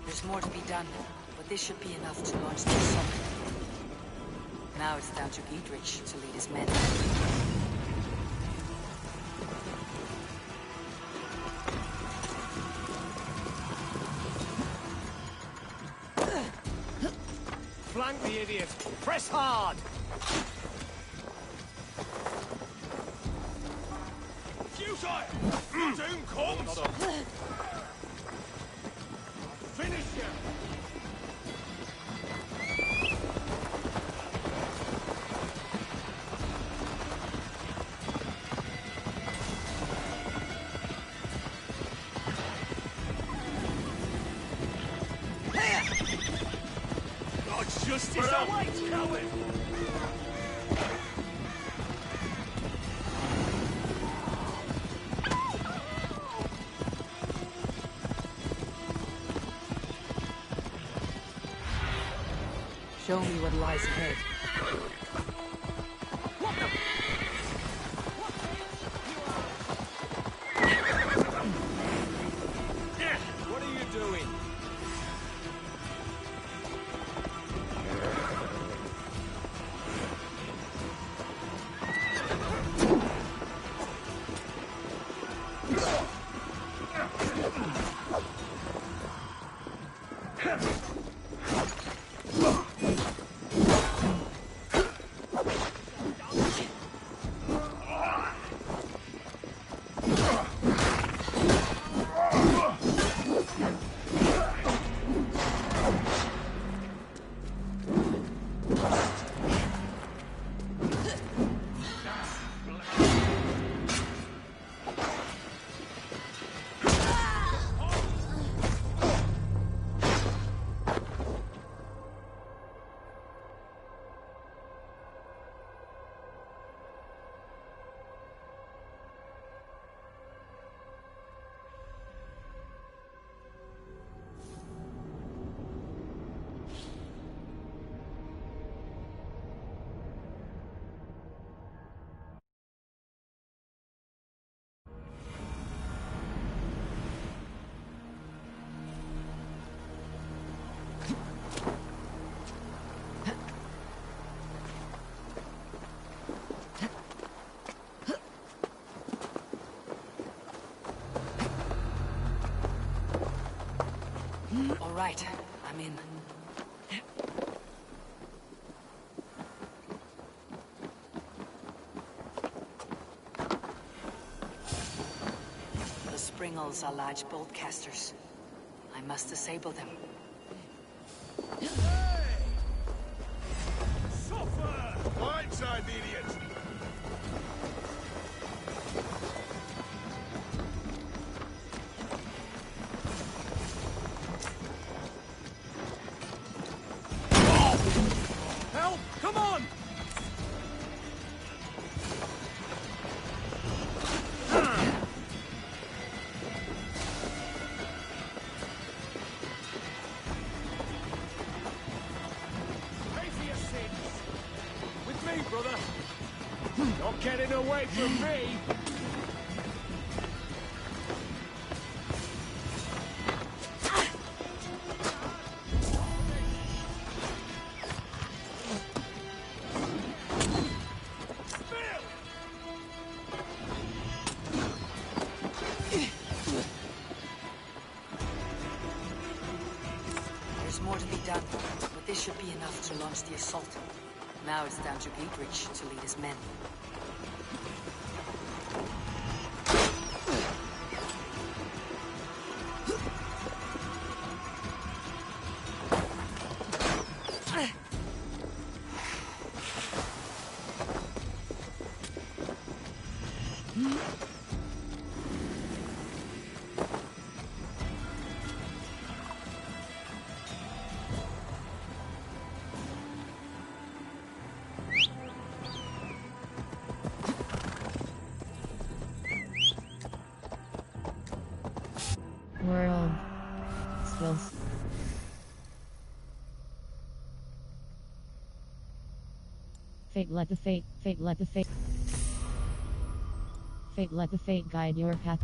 There's more to be done, but this should be enough to launch the summit. Now it's down to Giedrich to lead his men. Flank Flank the idiot! Press hard! Futile! Doom comes! Finish him! God's justice awaits, coward! Show me what lies ahead. What are you doing? All right, I'm in. The Springles are large bolt casters. I must disable them. Suffer! Blindside the idiot! Help! Come on! Pay for your sins! With me, brother! Not getting away from me! There's more to be done, but this should be enough to launch the assault. Now it's down to Giedrich to lead his men. World. Skills. Fate let the fate let the fate. Fate let the fate guide your path.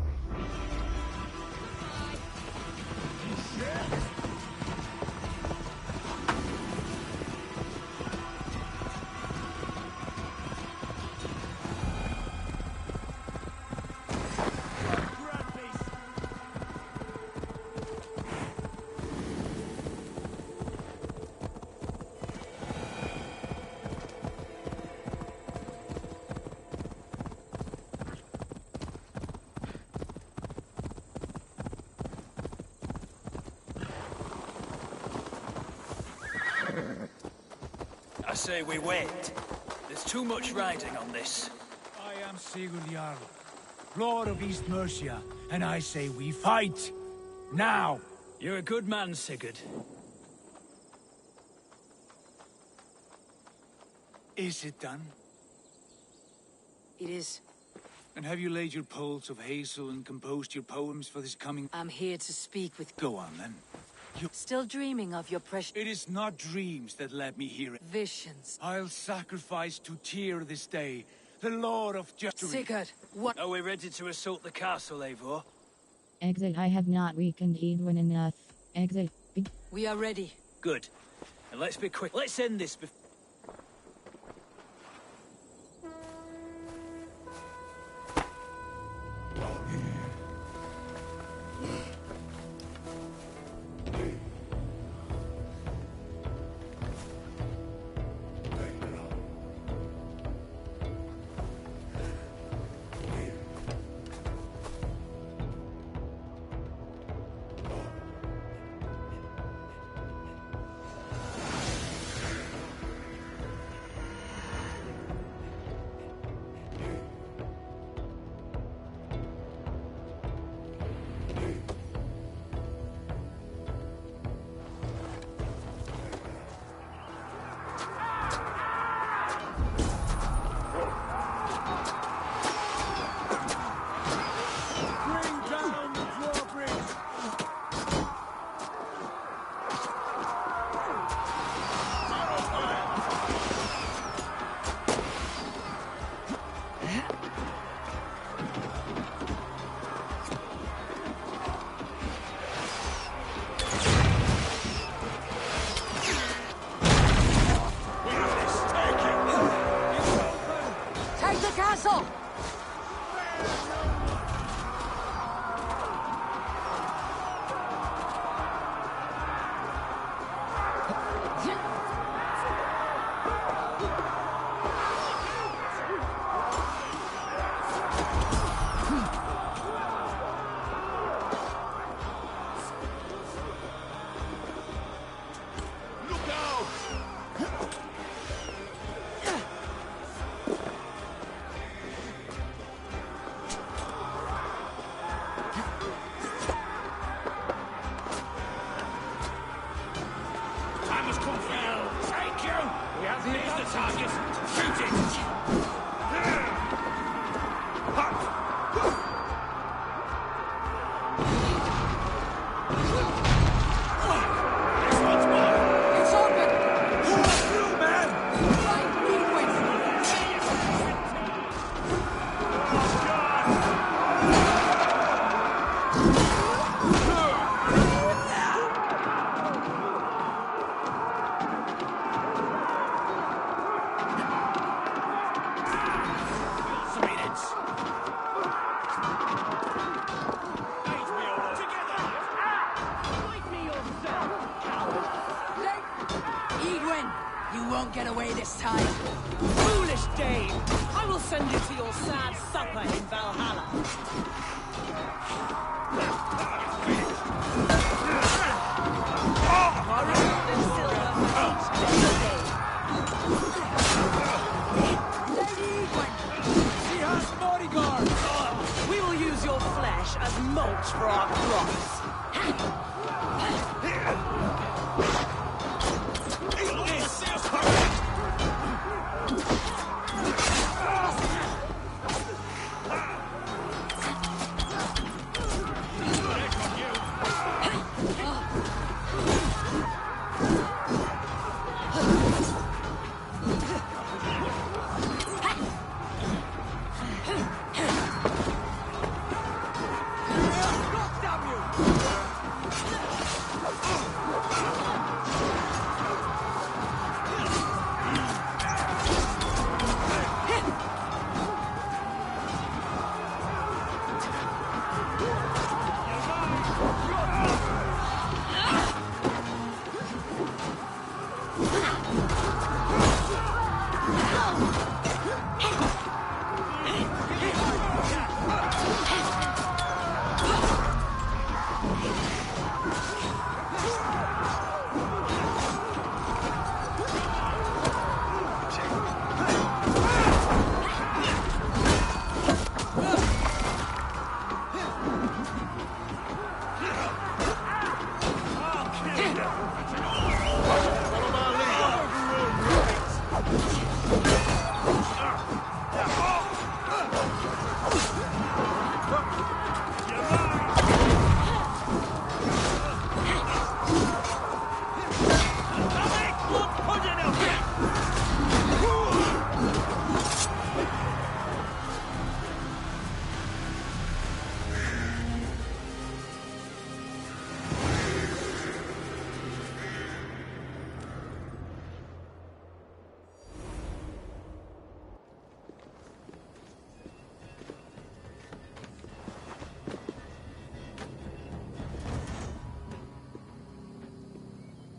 say we wait. There's too much riding on this. I am Sigurd Jarl, Lord of East Mercia, and I say we fight! Now! You're a good man, Sigurd. Is it done? It is. And have you laid your poles of hazel and composed your poems for this coming? I'm here to speak with... Go on, then. Still dreaming of your precious... It is not dreams that let me hear it. Visions. I'll sacrifice to Tyr this day, the Lord of Justice. Sigurd, what... Are we ready to assault the castle, Eivor? Exit. I have not weakened Edwin enough. Exit. We are ready. Good. And let's be quick. Let's end this before...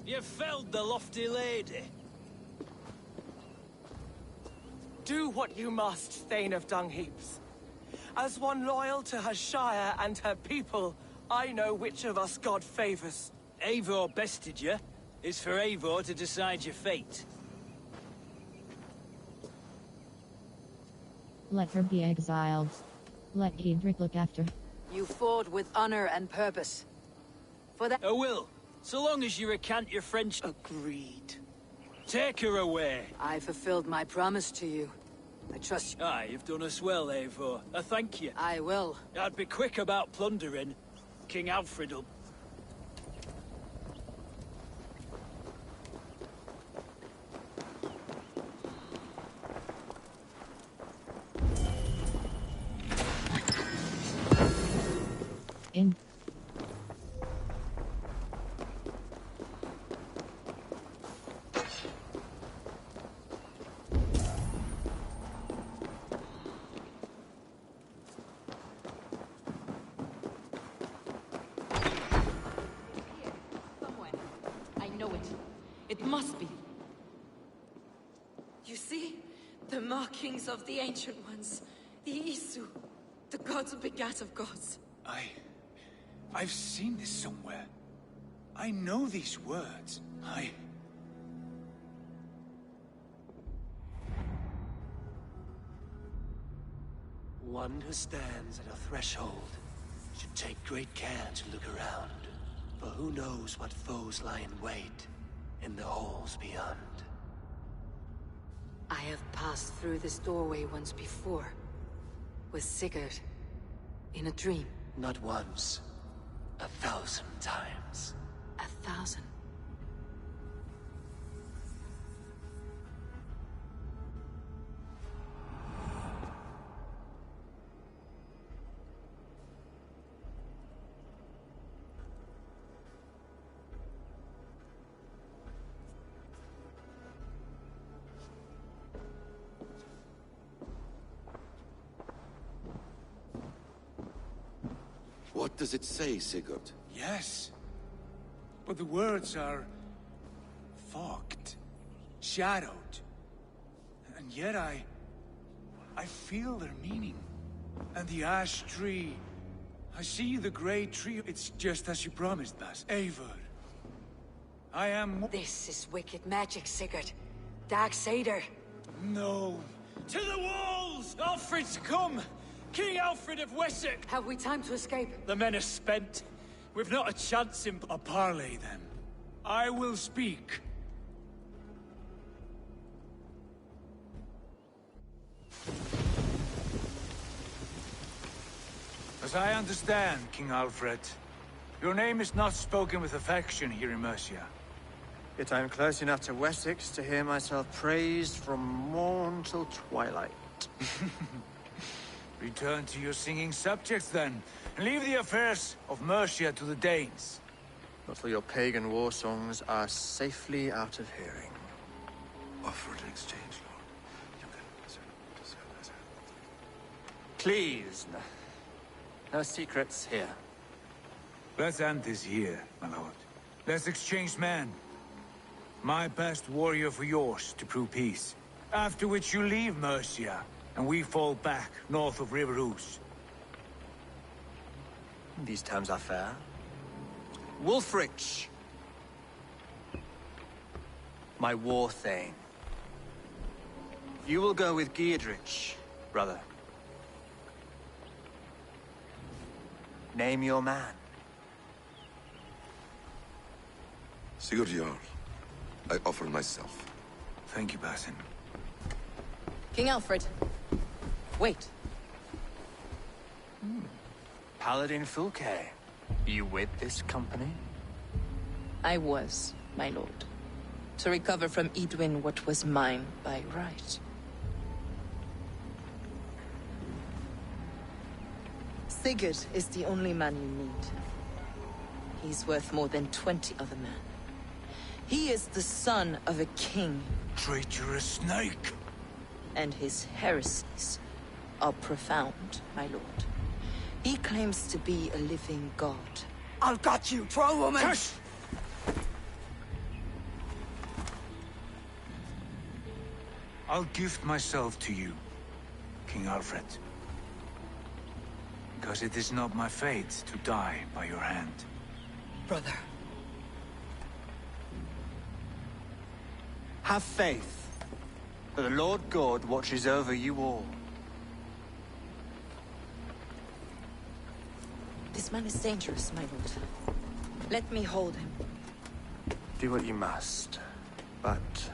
You felled the lofty lady. Do what you must, Thane of Dungheaps. As one loyal to her shire and her people, I know which of us God favors. Eivor bested you. It's for Eivor to decide your fate. Let her be exiled. Let Giedrich look after her. You fought with honor and purpose. For that— I will, so long as you recant your French— Agreed. Take her away. I fulfilled my promise to you. I trust you. Aye, you've done us well, Eivor. I thank you. I will. I'd be quick about plundering. King Alfred'll— In. Somewhere. I know it. It must be. You see? The markings of the Ancient Ones. The Isu. The gods begat of gods. I've seen this somewhere. I know these words. One who stands at a threshold should take great care to look around, for who knows what foes lie in wait in the halls beyond. I have passed through this doorway once before. With Sigurd. In a dream. Not once. 1,000 times. 1,000? What does it say, Sigurd? Yes. But the words are fogged, shadowed. And yet I feel their meaning. And the ash tree. I see the great tree. It's just as you promised, Bas. Eivor. I am— This is wicked magic, Sigurd. Darksader. No. To the walls! Alfred's come! King Alfred of Wessex! Have we time to escape? The men are spent. We've not a chance in— A parley, then. I will speak. As I understand, King Alfred, your name is not spoken with affection here in Mercia. Yet I am close enough to Wessex to hear myself praised from morn till twilight. Return to your singing subjects, then, and leave the affairs of Mercia to the Danes. But for your pagan war songs are safely out of hearing. Offer an exchange, Lord. You can— Please, no secrets here. Let's end this here, my lord. Let's exchange men. My best warrior for yours to prove peace. After which you leave Mercia, and we fall back north of River Ouse. These terms are fair. Wulfrich! My war thane. You will go with Giedrich, brother. Name your man. Sigurd Jarl, I offer myself. Thank you, Basin. King Alfred. Wait. Paladin Fulke. You with this company? I was, my lord. To recover from Edwin what was mine by right. Sigurd is the only man you need. He's worth more than 20 other men. He is the son of a king. Traitorous snake! And his heresies are profound, my lord. He claims to be a living god. I'll got you, troll woman! Hush! I'll gift myself to you, King Alfred. Because it is not my fate to die by your hand. Brother. Have faith, for the Lord God watches over you all. This man is dangerous, my lord. Let me hold him. Do what you must, but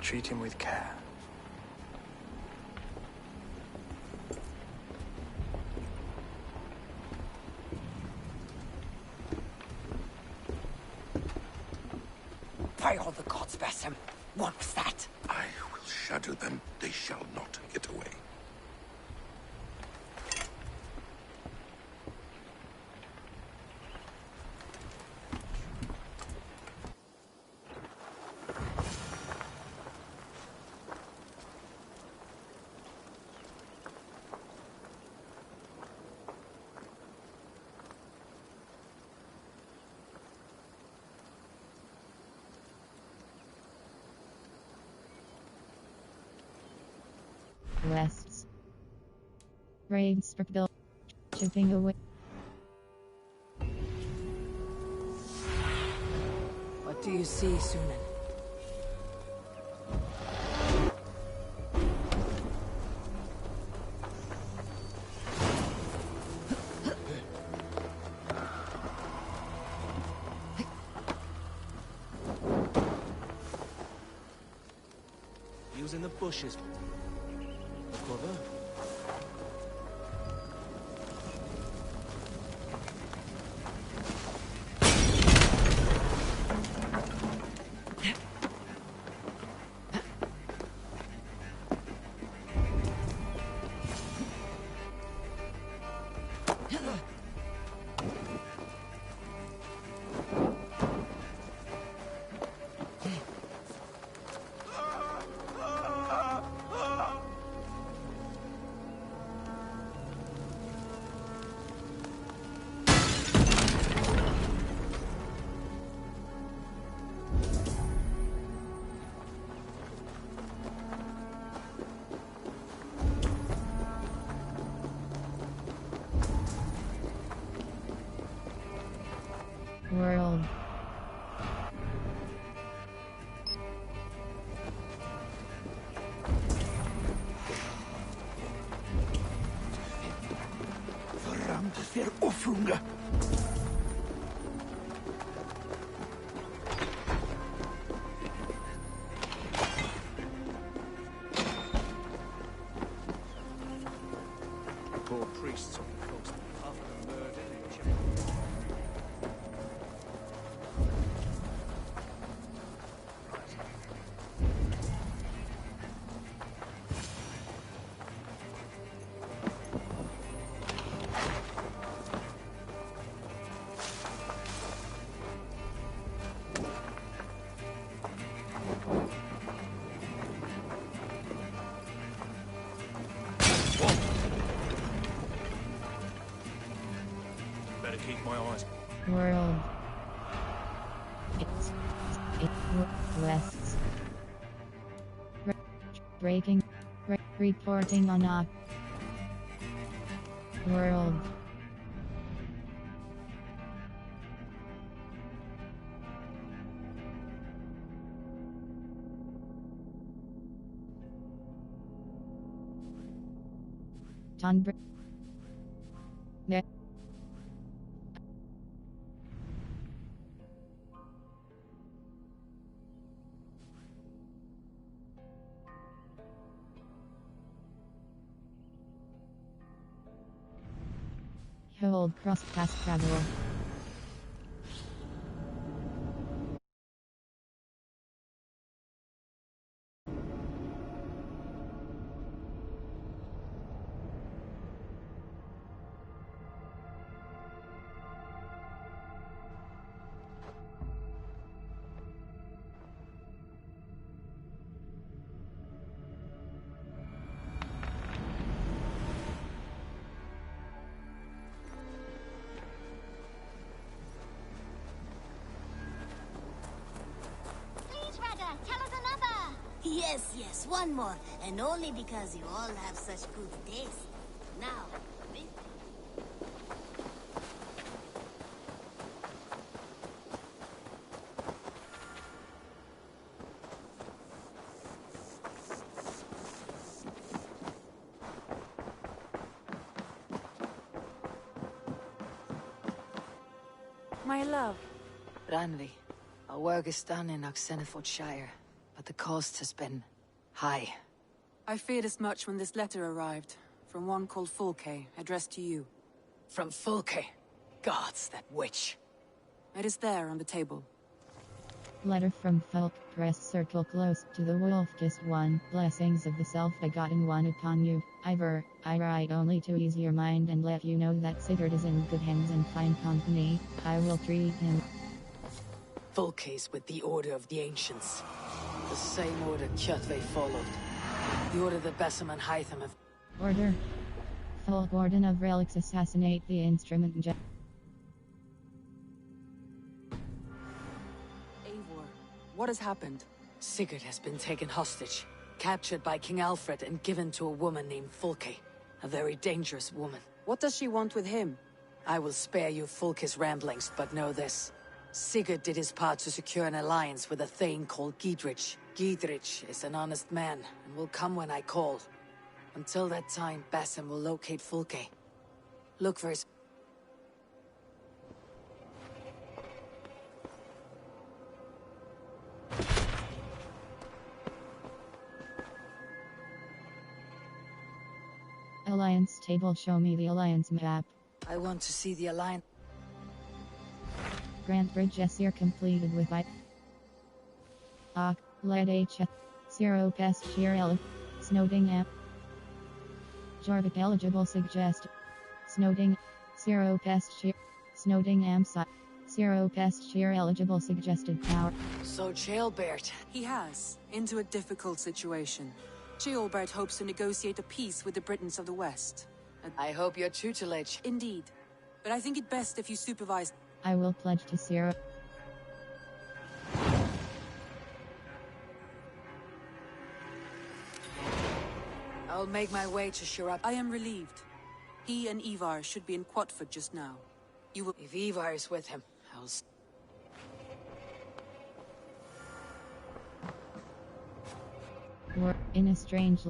treat him with care. Pray all the gods, Basim. What was that? I will shadow them. They shall not get away. Wests. Ravensburg chipping away. What do you see, Sunan? He was in the bushes. Cover. World. Verramd für Offrunge. Poor priests on the coast after murder. Better keep my eyes. World. West. Breaking. Reporting on a world. Tunbridge. Hold cross pass travel. Yes, yes, one more. And only because you all have such good taste. Now, My love. Ranvi, our work is done in Oxenfordshire, but the cost has been high. I feared as much when this letter arrived, from one called Fulke, addressed to you. From Fulke? Gods, that witch. It is there on the table. Letter from Fulk, press circle close to the Wolfkist one. Blessings of the self-begotten one upon you. I write only to ease your mind and let you know that Sigurd is in good hands and fine company. I will treat him. Fulke's with the Order of the Ancients. The same order Kjotve followed. The order that Basim and Hytham have... Order. Fulk Warden of Relics assassinate the instrument. What has happened? Sigurd has been taken hostage, captured by King Alfred and given to a woman named Fulke. A very dangerous woman. What does she want with him? I will spare you Fulke's ramblings, but know this. Sigurd did his part to secure an alliance with a thane called Giedrich. Giedrich is an honest man, and will come when I call. Until that time, Basim will locate Fulke. Look for his... Alliance table, show me the alliance map. I want to see the alliance. Grant Bridge Essir completed with Led H. Zero Pest Sheer Ele. Snowding app. Jorvik eligible suggest. Snowding. Zero Pest Sheer. Snowding Amsite. Zero Pest Sheer eligible suggested power. So Jailbert. He has, into a difficult situation. Jailbert hopes to negotiate a peace with the Britons of the West. I hope your tutelage. Indeed. But I think it best if you supervise... I will pledge to Zero. I'll make my way to Shirap. I am relieved. He and Ivar should be in Quatford just now. You will... If Ivar is with him, I'll... We're in a strange...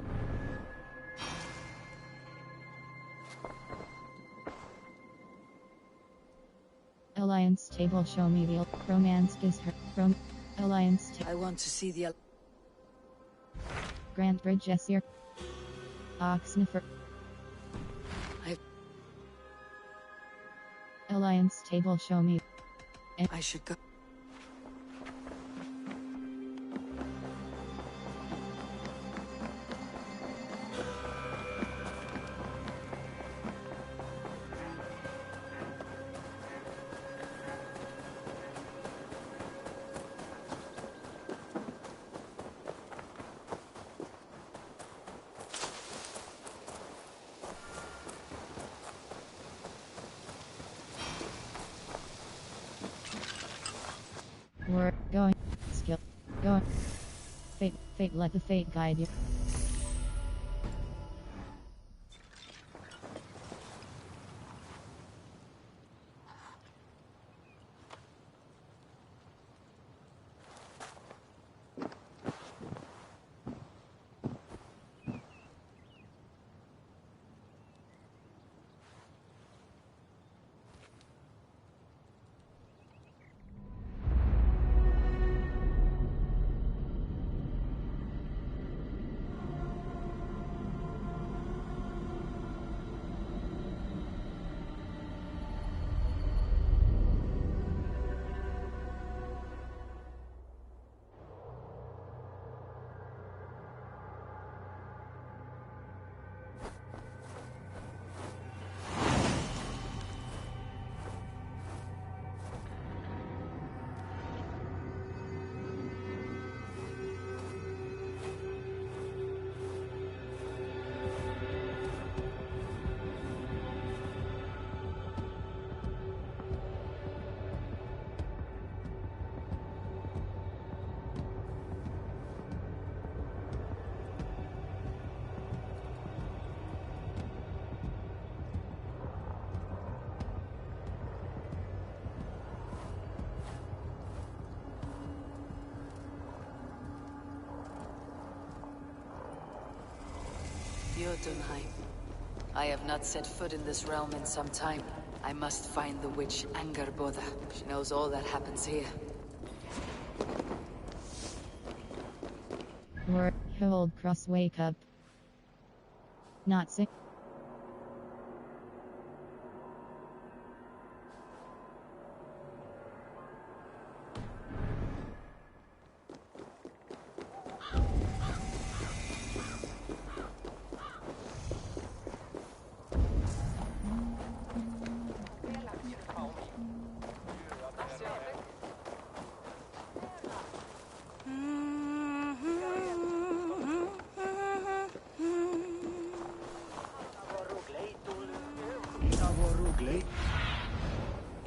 Alliance table, show me the romance is her alliance I want to see the Grant Bridge Essir Oxniffer Alliance table, show me. I should go. We're going. Skill. Going. Fate, let the fate guide you. Jotunheim. I have not set foot in this realm in some time. I must find the witch Angerboda. She knows all that happens here. Hold cross wake up. Not sick.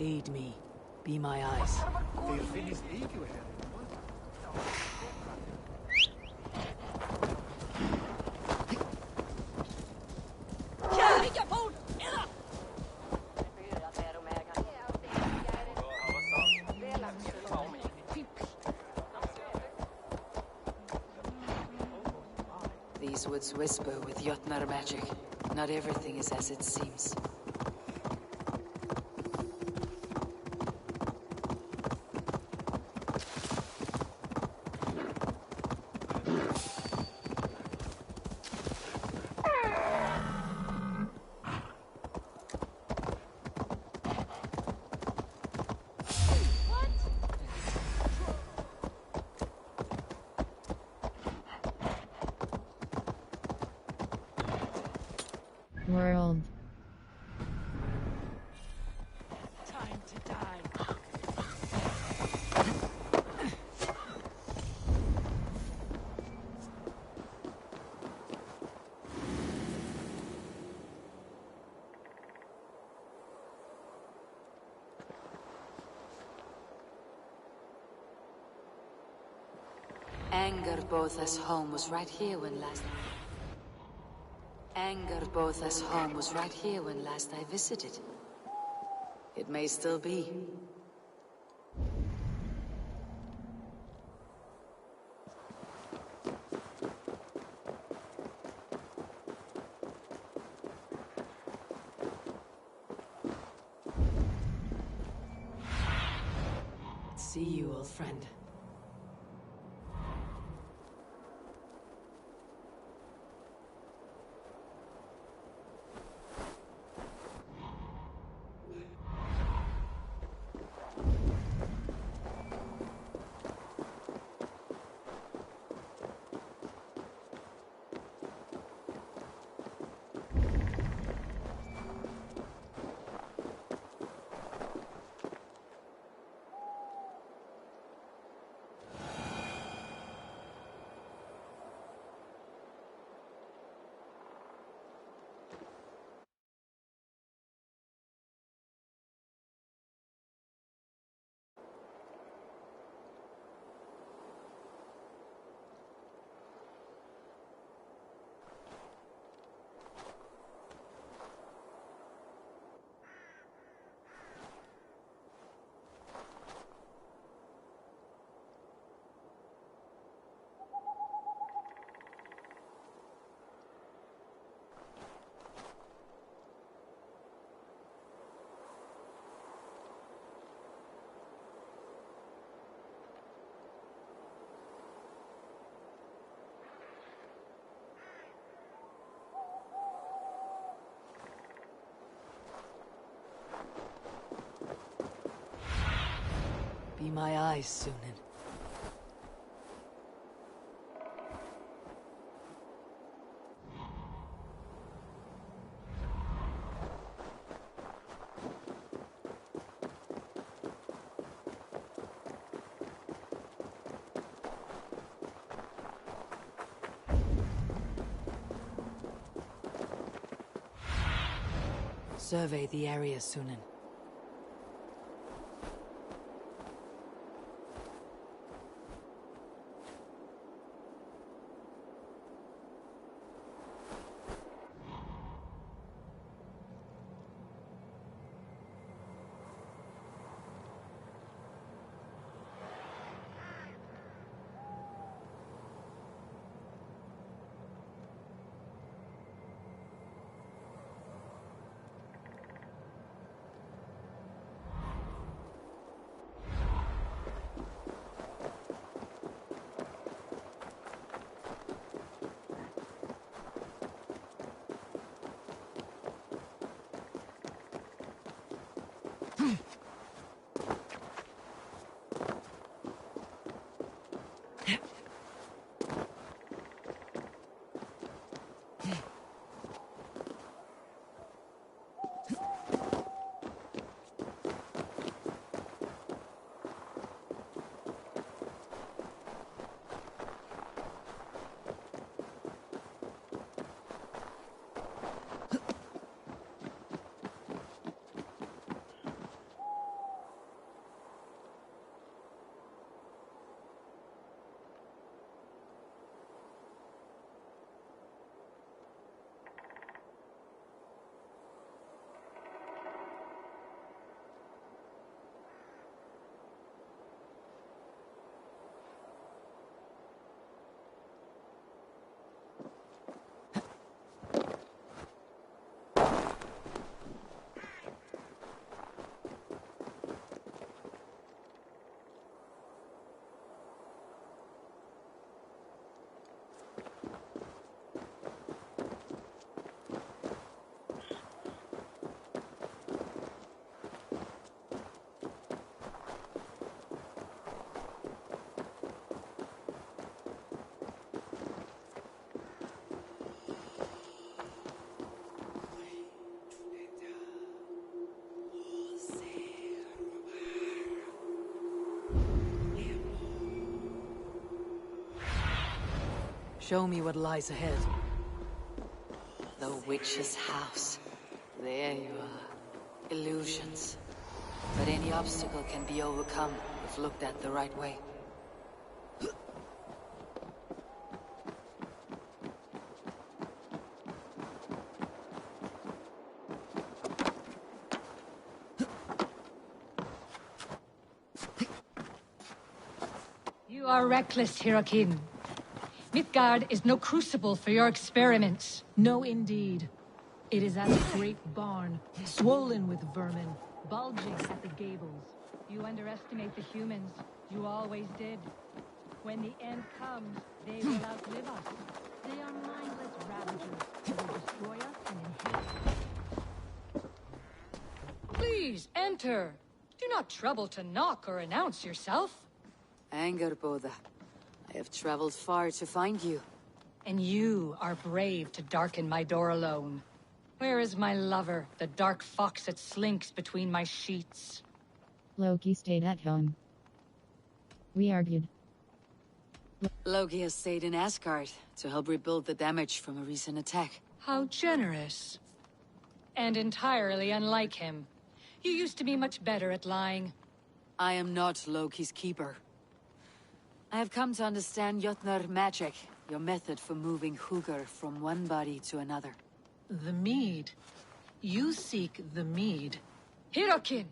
Aid me. Be my eyes. These woods whisper with Jotnar magic. Not everything is as it seems. World. Time to die. Angerbotha's home was right here when last... Angerbotha's home was right here when last I visited. It may still be. See you, old friend. Be my eyes, Sunan. Survey the area, Sunan. Show me what lies ahead. The witch's house. There you are. Illusions. But any obstacle can be overcome if looked at the right way. You are reckless, Hirakin. Midgard is no crucible for your experiments. No, indeed. It is as a great barn, swollen with vermin, bulging at the gables. You underestimate the humans. You always did. When the end comes, they will outlive us. They are mindless ravagers who will destroy us and inherit. Please, enter. Do not trouble to knock or announce yourself. Angerboda, I have traveled far to find you. And you are brave to darken my door alone. Where is my lover, the dark fox that slinks between my sheets? Loki stayed at home. We argued. Loki has stayed in Asgard to help rebuild the damage from a recent attack. How generous. And entirely unlike him. You used to be much better at lying. I am not Loki's keeper. I have come to understand Jotnar magic, your method for moving Hugr from one body to another. The mead. You seek the mead. Hirokin!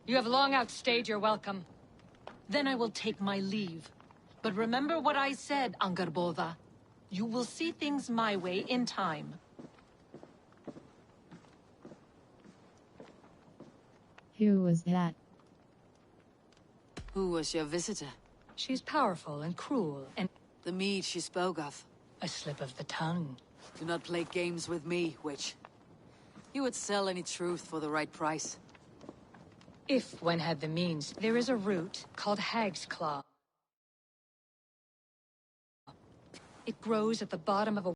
You have long outstayed your welcome. Then I will take my leave. But remember what I said, Angerboda. You will see things my way in time. Who was that? Who was your visitor? She's powerful and cruel, and... The mead she spoke of. A slip of the tongue. Do not play games with me, witch. You would sell any truth for the right price. If one had the means, there is a root called Hag's Claw. It grows at the bottom of a